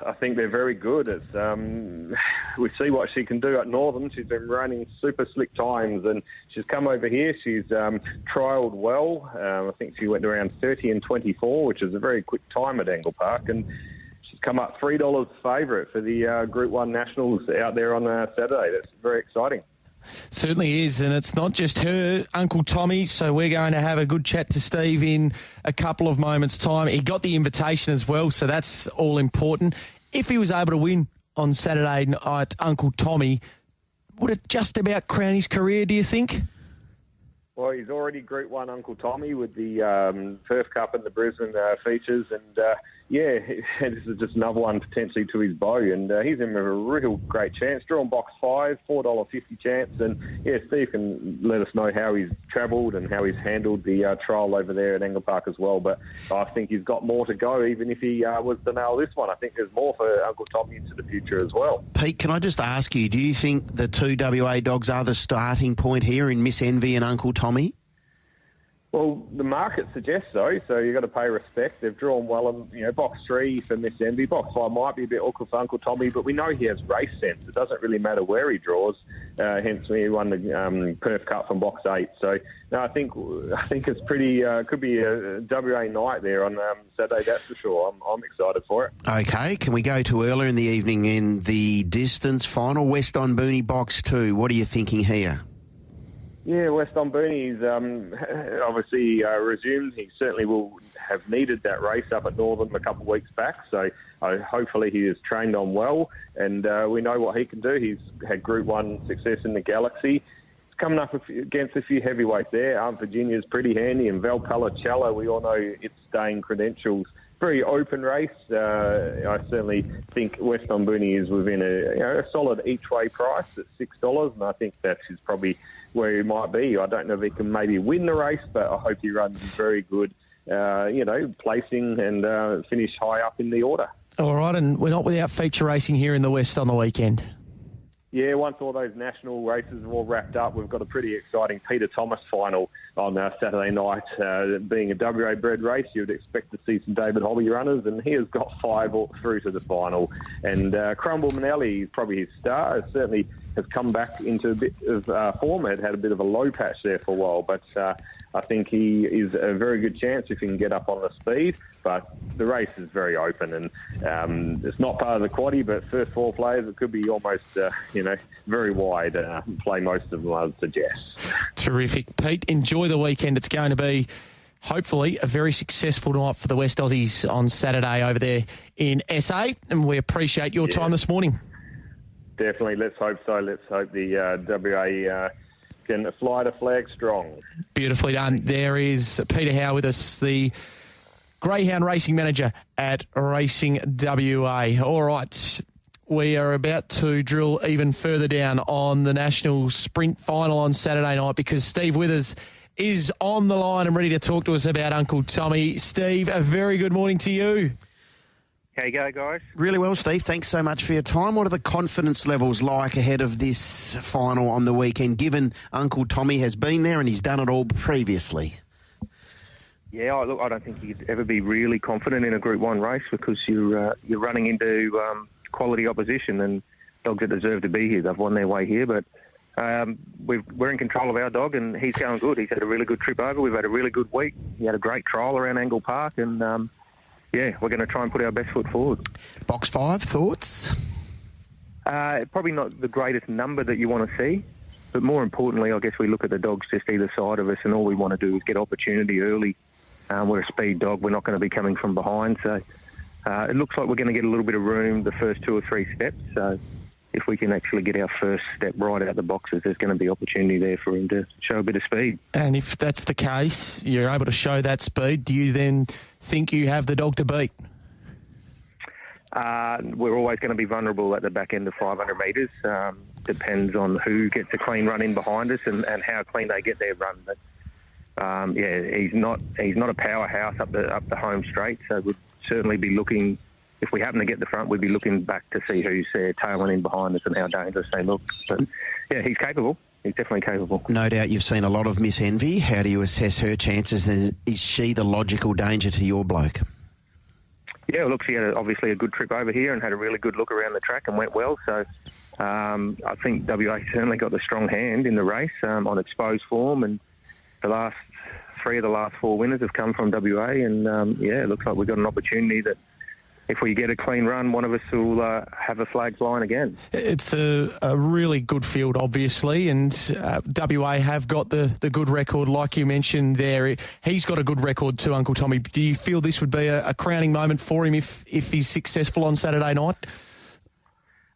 I think they're very good. It's we see what she can do at Northern. She's been running super slick times, and she's come over here. She's trialled well. I think she went around 30 and 24, which is a very quick time at Angle Park, and she's come up $3 favourite for the Group 1 Nationals out there on Saturday. That's very exciting. Certainly is, and it's not just her, Uncle Tommy, so we're going to have a good chat to Steve in a couple of moments' time. He got the invitation as well, so that's all important. If he was able to win on Saturday night, Uncle Tommy, would it just about crown his career, do you think? Well, he's already Group 1 Uncle Tommy with the Perth Cup and the Brisbane features, and this is just another one potentially to his bow, and he's in with a real great chance. Drawn box 5, $4.50 chance, and Steve can let us know how he's travelled and how he's handled the trial over there at Angle Park as well. But I think he's got more to go, even if he was to nail this one. I think there's more for Uncle Tommy into the future as well. Pete, can I just ask you, do you think the 2 WA dogs are the starting point here in Miss Envy and Uncle Tommy? Well, the market suggests so you've got to pay respect. They've drawn well, and box 3 for Miss Envy. Box 5 might be a bit awkward for Uncle Tommy, but we know he has race sense. It doesn't really matter where he draws. Hence, he won the Perth Cup from box 8. So, no, I think it's pretty. Could be a WA night there on Saturday. That's for sure. I'm excited for it. Okay, can we go to earlier in the evening in the distance final, West on Booney box 2? What are you thinking here? Yeah, West on Booney's obviously resumed. He certainly will have needed that race up at Northern a couple of weeks back, so hopefully he is trained on well, and we know what he can do. He's had Group 1 success in the Galaxy. He's coming up against a few heavyweights there. Aunt Virginia's pretty handy, and Valpolicella, we all know its staying credentials. Very open race. I certainly think West on Booney is within a solid each-way price at $6, and I think that is probably where he might be. I don't know if he can maybe win the race, but I hope he runs very good, placing and finish high up in the order. All right, and we're not without feature racing here in the West on the weekend. Yeah, once all those national races are all wrapped up, we've got a pretty exciting Peter Thomas final on Saturday night. Being a WA-bred race, you would expect to see some David Hobby runners, and he has got 5 through to the final. And Crumble Manelli is probably his star. Certainly has come back into a bit of form. It had a bit of a low patch there for a while, but I think he is a very good chance if he can get up on the speed. But the race is very open, and it's not part of the quaddie, but first 4 players, it could be almost, very wide. Play most of them, I would suggest. Terrific. Pete, enjoy the weekend. It's going to be, hopefully, a very successful night for the West Aussies on Saturday over there in SA, and we appreciate your time this morning. Definitely. Let's hope so. Let's hope the WA can fly the flag strong. Beautifully done. There is Peter Howell with us, the Greyhound Racing Manager at Racing WA. All right, we are about to drill even further down on the National Sprint Final on Saturday night because Steve Withers is on the line and ready to talk to us about Uncle Tommy. Steve, a very good morning to you. How you go, guys? Really well, Steve. Thanks so much for your time. What are the confidence levels like ahead of this final on the weekend, given Uncle Tommy has been there and he's done it all previously? Yeah, look, I don't think you'd ever be really confident in a Group 1 race because you're running into quality opposition and dogs that deserve to be here. They've won their way here, but we're in control of our dog and he's going good. He's had a really good trip over. We've had a really good week. He had a great trial around Angle Park and... we're going to try and put our best foot forward. Box 5, thoughts? Probably not the greatest number that you want to see, but more importantly, I guess we look at the dogs just either side of us and all we want to do is get opportunity early. We're a speed dog. We're not going to be coming from behind, so it looks like we're going to get a little bit of room the first 2 or 3 steps. So if we can actually get our first step right out the boxes, there's going to be opportunity there for him to show a bit of speed. And if that's the case, you're able to show that speed, do you then think you have the dog to beat? We're always going to be vulnerable at the back end of 500 metres. Depends on who gets a clean run in behind us and how clean they get their run. But he's not a powerhouse up the home straight, so we'd certainly be looking. If we happen to get the front, we'd be looking back to see who's tailing in behind us and how dangerous they look. But yeah, he's capable. He's definitely capable. No doubt you've seen a lot of Miss Envy. How do you assess her chances? And is she the logical danger to your bloke? Yeah, look, she had obviously a good trip over here and had a really good look around the track and went well. So I think WA certainly got the strong hand in the race on exposed form. And the last 3 of the last 4 winners have come from WA. And, it looks like we've got an opportunity that if we get a clean run, one of us will have a flag flying again. It's a really good field, obviously, and WA have got the good record, like you mentioned there. He's got a good record too, Uncle Tommy. Do you feel this would be a crowning moment for him if he's successful on Saturday night?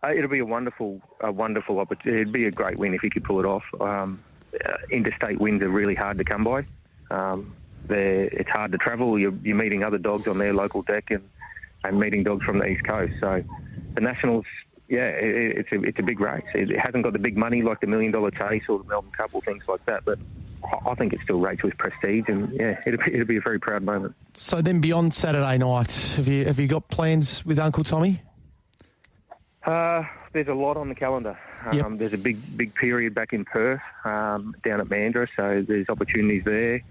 It'll be a wonderful opportunity. It'd be a great win if he could pull it off. Interstate wins are really hard to come by. It's hard to travel. You're meeting other dogs on their local deck and meeting dogs from the East Coast. So the Nationals, it's a big race. It hasn't got the big money like the $1 Million Chase or the Melbourne Cup or things like that, but I think it still rates with prestige and, it'll be a very proud moment. So then beyond Saturday night, have you got plans with Uncle Tommy? There's a lot on the calendar. There's a big period back in Perth, down at Mandurah, so there's opportunities there.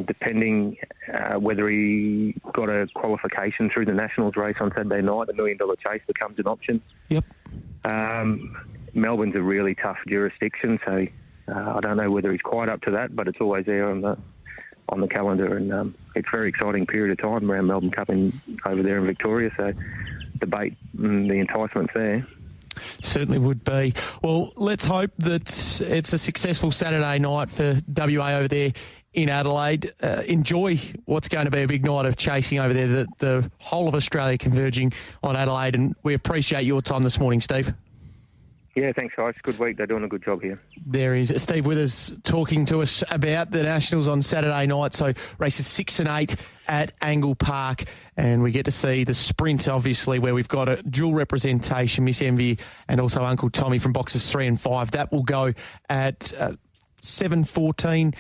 Depending whether he got a qualification through the Nationals race on Saturday night, the $1 Million Chase becomes an option. Yep. Melbourne's a really tough jurisdiction, so I don't know whether he's quite up to that, but it's always there on the calendar, and it's a very exciting period of time around Melbourne Cup over there in Victoria, so debate the enticement's there. Certainly would be. Well, let's hope that it's a successful Saturday night for WA over there in Adelaide. Enjoy what's going to be a big night of chasing over there, the whole of Australia converging on Adelaide, and we appreciate your time this morning, Steve. Yeah, thanks, guys. Good week. They're doing a good job here. There is Steve Withers talking to us about the Nationals on Saturday night. So races 6 and 8 at Angle Park, and we get to see the sprint, obviously, where we've got a dual representation, Miss Envy and also Uncle Tommy from boxes 3 and 5. That will go at 7:14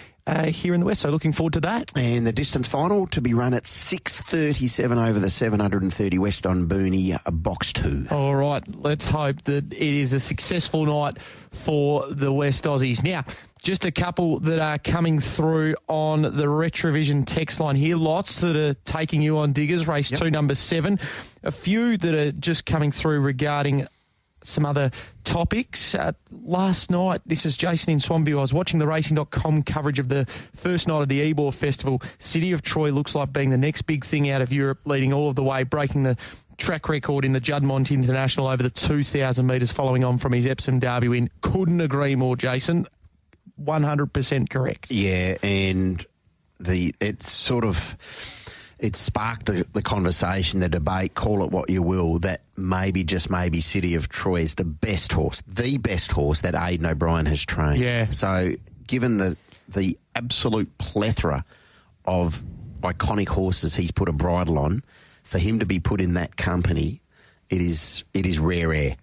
here in the West, so looking forward to that. And the distance final to be run at 6:37 over the 730 West on Booney, box 2. All right, let's hope that it is a successful night for the West Aussies. Now, just a couple that are coming through on the Retrovision text line here. Lots that are taking you on Diggers, race 2, number 7. A few that are just coming through regarding some other topics. Last night, this is Jason in Swanview. I was watching the Racing.com coverage of the first night of the Ebor Festival. City of Troy looks like being the next big thing out of Europe, leading all of the way, breaking the track record in the Juddmonte International over the 2,000 metres following on from his Epsom Derby win. Couldn't agree more, Jason. 100% correct. Yeah, and it sparked the conversation, the debate, call it what you will, that maybe, just maybe, City of Troy is the best horse that Aidan O'Brien has trained. Yeah. So given the absolute plethora of iconic horses he's put a bridle on, for him to be put in that company, it is rare air.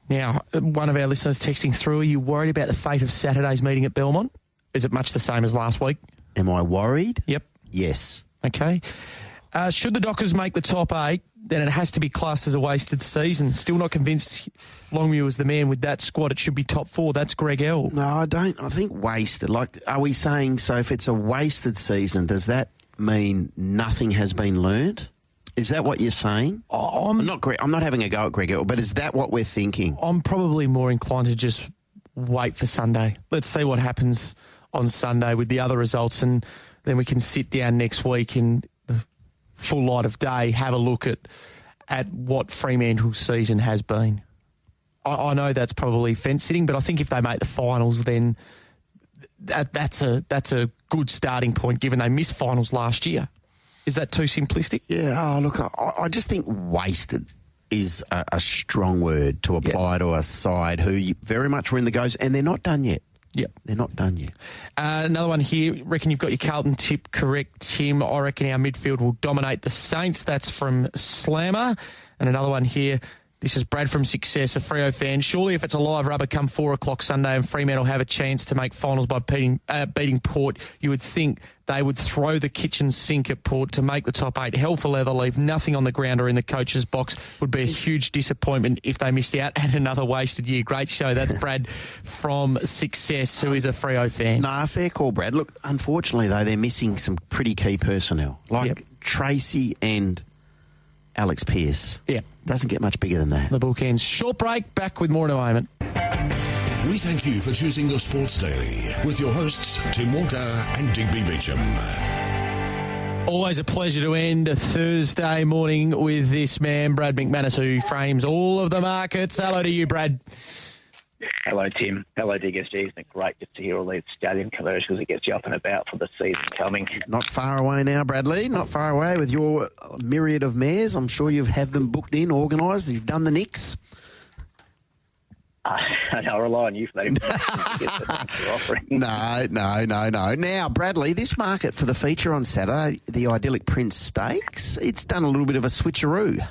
Now, one of our listeners texting through, are you worried about the fate of Saturday's meeting at Belmont? Is it much the same as last week? Am I worried? Yep. Yes. Okay. Should the Dockers make the top 8, then it has to be classed as a wasted season. Still not convinced Longmuir was the man with that squad. It should be top 4. That's Greg L. No, I don't. I think wasted. Are we saying, so if it's a wasted season, does that mean nothing has been learned? Is that what you're saying? I'm not having a go at Greg L, but is that what we're thinking? I'm probably more inclined to just wait for Sunday. Let's see what happens on Sunday with the other results, and then we can sit down next week in the full light of day, have a look at what Fremantle's season has been. I know that's probably fence-sitting, but I think if they make the finals, then that's a good starting point, given they missed finals last year. Is that too simplistic? Yeah, look, I just think wasted is a strong word to apply to a side who very much were in the goes, and they're not done yet. Yep. They're not done yet. Another one here. Reckon you've got your Carlton tip correct, Tim. I reckon our midfield will dominate the Saints. That's from Slammer. And another one here. This is Brad from Success, a Freo fan. Surely if it's a live rubber come 4 o'clock Sunday and Fremantle have a chance to make finals by beating Port, you would think they would throw the kitchen sink at Port to make the top 8. Hell for leather, leave nothing on the ground or in the coach's box. Would be a huge disappointment if they missed out, and another wasted year. Great show. That's Brad from Success, who is a Freo fan. No, fair call, Brad. Look, unfortunately, though, they're missing some pretty key personnel, like Tracy and Alex Pearce. Yeah. Doesn't get much bigger than that. The bookends. Short break, back with more in a moment. We thank you for choosing the Sports Daily with your hosts, Tim Walker and Digby Beecham. Always a pleasure to end a Thursday morning with this man, Brad McManus, who frames all of the markets. Hello to you, Brad. Hello, Tim. Hello, Diggers. It's been great just to hear all these stadium commercials. It gets you up and about for the season coming. Not far away now, Bradley. Not far away with your myriad of mares. I'm sure you have them booked in, organised. You've done the Nicks. I rely on you for that. No. Now, Bradley, this market for the feature on Saturday, the Idyllic Prince Stakes, it's done a little bit of a switcheroo.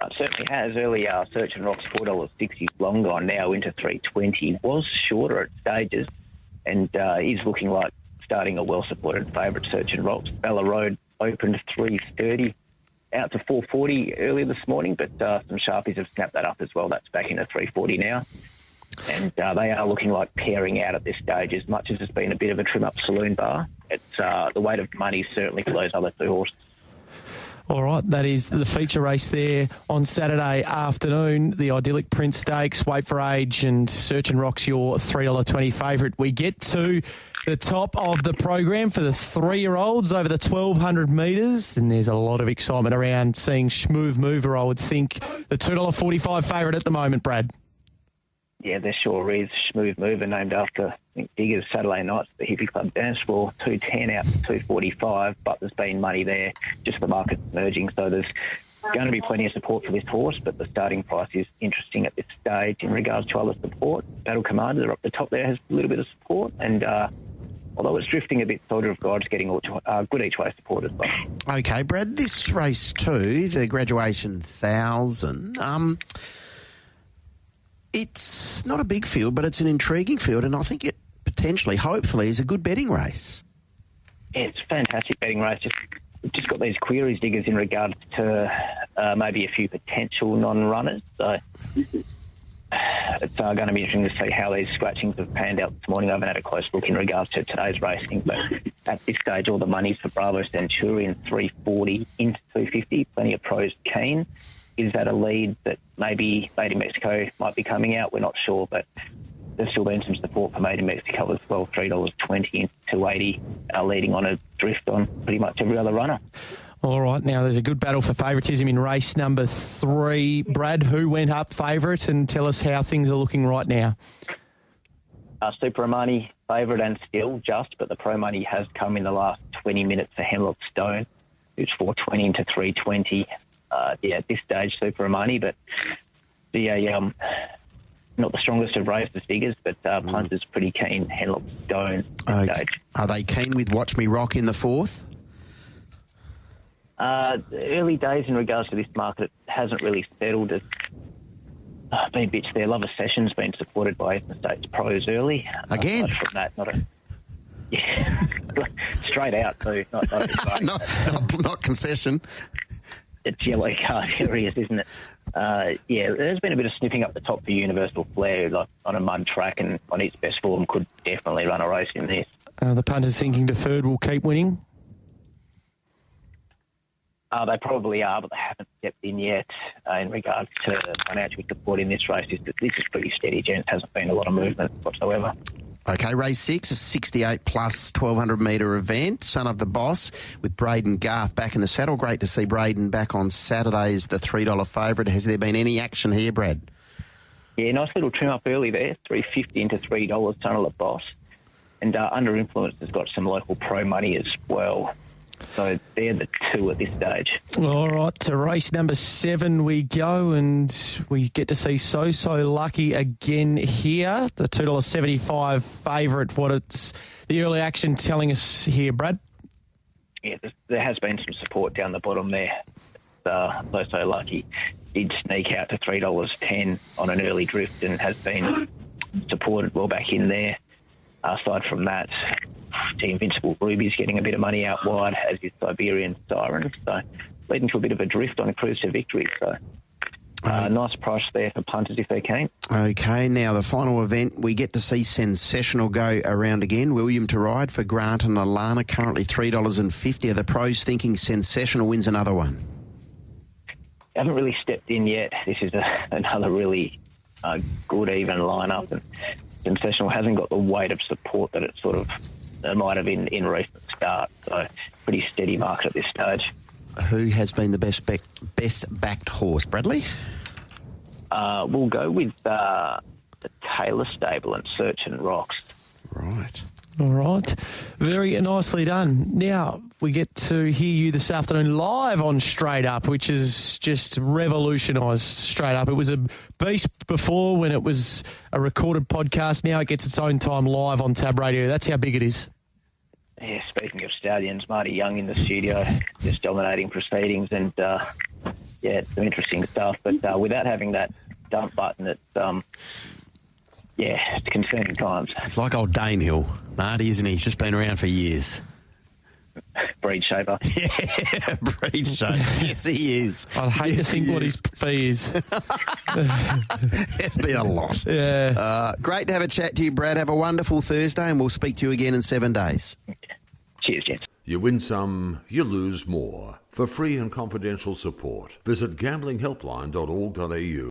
It certainly has. Early Search and Rocks $4.60 long gone, now into $3.20. Was shorter at stages and is looking like starting a well-supported favourite, Search and Rocks. Bella Road opened $3.30 out to $4.40 earlier this morning, but some Sharpies have snapped that up as well. That's back into $3.40 now. And they are looking like pairing out at this stage, as much as it's been a bit of a trim-up saloon bar. It's the weight of money certainly for those other 2 horses. All right, that is the feature race there on Saturday afternoon. The Idyllic Prince Stakes, Wait for Age and Search and Rocks, your $3.20 favourite. We get to the top of the program for the 3-year-olds over the 1,200 metres, and there's a lot of excitement around seeing Schmoove Mover, I would think. The $2.45 favourite at the moment, Brad. Yeah, there sure is. Schmoove Mover, named after Diggers Saturday nights, the Hippie Club dance floor, $2.10 out to $2.45, but there's been money there, just the market's merging, so there's going to be plenty of support for this horse, but the starting price is interesting at this stage in regards to other support. Battle Commander up the top there has a little bit of support, and although it's drifting a bit, Soldier of God's getting good each-way support as well. Okay, Brad, this race too, the Graduation 1000, it's not a big field, but it's an intriguing field, and I think it potentially, hopefully, is a good betting race. Yeah, it's a fantastic betting race. We've just got these queries, Diggers, in regards to maybe a few potential non-runners. So it's going to be interesting to see how these scratchings have panned out this morning. I haven't had a close look in regards to today's racing, but at this stage, all the money's for Bravo Centurion, $3.40 into $2.50. Plenty of pros keen. is that a lead that maybe Made in Mexico might be coming out? We're not sure, but there's still been some support for Made in Mexico as well, $3.20 and $2.80, leading on a drift on pretty much every other runner. All right, now there's a good battle for favouritism in race number 3. Brad, who went up favourite, and tell us how things are looking right now. Super Money favourite and still just, but the Pro Money has come in the last 20 minutes for Hemlock Stone, who's $4.20 into $3.20. At this stage, Super Money, but not the strongest of races figures, but punters pretty keen. Hemlock Stone this stage. Are they keen with Watch Me Rock in the 4th? Early days in regards to this market, it hasn't really settled. It's been bits there. Lover Sessions been supported by Eastern States Pros early. Again? Aside from that, straight out too. Not concession. It's yellow card areas, isn't it? There's been a bit of sniffing up the top for Universal Flair, like on a mud track, and on its best form could definitely run a race in this. The punters thinking Deferred will keep winning? They probably are, but they haven't stepped in yet in regards to financial support in this race. This is pretty steady, gents. Hasn't been a lot of movement whatsoever. Okay, race 6, a 68 plus 1,200 metre event. Son of the Boss with Braden Garth back in the saddle. Great to see Braden back on Saturday as the $3 favourite. Has there been any action here, Brad? Yeah, nice little trim up early there, $3.50 into $3, Son of the Boss. And Under Influence has got some local Pro Money as well. So they're the 2 at this stage. All right, to race number 7 we go, and we get to see So Lucky again here. The $2.75 favourite. What it's the early action telling us here, Brad? Yeah, there has been some support down the bottom there. So Lucky did sneak out to $3.10 on an early drift and has been supported well back in there. Aside from that, the Invincible Ruby's getting a bit of money out wide, as is Siberian Siren. So leading to a bit of a drift on a cruise to victory. So nice price there for punters if they're keen. Okay, now the final event, we get to see Sensational go around again. William to ride for Grant and Alana, currently $3.50. Are the pros thinking Sensational wins another one? Haven't really stepped in yet. This is another really good even lineup, and Sensational hasn't got the weight of support that it sort of might have in recent start. So pretty steady market at this stage. Who has been the best backed horse, Bradley? We'll go with the Taylor stable and Search and Rocks. Right. All right. Very nicely done. Now we get to hear you this afternoon live on Straight Up, which has just revolutionised Straight Up. It was a beast before when it was a recorded podcast. Now it gets its own time live on Tab Radio. That's how big it is. Yeah, speaking of stallions, Marty Young in the studio, just dominating proceedings, and it's some interesting stuff. But without having that dump button, it's concerning times. It's like old Danehill, Marty, isn't he? He's just been around for years. Breed shaper. Yeah, breed shaper. Yes, he is. I'd hate to think what his fee is. It'd be a lot. Yeah. Great to have a chat to you, Brad. Have a wonderful Thursday, and we'll speak to you again in 7 days. Cheers, gents. You win some, you lose more. For free and confidential support, visit gamblinghelpline.org.au.